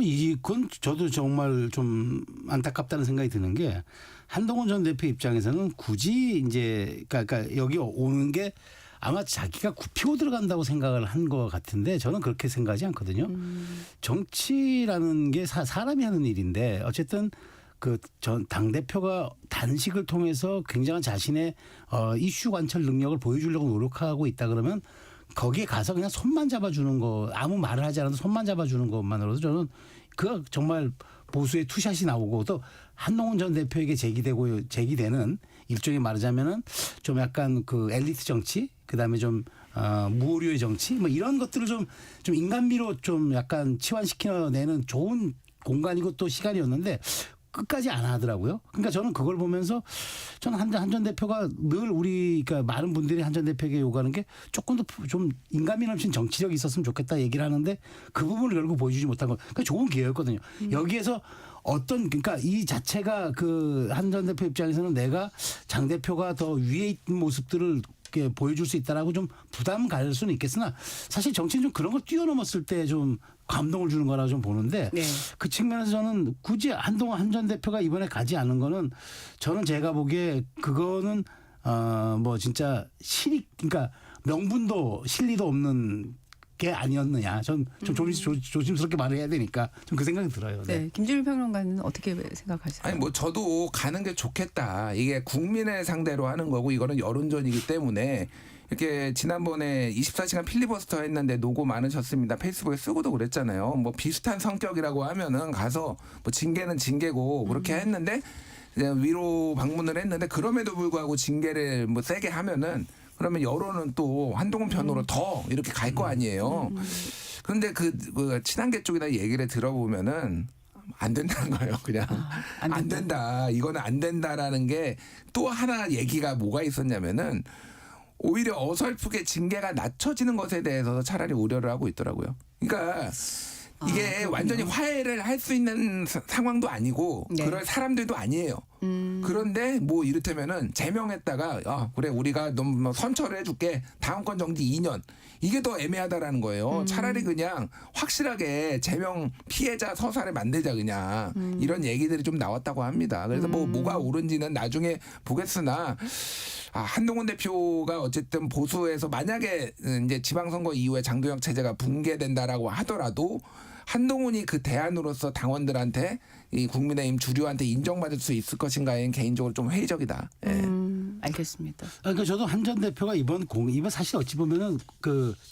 [SPEAKER 14] 이건 저도 정말 좀 안타깝다는 생각이 드는 게, 한동훈 전 대표 입장에서는 굳이 이제 그러니까 여기 오는 게 아마 자기가 굽히고 들어간다고 생각을 한 것 같은데, 저는 그렇게 생각하지 않거든요. 정치라는 게 사람이 하는 일인데, 어쨌든 그 전 당대표가 단식을 통해서 굉장한 자신의 이슈 관철 능력을 보여주려고 노력하고 있다 그러면, 거기에 가서 그냥 손만 잡아주는 거, 아무 말을 하지 않아도 손만 잡아주는 것만으로도 저는 그 정말 보수의 투샷이 나오고, 또 한동훈 전 대표에게 제기되는 일종의 말하자면은 좀 약간 그 엘리트 정치, 그다음에 좀 무오류의 정치, 뭐 이런 것들을 좀 인간미로 좀 약간 치환시켜내는 좋은 공간이고 또 시간이었는데, 끝까지 안 하더라고요. 그러니까 저는 그걸 보면서 저는 한 전 대표가 늘 그러니까 많은 분들이 한 전 대표에게 요구하는 게 조금 더 좀 인간미 넘친 정치력이 있었으면 좋겠다 얘기를 하는데, 그 부분을 결국 보여주지 못한 거. 그러니까 좋은 기회였거든요. 여기에서 그러니까 이 자체가 그 한 전 대표 입장에서는 내가 장 대표가 더 위에 있는 모습들을 이렇게 보여줄 수 있다라고 좀 부담 갈 수는 있겠으나, 사실 정치는 좀 그런 걸 뛰어넘었을 때 좀 감동을 주는 거라고 좀 보는데,
[SPEAKER 1] 네.
[SPEAKER 14] 그 측면에서 저는 굳이 한동훈 한 전 대표가 이번에 가지 않은 거는, 저는 제가 보기에 그거는 뭐 진짜 그러니까 명분도 실리도 없는 게 아니었느냐. 전 좀 조심스럽게 말을 해야 되니까 좀 그 생각이 들어요. 네.
[SPEAKER 1] 네. 김준일 평론가는 어떻게 생각하세요?
[SPEAKER 13] 아니 뭐 저도 가는 게 좋겠다. 이게 국민을 상대로 하는 거고, 이거는 여론전이기 때문에. 이렇게 지난번에 24시간 필리버스터 했는데 노고 많으셨습니다. 페이스북에 쓰고도 그랬잖아요. 뭐 비슷한 성격이라고 하면은 가서 뭐 징계는 징계고 그렇게 했는데, 그냥 위로 방문을 했는데, 그럼에도 불구하고 징계를 뭐 세게 하면은, 그러면 여론은 또 한동훈 편으로 더 이렇게 갈 거 아니에요. 그런데 그 친한계 쪽이나 얘기를 들어보면은 안 된다는 거예요. 그냥 안 된다. 이거는 안 된다라는 게, 또 하나 얘기가 뭐가 있었냐면은, 오히려 어설프게 징계가 낮춰지는 것에 대해서 차라리 우려를 하고 있더라고요. 그러니까 이게 완전히 화해를 할 수 있는 상황도 아니고,
[SPEAKER 1] 네.
[SPEAKER 13] 그럴 사람들도 아니에요. 그런데 뭐 이를테면은 제명했다가 그래 우리가 너무 선처를 해줄게, 다음 건 정지 2년, 이게 더 애매하다라는 거예요. 차라리 그냥 확실하게 제명 피해자 서사를 만들자, 그냥 이런 얘기들이 좀 나왔다고 합니다. 그래서 뭐가 옳은지는 나중에 보겠으나, 한동훈 대표가 어쨌든 보수에서 만약에 이제 지방선거 이후에 장도혁 체제가 붕괴된다라고 하더라도, 한동훈이 그 대안으로서 당원들한테, 이 국민의힘 주류한테 인정받을 수 있을 것인가에는 개인적으로 좀 회의적이다. 예.
[SPEAKER 1] 알겠습니다.
[SPEAKER 14] 그러니까 저도 한 전 대표가 이번 사실 어찌 보면은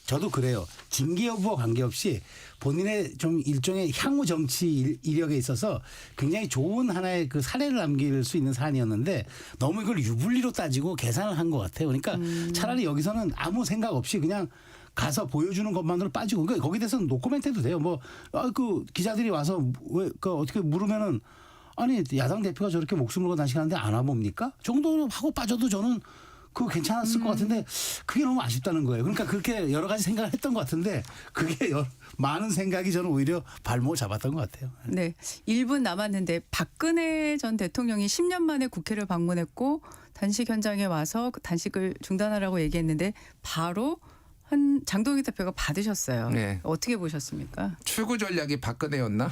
[SPEAKER 14] 저도 그래요. 징계 여부와 관계없이 본인의 좀 일종의 향후 정치 이력에 있어서 굉장히 좋은 하나의 그 사례를 남길 수 있는 사안이었는데, 너무 이걸 유불리로 따지고 계산을 한 것 같아요. 그러니까 차라리 여기서는 아무 생각 없이 그냥 가서 보여주는 것만으로 빠지고, 그러니까 거기에 대해서는 노코멘트 해도 돼요. 그 기자들이 와서 어떻게 물으면은, 아니 야당 대표가 저렇게 목숨을 걸고 단식하는데 안 와봅니까? 정도로 하고 빠져도 저는 그거 괜찮았을 것 같은데, 그게 너무 아쉽다는 거예요. 그러니까 그렇게 여러 가지 생각을 했던 것 같은데, 그게 많은 생각이 저는 오히려 발목을 잡았던 것 같아요.
[SPEAKER 1] 네. 1분 남았는데, 박근혜 전 대통령이 10년 만에 국회를 방문했고 단식 현장에 와서 그 단식을 중단하라고 얘기했는데, 바로 한 장동희 대표가 받으셨어요.
[SPEAKER 13] 네.
[SPEAKER 1] 어떻게 보셨습니까?
[SPEAKER 13] 출구 전략이 박근혜였나?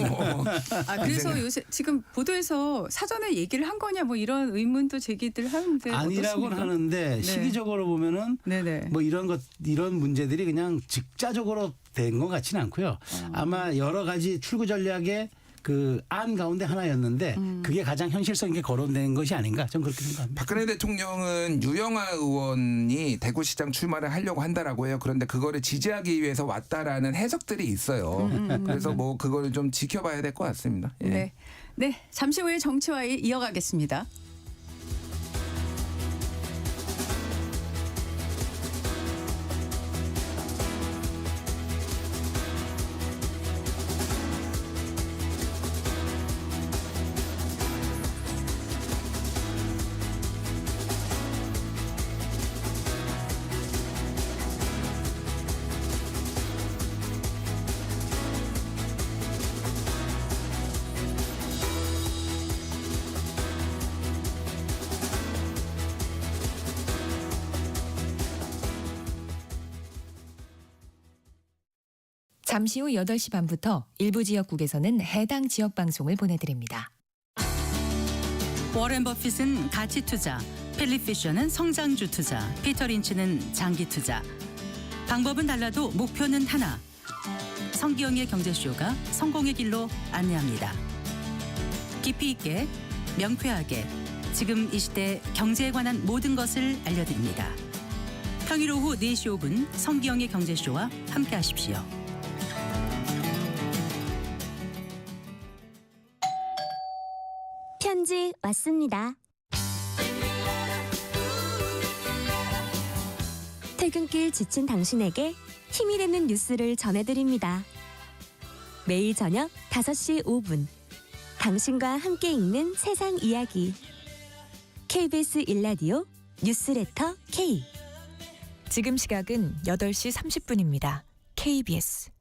[SPEAKER 13] 뭐.
[SPEAKER 1] 아 그래서 요새 지금 보도에서 사전에 얘기를 한 거냐 뭐 이런 의문도 제기들 하는데
[SPEAKER 14] 아니라고는
[SPEAKER 1] 어떻습니까?
[SPEAKER 14] 하는데
[SPEAKER 1] 네.
[SPEAKER 14] 시기적으로 보면은
[SPEAKER 1] 네네.
[SPEAKER 14] 뭐 이런 문제들이 그냥 직자적으로 된 것 같지는 않고요. 아마 여러 가지 출구 전략의 그 안 가운데 하나였는데 그게 가장 현실성 있게 거론된 것이 아닌가 좀 그렇게 생각합니다.
[SPEAKER 13] 박근혜 대통령은 유영아 의원이 대구시장 출마를 하려고 한다라고 해요. 그런데 그거를 지지하기 위해서 왔다라는 해석들이 있어요. 그래서 뭐 그거를 좀 지켜봐야 될 것 같습니다. 예.
[SPEAKER 1] 네. 네. 잠시 후에 정치와의 이어가겠습니다.
[SPEAKER 15] 잠시 후 8시 반부터 일부 지역국에서는 해당 지역 방송을 보내드립니다.
[SPEAKER 16] 워렌 버핏은 가치 투자, 필립 피셔는 성장주 투자, 피터 린치는 장기 투자. 방법은 달라도 목표는 하나. 성기영의 경제쇼가 성공의 길로 안내합니다. 깊이 있게, 명쾌하게, 지금 이 시대 경제에 관한 모든 것을 알려드립니다. 평일 오후 4시 5분 성기영의 경제쇼와 함께하십시오.
[SPEAKER 5] 편지 왔습니다. 퇴근길 지친 당신에게 힘이 되는 뉴스를 전해드립니다. 매일 저녁 5시 5분 당신과 함께 읽는 세상 이야기 KBS 1라디오 뉴스레터 K.
[SPEAKER 15] 지금 시각은 8시 30분입니다. KBS.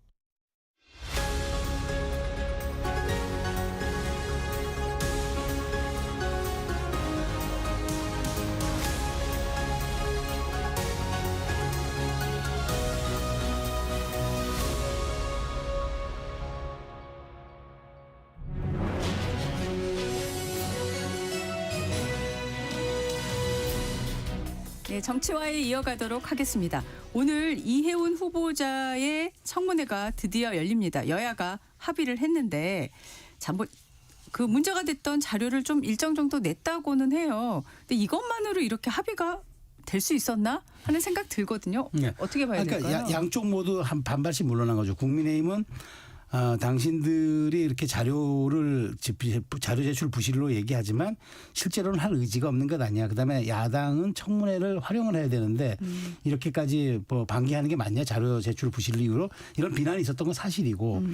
[SPEAKER 1] 네, 정치와의 이어가도록 하겠습니다. 오늘 이해운 후보자의 청문회가 드디어 열립니다. 여야가 합의를 했는데 그 문제가 됐던 자료를 좀 일정 정도 냈다고는 해요. 근데 이것만으로 이렇게 합의가 될 수 있었나 하는 생각 들거든요.
[SPEAKER 14] 네.
[SPEAKER 1] 어떻게 봐야
[SPEAKER 14] 그러니까
[SPEAKER 1] 될까요?
[SPEAKER 14] 양쪽 모두 한 반발씩 물러난 거죠. 국민의힘은 당신들이 이렇게 자료 제출 부실로 얘기하지만 실제로는 할 의지가 없는 것 아니야. 그다음에 야당은 청문회를 활용을 해야 되는데 이렇게까지 뭐 방기하는 게 맞냐? 자료 제출 부실 이유로 이런 비난이 있었던 건 사실이고.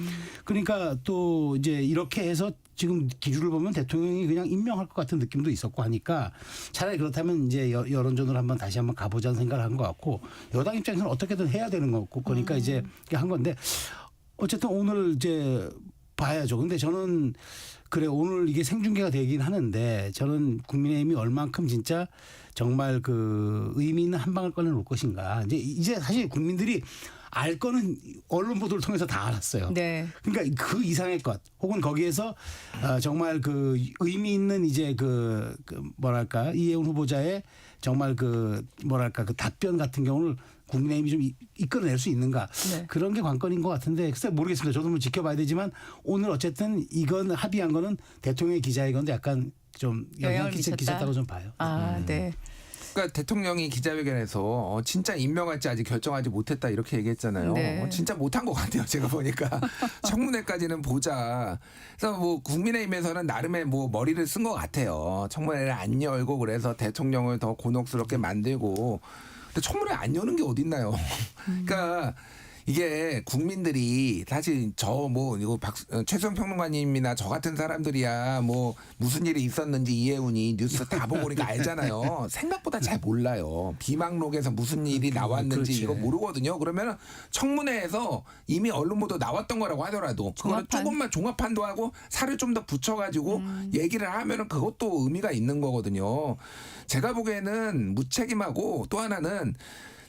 [SPEAKER 14] 그러니까 또 이제 이렇게 해서 지금 기준을 보면 대통령이 그냥 임명할 것 같은 느낌도 있었고 하니까 차라리 그렇다면 이제 여론전으로 다시 한번 가보자는 생각을 한 것 같고 여당 입장에서는 어떻게든 해야 되는 거고 그러니까 이제 한 건데 어쨌든 오늘 이제 봐야죠. 근데 저는 그래 오늘 이게 생중계가 되긴 하는데 저는 국민의힘이 얼만큼 진짜 정말 그 의미 있는 한 방을 꺼내놓을 것인가. 이제 사실 국민들이 알 거는 언론 보도를 통해서 다 알았어요.
[SPEAKER 1] 네.
[SPEAKER 14] 그러니까 그 이상의 것 혹은 거기에서 정말 그 의미 있는 이제 그 뭐랄까 이해운 후보자의 정말 그 뭐랄까 그 답변 같은 경우를 국민의힘이 좀 이끌어낼 수 있는가
[SPEAKER 1] 네.
[SPEAKER 14] 그런 게 관건인 것 같은데 글쎄 모르겠습니다. 저도 한번 지켜봐야 되지만 오늘 어쨌든 이건 합의한 거는 대통령의 기자회견도 약간 좀 영향을 끼쳤다고 좀 봐요.
[SPEAKER 1] 아, 네.
[SPEAKER 13] 그러니까 대통령이 기자회견에서 진짜 임명할지 아직 결정하지 못했다 이렇게 얘기했잖아요.
[SPEAKER 1] 네.
[SPEAKER 13] 진짜 못한 것 같아요. 제가 보니까 청문회까지는 보자. 그래서 뭐 국민의힘에서는 나름의 뭐 머리를 쓴 것 같아요. 청문회를 안 열고 그래서 대통령을 더 곤혹스럽게 만들고. 근데 청문회 안 여는 게 어딨나요? 그러니까. 이게 국민들이 사실 이거 최수영 평론가님이나 저 같은 사람들이야 뭐 무슨 일이 있었는지 이해운이 뉴스 다 보고 그러니까 알잖아요. 생각보다 잘 몰라요. 비망록에서 무슨 일이 나왔는지
[SPEAKER 14] 그렇지.
[SPEAKER 13] 이거 모르거든요. 그러면 청문회에서 이미 언론 보도 나왔던 거라고 하더라도 그거는 조금만 종합판도 하고 살을 좀 더 붙여가지고 얘기를 하면은 그것도 의미가 있는 거거든요. 제가 보기에는 무책임하고 또 하나는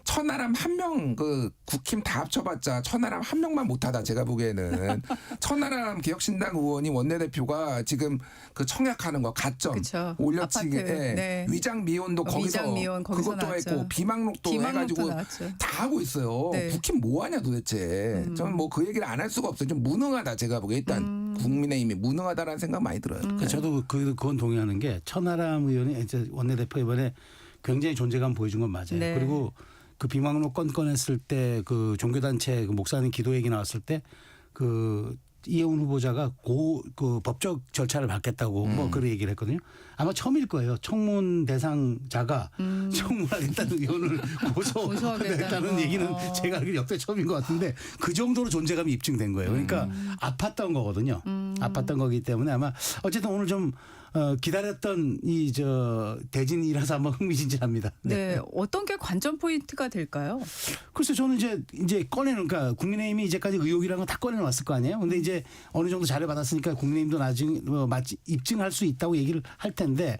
[SPEAKER 13] 천하람 한 명 그 국힘 다 합쳐봤자 천하람 한 명만 못하다 제가 보기에는 천하람 개혁신당 의원이 원내대표가 지금 그 청약하는 거 가점
[SPEAKER 1] 그쵸.
[SPEAKER 13] 올려치기
[SPEAKER 1] 아파트, 네.
[SPEAKER 13] 위장 미혼도 거기서
[SPEAKER 1] 위장 미혼 거기서
[SPEAKER 13] 그것도
[SPEAKER 1] 나왔죠.
[SPEAKER 13] 했고 비망록도 해가지고
[SPEAKER 1] 나왔죠.
[SPEAKER 13] 다 하고 있어요.
[SPEAKER 1] 네.
[SPEAKER 13] 국힘 뭐하냐 도대체. 저는 뭐 그 얘기를 안 할 수가 없어요. 좀 무능하다 제가 보기에 일단 국민의힘이 무능하다라는 생각 많이 들어요.
[SPEAKER 14] 저도 그건 동의하는 게 천하람 의원이 이제 원내대표 이번에 굉장히 존재감 보여준 건 맞아요.
[SPEAKER 1] 네.
[SPEAKER 14] 그리고 그 비망록 건건했을 때 그 종교단체 그 목사님 기도 얘기 나왔을 때 그 이혜훈 후보자가 그 법적 절차를 밟겠다고 뭐 그런 얘기를 했거든요. 아마 처음일 거예요. 청문 대상자가 청문하겠다는 의원을 고소하겠다는 얘기는 제가 알기로 역대 처음인 것 같은데 그 정도로 존재감이 입증된 거예요. 그러니까 아팠던 거거든요. 아팠던 거기 때문에 아마 어쨌든 오늘 좀 기다렸던 이 대진이라서 한번 흥미진진합니다.
[SPEAKER 1] 네. 어떤 게 관전 포인트가 될까요?
[SPEAKER 14] 글쎄 저는 이제 그러니까 국민의힘이 이제까지 의혹이라는 거 다 꺼내놨을 거 아니에요. 근데 이제 어느 정도 잘해받았으니까 국민의힘도 나중에 입증할 수 있다고 얘기를 할 텐데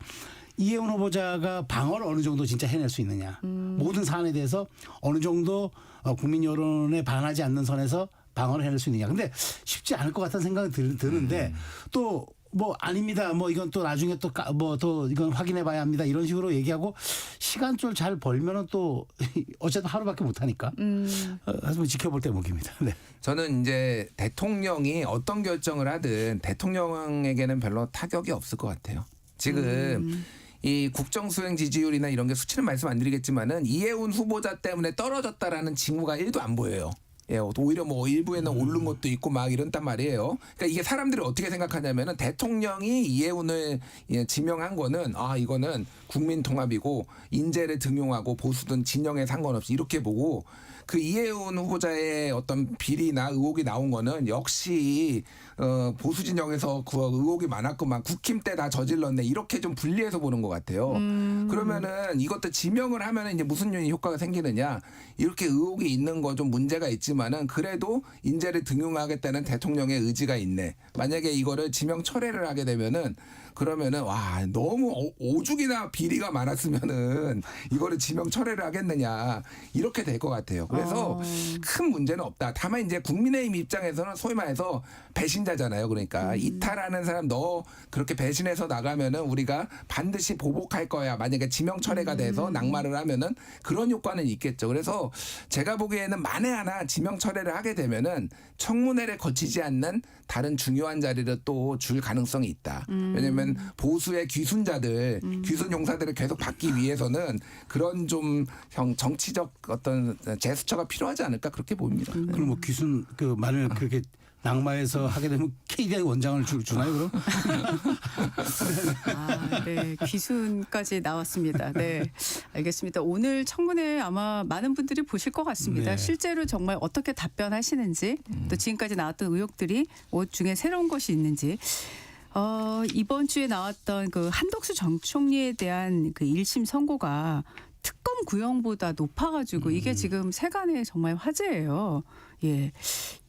[SPEAKER 14] 이혜훈 후보자가 방어를 어느 정도 진짜 해낼 수 있느냐. 모든 사안에 대해서 어느 정도 국민 여론에 반하지 않는 선에서 방어를 해낼 수 있느냐. 근데 쉽지 않을 것 같다는 생각이 드는데 또 뭐 아닙니다. 뭐 이건 또 나중에 또 이건 확인해 봐야 합니다. 이런 식으로 얘기하고 시간 좀 잘 벌면은 또 어쨌든 하루밖에 못 하니까. 한번 지켜볼 대목입니다. 네.
[SPEAKER 13] 저는 이제 대통령이 어떤 결정을 하든 대통령에게는 별로 타격이 없을 것 같아요. 지금 이 국정수행 지지율이나 이런 게 수치는 말씀 안 드리겠지만은 이혜훈 후보자 때문에 떨어졌다라는 징후가 1도 안 보여요. 예, 오히려 뭐 일부에는 오른 것도 있고 막 이런단 말이에요. 그러니까 이게 사람들이 어떻게 생각하냐면은 대통령이 이혜훈을 지명한 거는 이거는 국민 통합이고 인재를 등용하고 보수든 진영에 상관없이 이렇게 보고 그 이혜훈 후보자의 어떤 비리나 의혹이 나온 거는 역시 보수 진영에서 그 의혹이 많았구만 국힘 때 다 저질렀네 이렇게 좀 분리해서 보는 것 같아요. 그러면은 이것도 지명을 하면은 이제 무슨 효과가 생기느냐 이렇게 의혹이 있는 거 좀 문제가 있지만은 그래도 인재를 등용하겠다는 대통령의 의지가 있네. 만약에 이거를 지명 철회를 하게 되면은 그러면은 와 너무 오죽이나 비리가 많았으면은 이거를 지명 철회를 하겠느냐 이렇게 될 것 같아요. 그래서 큰 문제는 없다. 다만 이제 국민의힘 입장에서는 소위 말해서 배신자잖아요. 그러니까 이탈하는 사람 너 그렇게 배신해서 나가면은 우리가 반드시 보복할 거야. 만약에 지명 철회가 돼서 낙마를 하면은 그런 효과는 있겠죠. 그래서 제가 보기에는 만에 하나 지명 철회를 하게 되면은 청문회를 거치지 않는 다른 중요한 자리를 또 줄 가능성이 있다. 왜냐하면 보수의 귀순자들, 귀순 용사들을 계속 받기 위해서는 그런 좀 정치적 어떤 제스처가 필요하지 않을까 그렇게 보입니다.
[SPEAKER 14] 그럼 뭐 귀순 만일 그렇게 낙마해서 하게 되면 KDI 원장을 주나요 그럼?
[SPEAKER 1] 네. 귀순까지 나왔습니다. 네. 알겠습니다. 오늘 청문회 아마 많은 분들이 보실 것 같습니다.
[SPEAKER 14] 네.
[SPEAKER 1] 실제로 정말 어떻게 답변하시는지 또 지금까지 나왔던 의혹들이 뭐 중에 새로운 것이 있는지 이번 주에 나왔던 그 한덕수 전 총리에 대한 그 1심 선고가 특검 구형보다 높아가지고 이게 지금 세간에 정말 화제예요. 예,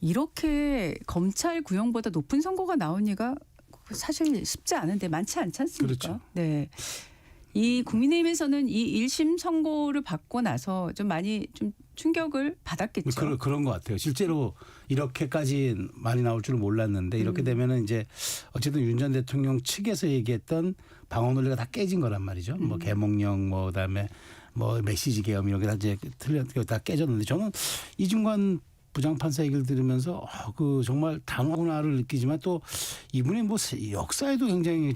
[SPEAKER 1] 이렇게 검찰 구형보다 높은 선고가 나오니까 사실 쉽지 않은데 많지 않지 않습니까?
[SPEAKER 14] 그렇죠.
[SPEAKER 1] 네. 이 국민의힘에서는 이 1심 선고를 받고 나서 좀 많이 좀 충격을 받았겠죠.
[SPEAKER 14] 그런 것 같아요. 실제로 이렇게까지 많이 나올 줄은 몰랐는데 이렇게 되면은 이제 어쨌든 윤 전 대통령 측에서 얘기했던 방어 논리가 다 깨진 거란 말이죠. 뭐 계몽령 뭐 그다음에 뭐 메시지 계엄 이런 게 다 이제 다 깨졌는데 저는 이중관 부장판사 얘기를 들으면서 정말 단호하구나를 느끼지만 또 이분이 뭐 역사에도 굉장히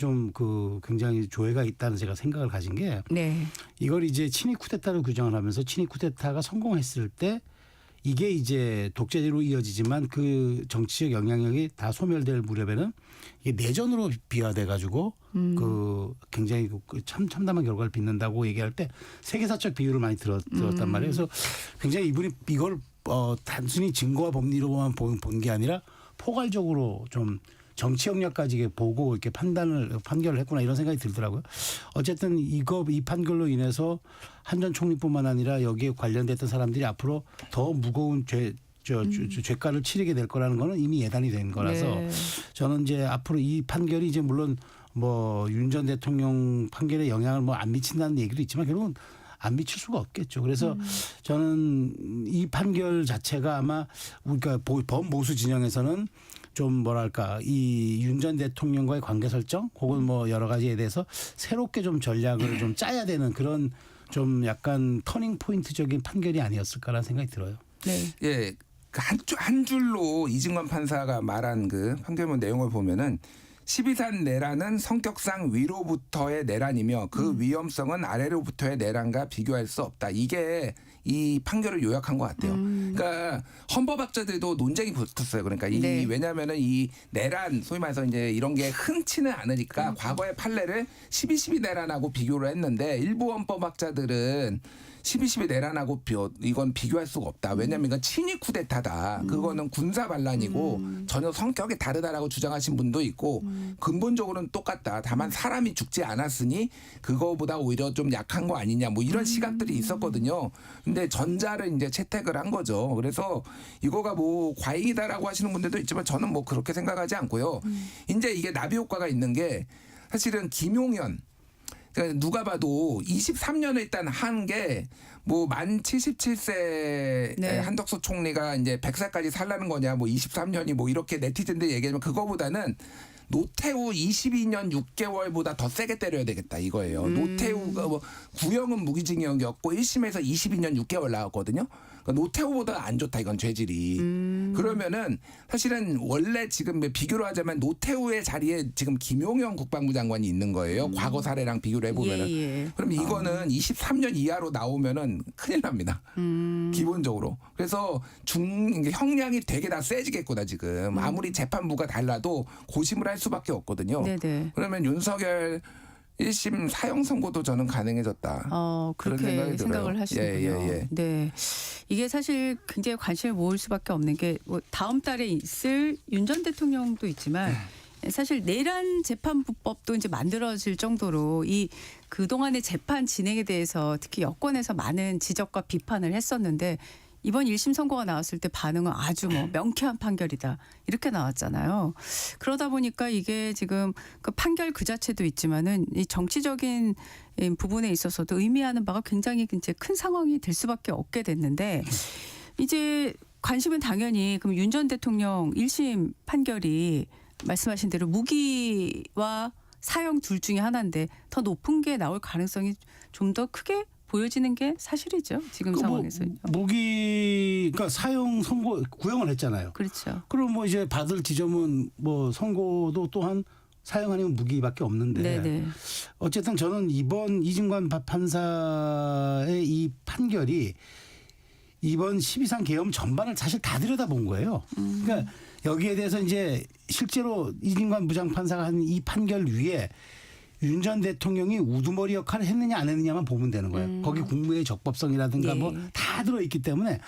[SPEAKER 14] 굉장히 조예가 있다는 제가 생각을 가진 게
[SPEAKER 1] 네.
[SPEAKER 14] 이걸 이제 친위 쿠데타로 규정을 하면서 친위 쿠데타가 성공했을 때 이게 이제 독재로 이어지지만 그 정치적 영향력이 다 소멸될 무렵에는 이게 내전으로 비화돼 가지고 굉장히 참담한 결과를 빚는다고 얘기할 때 세계사적 비유를 많이 들었단 말이에요. 그래서 굉장히 이분이 이걸 단순히 증거와 법리로만 본 게 아니라 포괄적으로 좀 정치 역량까지 보고 이렇게 판결을 했구나 이런 생각이 들더라고요. 어쨌든 이 판결로 인해서 한 전 총리뿐만 아니라 여기에 관련됐던 사람들이 앞으로 더 무거운 죄가를 치르게 될 거라는 거는 이미 예단이 된 거라서
[SPEAKER 1] 네.
[SPEAKER 14] 저는 이제 앞으로 이 판결이 이제 물론 뭐 윤 전 대통령 판결에 영향을 뭐 안 미친다는 얘기도 있지만 결국은 안 미칠 수가 없겠죠. 그래서 저는 이 판결 자체가 아마 우리가 범보수 진영에서는 좀 뭐랄까 이 윤 전 대통령과의 관계 설정 혹은 뭐 여러 가지에 대해서 새롭게 좀 전략을 좀 짜야 되는 그런 좀 약간 터닝 포인트적인 판결이 아니었을까라는 생각이 들어요.
[SPEAKER 1] 네.
[SPEAKER 13] 예. 한 줄로 이진관 판사가 말한 그 판결문 내용을 보면은 12산 내란은 성격상 위로부터의 내란이며 그 위험성은 아래로부터의 내란과 비교할 수 없다. 이게 이 판결을 요약한 것 같아요. 그러니까 헌법학자들도 논쟁이 붙었어요. 그러니까
[SPEAKER 1] 네.
[SPEAKER 13] 왜냐하면은 이 내란 소위 말해서 이제 이런 게 흔치는 않으니까 과거의 판례를 12.12 내란하고 비교를 했는데 일부 헌법학자들은 12.12 내란하고 이건 비교할 수가 없다. 왜냐하면 이건 친위 쿠데타다. 그거는 군사 반란이고 전혀 성격이 다르다라고 주장하신 분도 있고 근본적으로는 똑같다. 다만 사람이 죽지 않았으니 그거보다 오히려 좀 약한 거 아니냐. 뭐 이런 시각들이 있었거든요. 근데 전자를 이제 채택을 한 거죠. 그래서 이거가 뭐 과잉이다라고 하시는 분들도 있지만 저는 뭐 그렇게 생각하지 않고요. 이제 이게 나비 효과가 있는 게 사실은 김용현 그러니까 누가 봐도 23년을 일단 한 게 뭐 만 77세
[SPEAKER 1] 네.
[SPEAKER 13] 한덕수 총리가 이제 100살까지 살라는 거냐 뭐 23년이 뭐 이렇게 네티즌들 얘기하면 그거보다는 노태우 22년 6개월보다 더 세게 때려야 되겠다 이거예요. 노태우가 뭐 구형은 무기징역이었고 1심에서 22년 6개월 나왔거든요. 그러니까 노태우보다 안 좋다 이건 죄질이. 그러면은 사실은 원래 지금 비교를 하자면 노태우의 자리에 지금 김용현 국방부 장관이 있는 거예요. 과거 사례랑 비교를 해보면은.
[SPEAKER 1] 예.
[SPEAKER 13] 그럼 이거는 23년 이하로 나오면은 큰일 납니다. 기본적으로. 그래서 형량이 되게 다 세지겠구나 지금. 아무리 재판부가 달라도 고심을 할 수밖에 없거든요.
[SPEAKER 1] 네네.
[SPEAKER 13] 그러면 윤석열 1심 사형 선고도 저는 가능해졌다.
[SPEAKER 1] 그렇게 생각을 하시는군요.
[SPEAKER 13] 예.
[SPEAKER 1] 네. 이게 사실 굉장히 관심을 모을 수밖에 없는 게 뭐 다음 달에 있을 윤 전 대통령도 있지만 사실 내란 재판부법도 이제 만들어질 정도로 이 그동안의 재판 진행에 대해서 특히 여권에서 많은 지적과 비판을 했었는데 이번 1심 선고가 나왔을 때 반응은 아주 뭐 명쾌한 판결이다. 이렇게 나왔잖아요. 그러다 보니까 이게 지금 그 판결 그 자체도 있지만은 이 정치적인 부분에 있어서도 의미하는 바가 굉장히 이제 큰 상황이 될 수밖에 없게 됐는데 이제 관심은 당연히 그럼 윤 전 대통령 1심 판결이 말씀하신 대로 무기와 사형 둘 중에 하나인데 더 높은 게 나올 가능성이 좀 더 크게 보여지는 게 사실이죠. 지금 상황에서.
[SPEAKER 14] 그러니까 사형 선고 구형을 했잖아요.
[SPEAKER 1] 그렇죠.
[SPEAKER 14] 그럼 뭐 이제 받을 지점은 뭐 선고도 또한 사형 아니면 무기밖에 없는데.
[SPEAKER 1] 네네.
[SPEAKER 14] 어쨌든 저는 이번 이진관 판사의 이 판결이 이번 12상 계엄 전반을 사실 다 들여다본 거예요. 그러니까 여기에 대해서 이제 실제로 이진관 부장판사가 한 이 판결 위에 윤 전 대통령이 우두머리 역할을 했느냐 안 했느냐만 보면 되는 거예요. 거기 국무의 적법성이라든가 뭐 다 들어있기 때문에.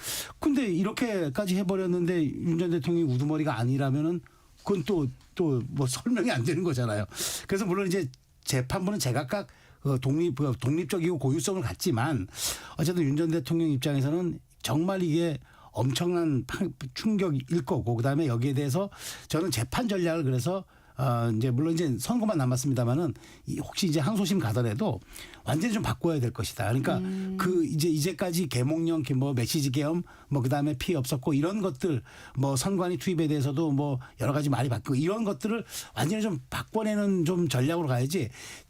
[SPEAKER 14] 근데 이렇게까지 해버렸는데 윤 전 대통령이 우두머리가 아니라면은 그건 또 뭐 설명이 안 되는 거잖아요. 그래서 물론 이제 재판부는 제각각 독립적이고 고유성을 갖지만 어쨌든 윤 전 대통령 입장에서는 정말 이게 엄청난 충격일 거고 그다음에 여기에 대해서 저는 재판 전략을 그래서 이제 물론 이제 선고만 남았습니다만은 혹시 이제 항소심 가더라도 완전히 좀 바꿔야 될 것이다. 그러니까 그 이제까지 계몽령 뭐 메시지 계엄 뭐 그다음에 피해 없었고 이런 것들 뭐 선관위 투입에 대해서도 뭐 여러 가지 말이 바뀌고 이런 것들을 완전히 좀 바꿔내는 좀 전략으로 가야지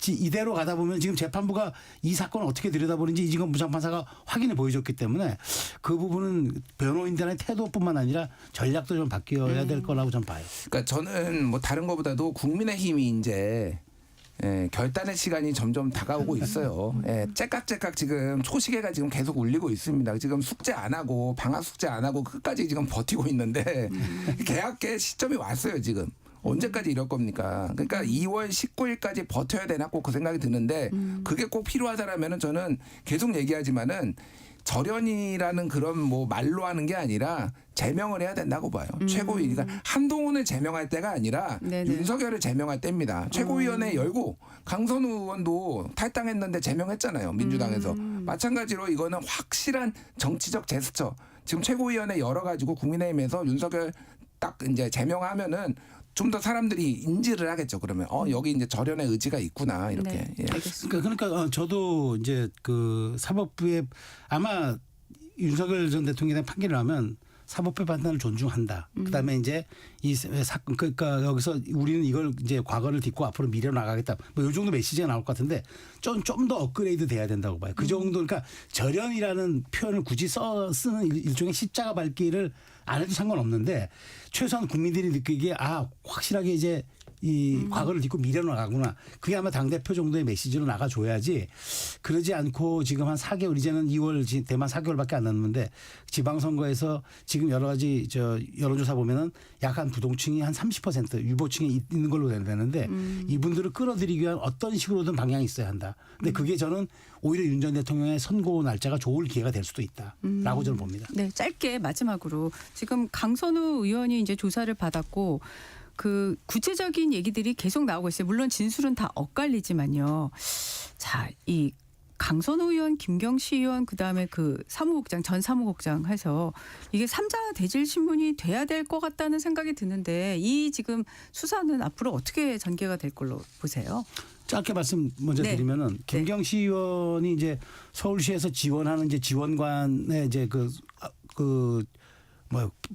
[SPEAKER 14] 이대로 가다 보면 지금 재판부가 이 사건을 어떻게 들여다보는지 이진관 부장판사가 확인해 보여줬기 때문에 그 부분은 변호인들의 태도뿐만 아니라 전략도 좀 바뀌어야 될 거라고 좀 봐요.
[SPEAKER 13] 그러니까 저는 뭐 다른 것보다도 국민의힘이 이제 결단의 시간이 점점 다가오고 있어요. 째깍째깍 지금 초시계가 지금 계속 울리고 있습니다. 지금 숙제 안 하고 방학 숙제 안 하고 끝까지 지금 버티고 있는데 개학의 시점이 왔어요 지금. 언제까지 이럴 겁니까? 그러니까 2월 19일까지 버텨야 되나 꼭 그 생각이 드는데 그게 꼭 필요하다라면은 저는 계속 얘기하지만은 절연이라는 그런 뭐 말로 하는 게 아니라 제명을 해야 된다고 봐요. 최고위. 그러니까 한동훈을 제명할 때가 아니라 윤석열을 제명할 때입니다. 최고위원회 열고 강선우 의원도 탈당했는데 제명했잖아요. 민주당에서. 마찬가지로 이거는 확실한 정치적 제스처. 지금 최고위원회 열어가지고 국민의힘에서 윤석열 딱 이제 제명하면은 좀 더 사람들이 인지를 하겠죠. 그러면 여기 이제 절연의 의지가 있구나 이렇게.
[SPEAKER 1] 네,
[SPEAKER 13] 예.
[SPEAKER 14] 그러니까 저도 이제 그 사법부의 아마 윤석열 전 대통령의 판결을 하면 사법부의 판단을 존중한다. 그다음에 이제 이 사건 그러니까 여기서 우리는 이걸 이제 과거를 딛고 앞으로 미래로 나가겠다. 뭐 이 정도 메시지가 나올 것 같은데 좀 더 업그레이드 돼야 된다고 봐요. 그 정도 그러니까 절연이라는 표현을 굳이 쓰는 일종의 십자가 밟기를 안 해도 상관없는데 최소한 국민들이 느끼기에 확실하게 이제 이 과거를 딛고 미래로 나가구나. 그게 아마 당대표 정도의 메시지로 나가줘야지 그러지 않고 지금 한 4개월 이제는 2월 대만 4개월밖에 안 남았는데 지방선거에서 지금 여러 가지 여론조사 보면은 약간 부동층이 한 30% 유보층에 있는 걸로 되는데 이분들을 끌어들이기 위한 어떤 식으로든 방향이 있어야 한다. 근데 그게 저는 오히려 윤 전 대통령의 선고 날짜가 좋을 기회가 될 수도 있다라고 저는 봅니다.
[SPEAKER 1] 네, 짧게 마지막으로 지금 강선우 의원이 이제 조사를 받았고 그 구체적인 얘기들이 계속 나오고 있어요. 물론 진술은 다 엇갈리지만요. 자, 이 강선우 의원, 김경시 의원, 그다음에 그 사무국장, 전 사무국장 해서 이게 3자 대질 신문이 돼야 될 것 같다는 생각이 드는데 이 지금 수사는 앞으로 어떻게 전개가 될 걸로 보세요?
[SPEAKER 14] 짧게 말씀 먼저 드리면은 김경시 의원이 이제 서울시에서 지원하는 이제 지원관의 이제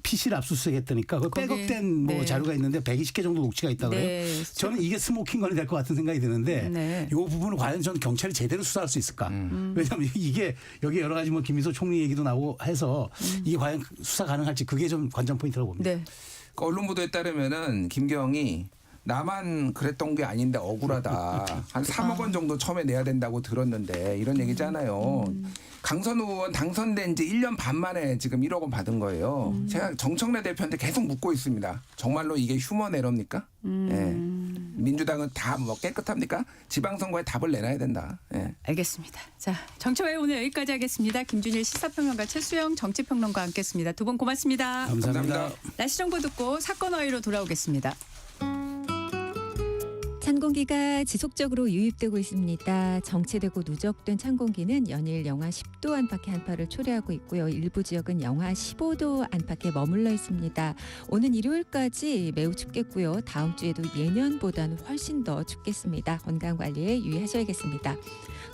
[SPEAKER 14] PC를 압수수색했다니까 그 백업된 뭐 자료가 있는데 120개 정도 녹취가 있다고 그래요. 저는 이게 스모킹건이 될 것 같은 생각이 드는데 이 부분을 과연 저는 경찰이 제대로 수사할 수 있을까? 왜냐하면 이게 여기 여러 가지 뭐 김민소 총리 얘기도 나오고 해서 이게 과연 수사 가능할지 그게 좀 관전 포인트라고 봅니다.
[SPEAKER 13] 그 언론 보도에 따르면은 김경이 나만 그랬던 게 아닌데 억울하다. 한 3억 원 정도 처음에 내야 된다고 들었는데 이런 얘기잖아요. 강선우 의원 당선된 지 1년 반 만에 지금 1억 원 받은 거예요. 제가 정청래 대표한테 계속 묻고 있습니다. 정말로 이게 휴먼 에러입니까? 예. 민주당은 다 뭐 깨끗합니까? 지방선거에 답을 내놔야 된다. 예.
[SPEAKER 1] 알겠습니다. 자, 정치와의 오늘 여기까지 하겠습니다. 김준일 시사평론가 최수영 정치평론가와 함께했습니다. 두 분 고맙습니다.
[SPEAKER 14] 감사합니다.
[SPEAKER 1] 날씨 정보 듣고 사건 어휘로 돌아오겠습니다.
[SPEAKER 11] 찬 공기가 지속적으로 유입되고 있습니다. 정체되고 누적된 찬 공기는 연일 영하 10도 안팎의 한파를 초래하고 있고요. 일부 지역은 영하 15도 안팎에 머물러 있습니다. 오는 일요일까지 매우 춥겠고요. 다음 주에도 예년보다는 훨씬 더 춥겠습니다. 건강관리에 유의하셔야겠습니다.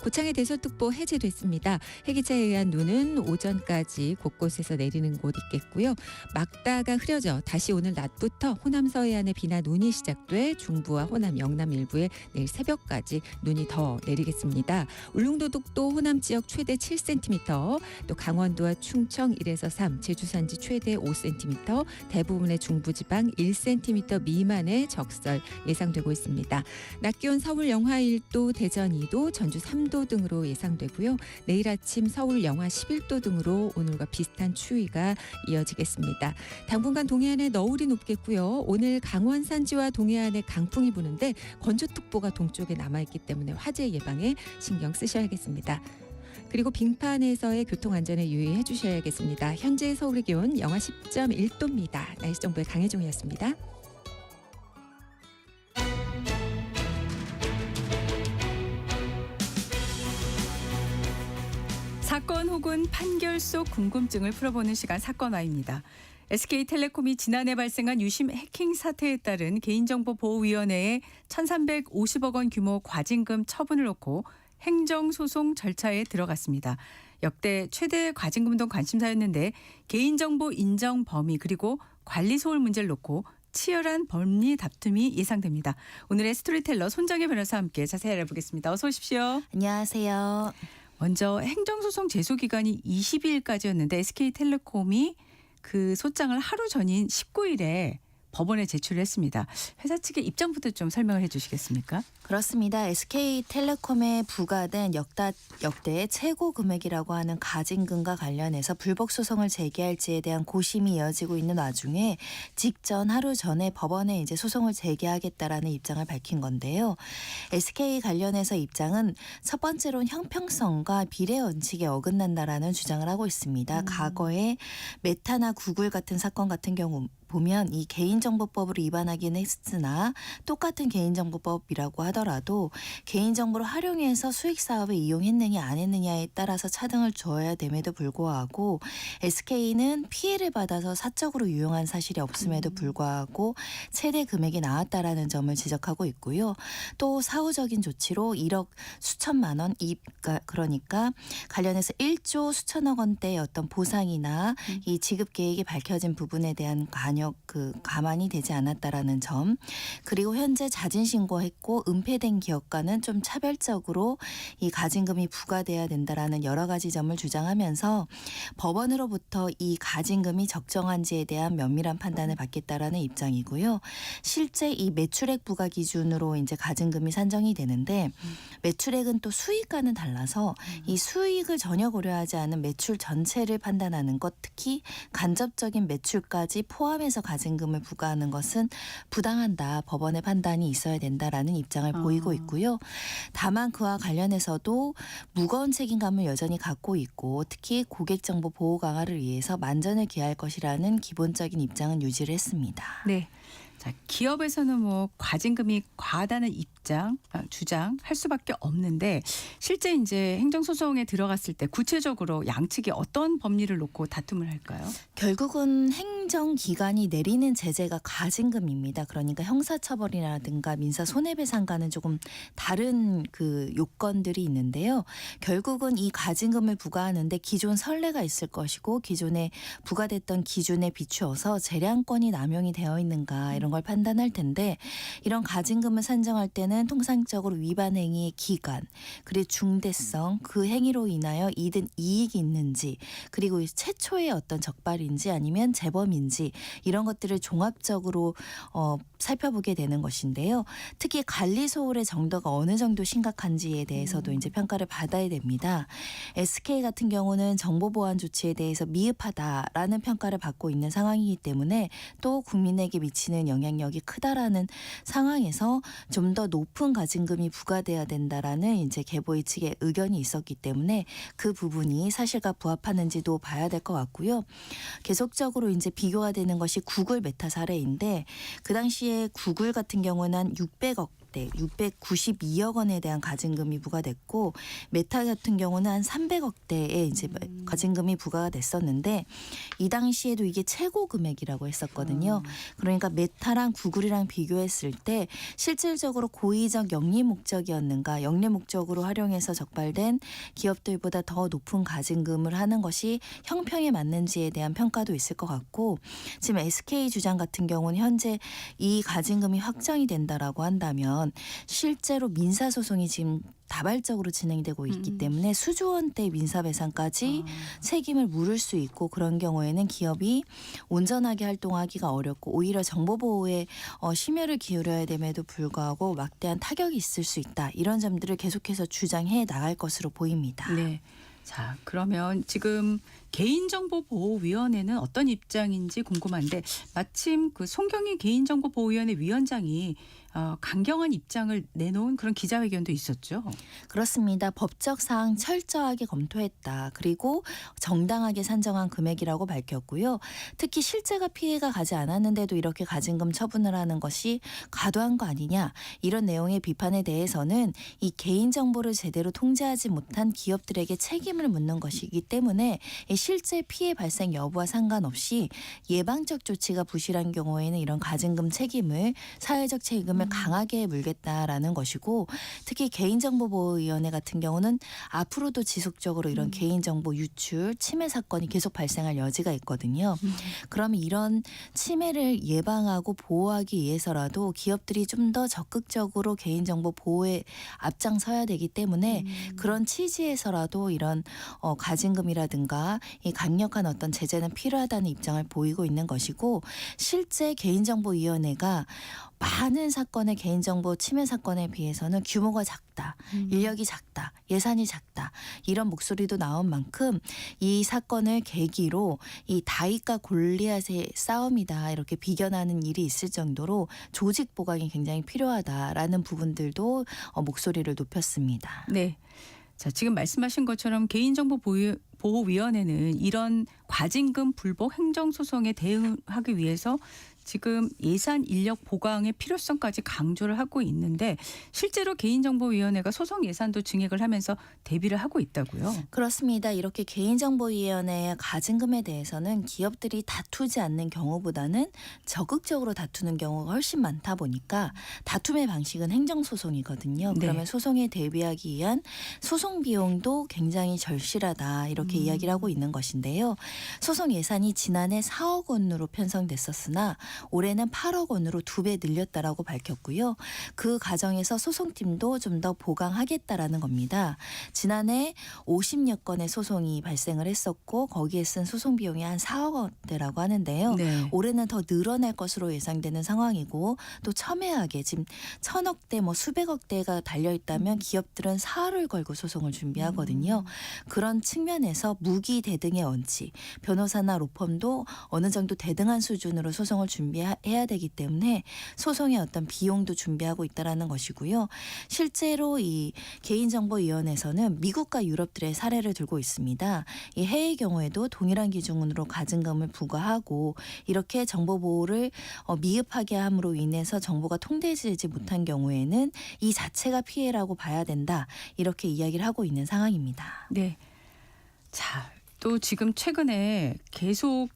[SPEAKER 11] 고창의 대설특보 해제됐습니다. 해기차에 의한 눈은 오전까지 곳곳에서 내리는 곳 있겠고요. 막다가 흐려져 다시 오늘 낮부터 호남 서해안에 비나 눈이 시작돼 중부와 호남 영남 일부에 내일 새벽까지 눈이 더 내리겠습니다. 울릉도독도 호남 지역 최대 7cm, 또 강원도와 충청 1에서 3, 제주 산지 최대 5cm, 대부분의 중부지방 1cm 미만의 적설 예상되고 있습니다. 낮 기온 서울 영하 1도, 대전 2도, 전주 3도 등으로 예상되고요. 내일 아침 서울 영하 11도 등으로 오늘과 비슷한 추위가 이어지겠습니다. 당분간 동해안에 너울이 높겠고요. 오늘 강원 산지와 동해안에 강풍이 부는데 건조특보가 동쪽에 남아있기 때문에 화재 예방에 신경 쓰셔야겠습니다. 그리고 빙판에서의 교통안전에 유의해 주셔야겠습니다. 현재 서울의 기온 영하 10.1도입니다. 날씨 정보의 강혜종이었습니다.
[SPEAKER 1] 사건 혹은 판결 속 궁금증을 풀어보는 시간 사건화입니다. SK텔레콤이 지난해 발생한 유심 해킹 사태에 따른 개인정보보호위원회에 1,350억 원 규모 과징금 처분을 놓고 행정소송 절차에 들어갔습니다. 역대 최대 과징금동 관심사였는데 개인정보 인정 범위 그리고 관리 소홀 문제를 놓고 치열한 법리 다툼이 예상됩니다. 오늘의 스토리텔러 손정혜 변호사와 함께 자세히 알아보겠습니다. 어서 오십시오.
[SPEAKER 17] 안녕하세요.
[SPEAKER 1] 먼저 행정소송 제소기간이 20일까지였는데 SK텔레콤이 그 소장을 하루 전인 19일에 법원에 제출을 했습니다. 회사 측의 입장부터 좀 설명을 해 주시겠습니까?
[SPEAKER 17] 그렇습니다. SK텔레콤에 부과된 역대 최고 금액이라고 하는 가징금과 관련해서 불복 소송을 제기할지에 대한 고심이 이어지고 있는 와중에 직전 하루 전에 법원에 이제 소송을 제기하겠다라는 입장을 밝힌 건데요. SK 관련해서 입장은 첫 번째로는 형평성과 비례 원칙에 어긋난다라는 주장을 하고 있습니다. 과거에 메타나 구글 같은 사건 같은 경우 보면 이 개인정보법을 위반하긴 했으나 똑같은 개인정보법이라고 하더라도 개인정보를 활용해서 수익사업에 이용했느냐 안 했느냐에 따라서 차등을 줘야 됨에도 불구하고 SK는 피해를 받아서 사적으로 유용한 사실이 없음에도 불구하고 최대 금액이 나왔다라는 점을 지적하고 있고요. 또 사후적인 조치로 1억 수천만 원, 그러니까 관련해서 1조 수천억 원대의 어떤 보상이나 이 지급 계획이 밝혀진 부분에 대한 감안이 되지 않았다라는 점, 그리고 현재 자진 신고했고 은폐된 기업과는 좀 차별적으로 이 가징금이 부과돼야 된다라는 여러 가지 점을 주장하면서 법원으로부터 이 가징금이 적정한지에 대한 면밀한 판단을 받겠다라는 입장이고요. 실제 이 매출액 부과 기준으로 이제 가징금이 산정이 되는데 매출액은 또 수익과는 달라서 이 수익을 전혀 고려하지 않은 매출 전체를 판단하는 것, 특히 간접적인 매출까지 포함해서 가징금을 부과하는 것은 부당한다. 법원의 판단이 있어야 된다라는 입장을 보이고 있고요. 다만 그와 관련해서도 무거운 책임감을 여전히 갖고 있고 특히 고객정보 보호 강화를 위해서 만전을 기할 것이라는 기본적인 입장은 유지를 했습니다.
[SPEAKER 1] 네. 자, 기업에서는 뭐 과징금이 과하다는 주장할 수밖에 없는데 실제 이제 행정소송에 들어갔을 때 구체적으로 양측이 어떤 법리를 놓고 다툼을 할까요?
[SPEAKER 17] 결국은 행정기관이 내리는 제재가 가징금입니다. 그러니까 형사처벌이라든가 민사손해배상과는 조금 다른 그 요건들이 있는데요. 결국은 이 가징금을 부과하는데 기존 선례가 있을 것이고 기존에 부과됐던 기준에 비추어서 재량권이 남용이 되어 있는가 이런 걸 판단할 텐데 이런 가징금을 산정할 때는 통상적으로 위반 행위의 기간, 그리고 중대성, 그 행위로 인하여 이든 이익이 있는지, 그리고 최초의 어떤 적발인지 아니면 재범인지 이런 것들을 종합적으로 살펴보게 되는 것인데요. 특히 관리 소홀의 정도가 어느 정도 심각한지에 대해서도 이제 평가를 받아야 됩니다. SK 같은 경우는 정보 보안 조치에 대해서 미흡하다라는 평가를 받고 있는 상황이기 때문에 또 국민에게 미치는 영향력이 크다라는 상황에서 좀 더 높은 가징금이 부과돼야 된다라는 이제 개보이 측의 의견이 있었기 때문에 그 부분이 사실과 부합하는지도 봐야 될 것 같고요. 계속적으로 이제 비교가 되는 것이 구글 메타 사례인데 그 당시에 구글 같은 경우는 한 692억 원에 대한 가징금이 부과됐고 메타 같은 경우는 한 300억대의 이제 가징금이 부과가 됐었는데 이 당시에도 이게 최고 금액이라고 했었거든요. 그러니까 메타랑 구글이랑 비교했을 때 실질적으로 고의적 영리 목적이었는가, 영리 목적으로 활용해서 적발된 기업들보다 더 높은 가징금을 하는 것이 형평에 맞는지에 대한 평가도 있을 것 같고 지금 SK 주장 같은 경우는 현재 이 가징금이 확정이 된다라고 한다면 실제로 민사소송이 지금 다발적으로 진행되고 있기 때문에 수조 원대 민사배상까지 책임을 물을 수 있고 그런 경우에는 기업이 온전하게 활동하기가 어렵고 오히려 정보보호에 심혈을 기울여야 됨에도 불구하고 막대한 타격이 있을 수 있다. 이런 점들을 계속해서 주장해 나갈 것으로 보입니다.
[SPEAKER 1] 네. 자, 그러면 지금 개인정보보호위원회는 어떤 입장인지 궁금한데 마침 그 송경희 개인정보보호위원회 위원장이 강경한 입장을 내놓은 그런 기자회견도 있었죠.
[SPEAKER 17] 그렇습니다. 법적 사항 철저하게 검토했다. 그리고 정당하게 산정한 금액이라고 밝혔고요. 특히 실제가 피해가 가지 않았는데도 이렇게 가징금 처분을 하는 것이 과도한 거 아니냐. 이런 내용의 비판에 대해서는 이 개인정보를 제대로 통제하지 못한 기업들에게 책임을 묻는 것이기 때문에 실제 피해 발생 여부와 상관없이 예방적 조치가 부실한 경우에는 이런 가징금 책임을 사회적 책임을 강하게 물겠다라는 것이고 특히 개인정보보호위원회 같은 경우는 앞으로도 지속적으로 이런 개인정보 유출, 침해 사건이 계속 발생할 여지가 있거든요. 그러면 이런 침해를 예방하고 보호하기 위해서라도 기업들이 좀 더 적극적으로 개인정보 보호에 앞장서야 되기 때문에 그런 취지에서라도 이런 가징금이라든가 이 강력한 어떤 제재는 필요하다는 입장을 보이고 있는 것이고 실제 개인정보위원회가 많은 사건의 개인정보 침해 사건에 비해서는 규모가 작다, 인력이 작다, 예산이 작다 이런 목소리도 나온 만큼 이 사건을 계기로 이 다윗과 골리앗의 싸움이다 이렇게 비견하는 일이 있을 정도로 조직 보강이 굉장히 필요하다라는 부분들도 목소리를 높였습니다.
[SPEAKER 1] 네. 자, 지금 말씀하신 것처럼 개인정보보호위원회는 이런 과징금 불복 행정소송에 대응하기 위해서 지금 예산 인력 보강의 필요성까지 강조를 하고 있는데 실제로 개인정보위원회가 소송 예산도 증액을 하면서 대비를 하고 있다고요?
[SPEAKER 17] 그렇습니다. 이렇게 개인정보위원회의 가징금에 대해서는 기업들이 다투지 않는 경우보다는 적극적으로 다투는 경우가 훨씬 많다 보니까 다툼의 방식은 행정소송이거든요.
[SPEAKER 1] 네.
[SPEAKER 17] 그러면 소송에 대비하기 위한 소송 비용도 굉장히 절실하다 이렇게 이야기를 하고 있는 것인데요. 소송 예산이 지난해 4억 원으로 편성됐었으나 올해는 8억 원으로 2배 늘렸다라고 밝혔고요. 그 과정에서 소송팀도 좀 더 보강하겠다라는 겁니다. 지난해 50여 건의 소송이 발생을 했었고 거기에 쓴 소송 비용이 한 4억 원대라고 하는데요.
[SPEAKER 1] 네.
[SPEAKER 17] 올해는 더 늘어날 것으로 예상되는 상황이고 또 첨예하게 지금 1,000억대 뭐 수백억대가 달려있다면 기업들은 사활을 걸고 소송을 준비하거든요. 그런 측면에서 무기 대등의 원칙, 변호사나 로펌도 어느 정도 대등한 수준으로 소송을 준비해야 되기 때문에 소송의 어떤 비용도 준비하고 있다라는 것이고요. 실제로 이 개인정보위원회에서는 미국과 유럽들의 사례를 들고 있습니다. 이 해외 경우에도 동일한 기준으로 가징금을 부과하고 이렇게 정보 보호를 미흡하게 함으로 인해서 정보가 통제되지 못한 경우에는 이 자체가 피해라고 봐야 된다. 이렇게 이야기를 하고 있는 상황입니다.
[SPEAKER 1] 네. 자, 또 지금 최근에 계속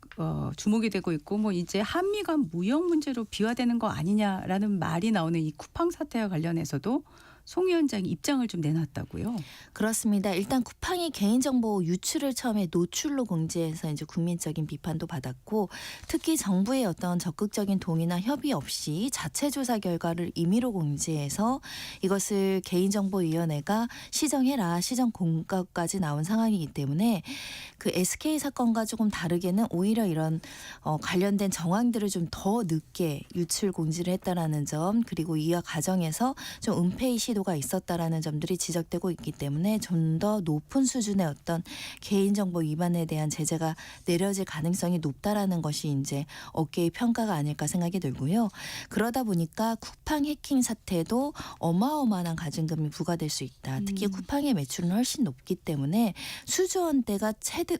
[SPEAKER 1] 주목이 되고 있고 뭐 이제 한미 간 무역 문제로 비화되는 거 아니냐라는 말이 나오는 이 쿠팡 사태와 관련해서도 송 위원장이 입장을 좀 내놨다고요.
[SPEAKER 17] 그렇습니다. 일단 쿠팡이 개인정보 유출을 처음에 노출로 공지해서 이제 국민적인 비판도 받았고 특히 정부의 어떤 적극적인 동의나 협의 없이 자체 조사 결과를 임의로 공지해서 이것을 개인정보위원회가 시정해라 시정 공告까지 나온 상황이기 때문에 그 SK 사건과 조금 다르게는 오히려 이런 관련된 정황들을 좀 더 늦게 유출 공지를 했다라는 점 그리고 이와 과정에서 좀 은폐의 시도가 있었다라는 점들이 지적되고 있기 때문에 좀 더 높은 수준의 어떤 개인정보 위반에 대한 제재가 내려질 가능성이 높다라는 것이 이제 업계의 평가가 아닐까 생각이 들고요. 그러다 보니까 쿠팡 해킹 사태도 어마어마한 가징금이 부과될 수 있다. 특히 쿠팡의 매출은 훨씬 높기 때문에 수조 원대가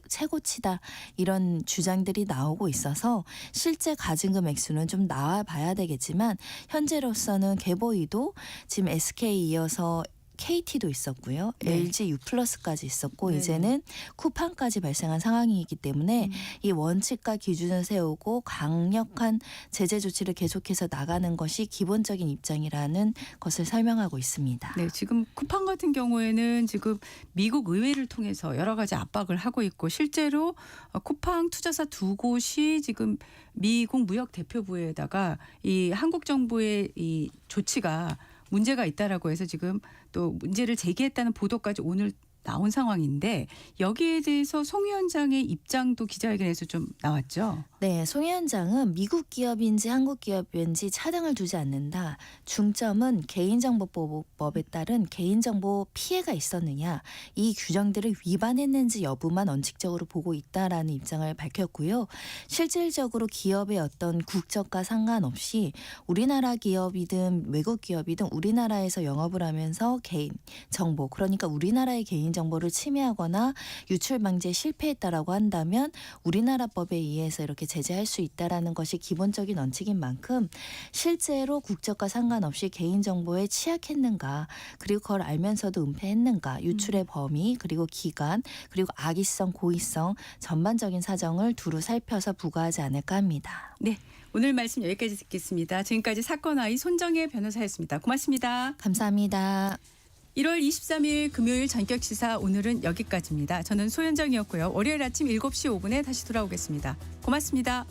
[SPEAKER 17] 최고치다 이런 주장들이 나오고 있어서 실제 가징금 액수는 좀 나와봐야 되겠지만 현재로서는 개보이도 지금 SK 이어서 KT도 있었고요.
[SPEAKER 1] 네.
[SPEAKER 17] LG U+까지 있었고
[SPEAKER 1] 네.
[SPEAKER 17] 이제는 쿠팡까지 발생한 상황이기 때문에 이 원칙과 기준을 세우고 강력한 제재 조치를 계속해서 나가는 것이 기본적인 입장이라는 것을 설명하고 있습니다.
[SPEAKER 1] 네, 지금 쿠팡 같은 경우에는 지금 미국 의회를 통해서 여러 가지 압박을 하고 있고 실제로 쿠팡 투자사 2곳이 지금 미국 무역 대표부에다가 이 한국 정부의 이 조치가 문제가 있다라고 해서 지금 또 문제를 제기했다는 보도까지 오늘 나온 상황인데 여기에 대해서 송 위원장의 입장도 기자회견에서 좀 나왔죠.
[SPEAKER 17] 네, 송 위원장은 미국 기업인지 한국 기업인지 차등을 두지 않는다. 중점은 개인정보보호법에 따른 개인정보 피해가 있었느냐 이 규정들을 위반했는지 여부만 원칙적으로 보고 있다라는 입장을 밝혔고요. 실질적으로 기업의 어떤 국적과 상관없이 우리나라 기업이든 외국 기업이든 우리나라에서 영업을 하면서 개인 정보 그러니까 우리나라의 개인 정보를 침해하거나 유출 방지에 실패했다라고 한다면 우리나라 법에 의해서 이렇게 제재할 수 있다라는 것이 기본적인 원칙인 만큼 실제로 국적과 상관없이 개인정보에 취약했는가 그리고 그걸 알면서도 은폐했는가 유출의 범위 그리고 기간 그리고 악의성 고의성 전반적인 사정을 두루 살펴서 부과하지 않을까 합니다.
[SPEAKER 1] 네, 오늘 말씀 여기까지 듣겠습니다. 지금까지 사건 아이 손정혜 변호사였습니다. 고맙습니다.
[SPEAKER 17] 감사합니다.
[SPEAKER 1] 1월 23일 금요일 전격시사 오늘은 여기까지입니다. 저는 소현정이었고요. 월요일 아침 7시 5분에 다시 돌아오겠습니다. 고맙습니다.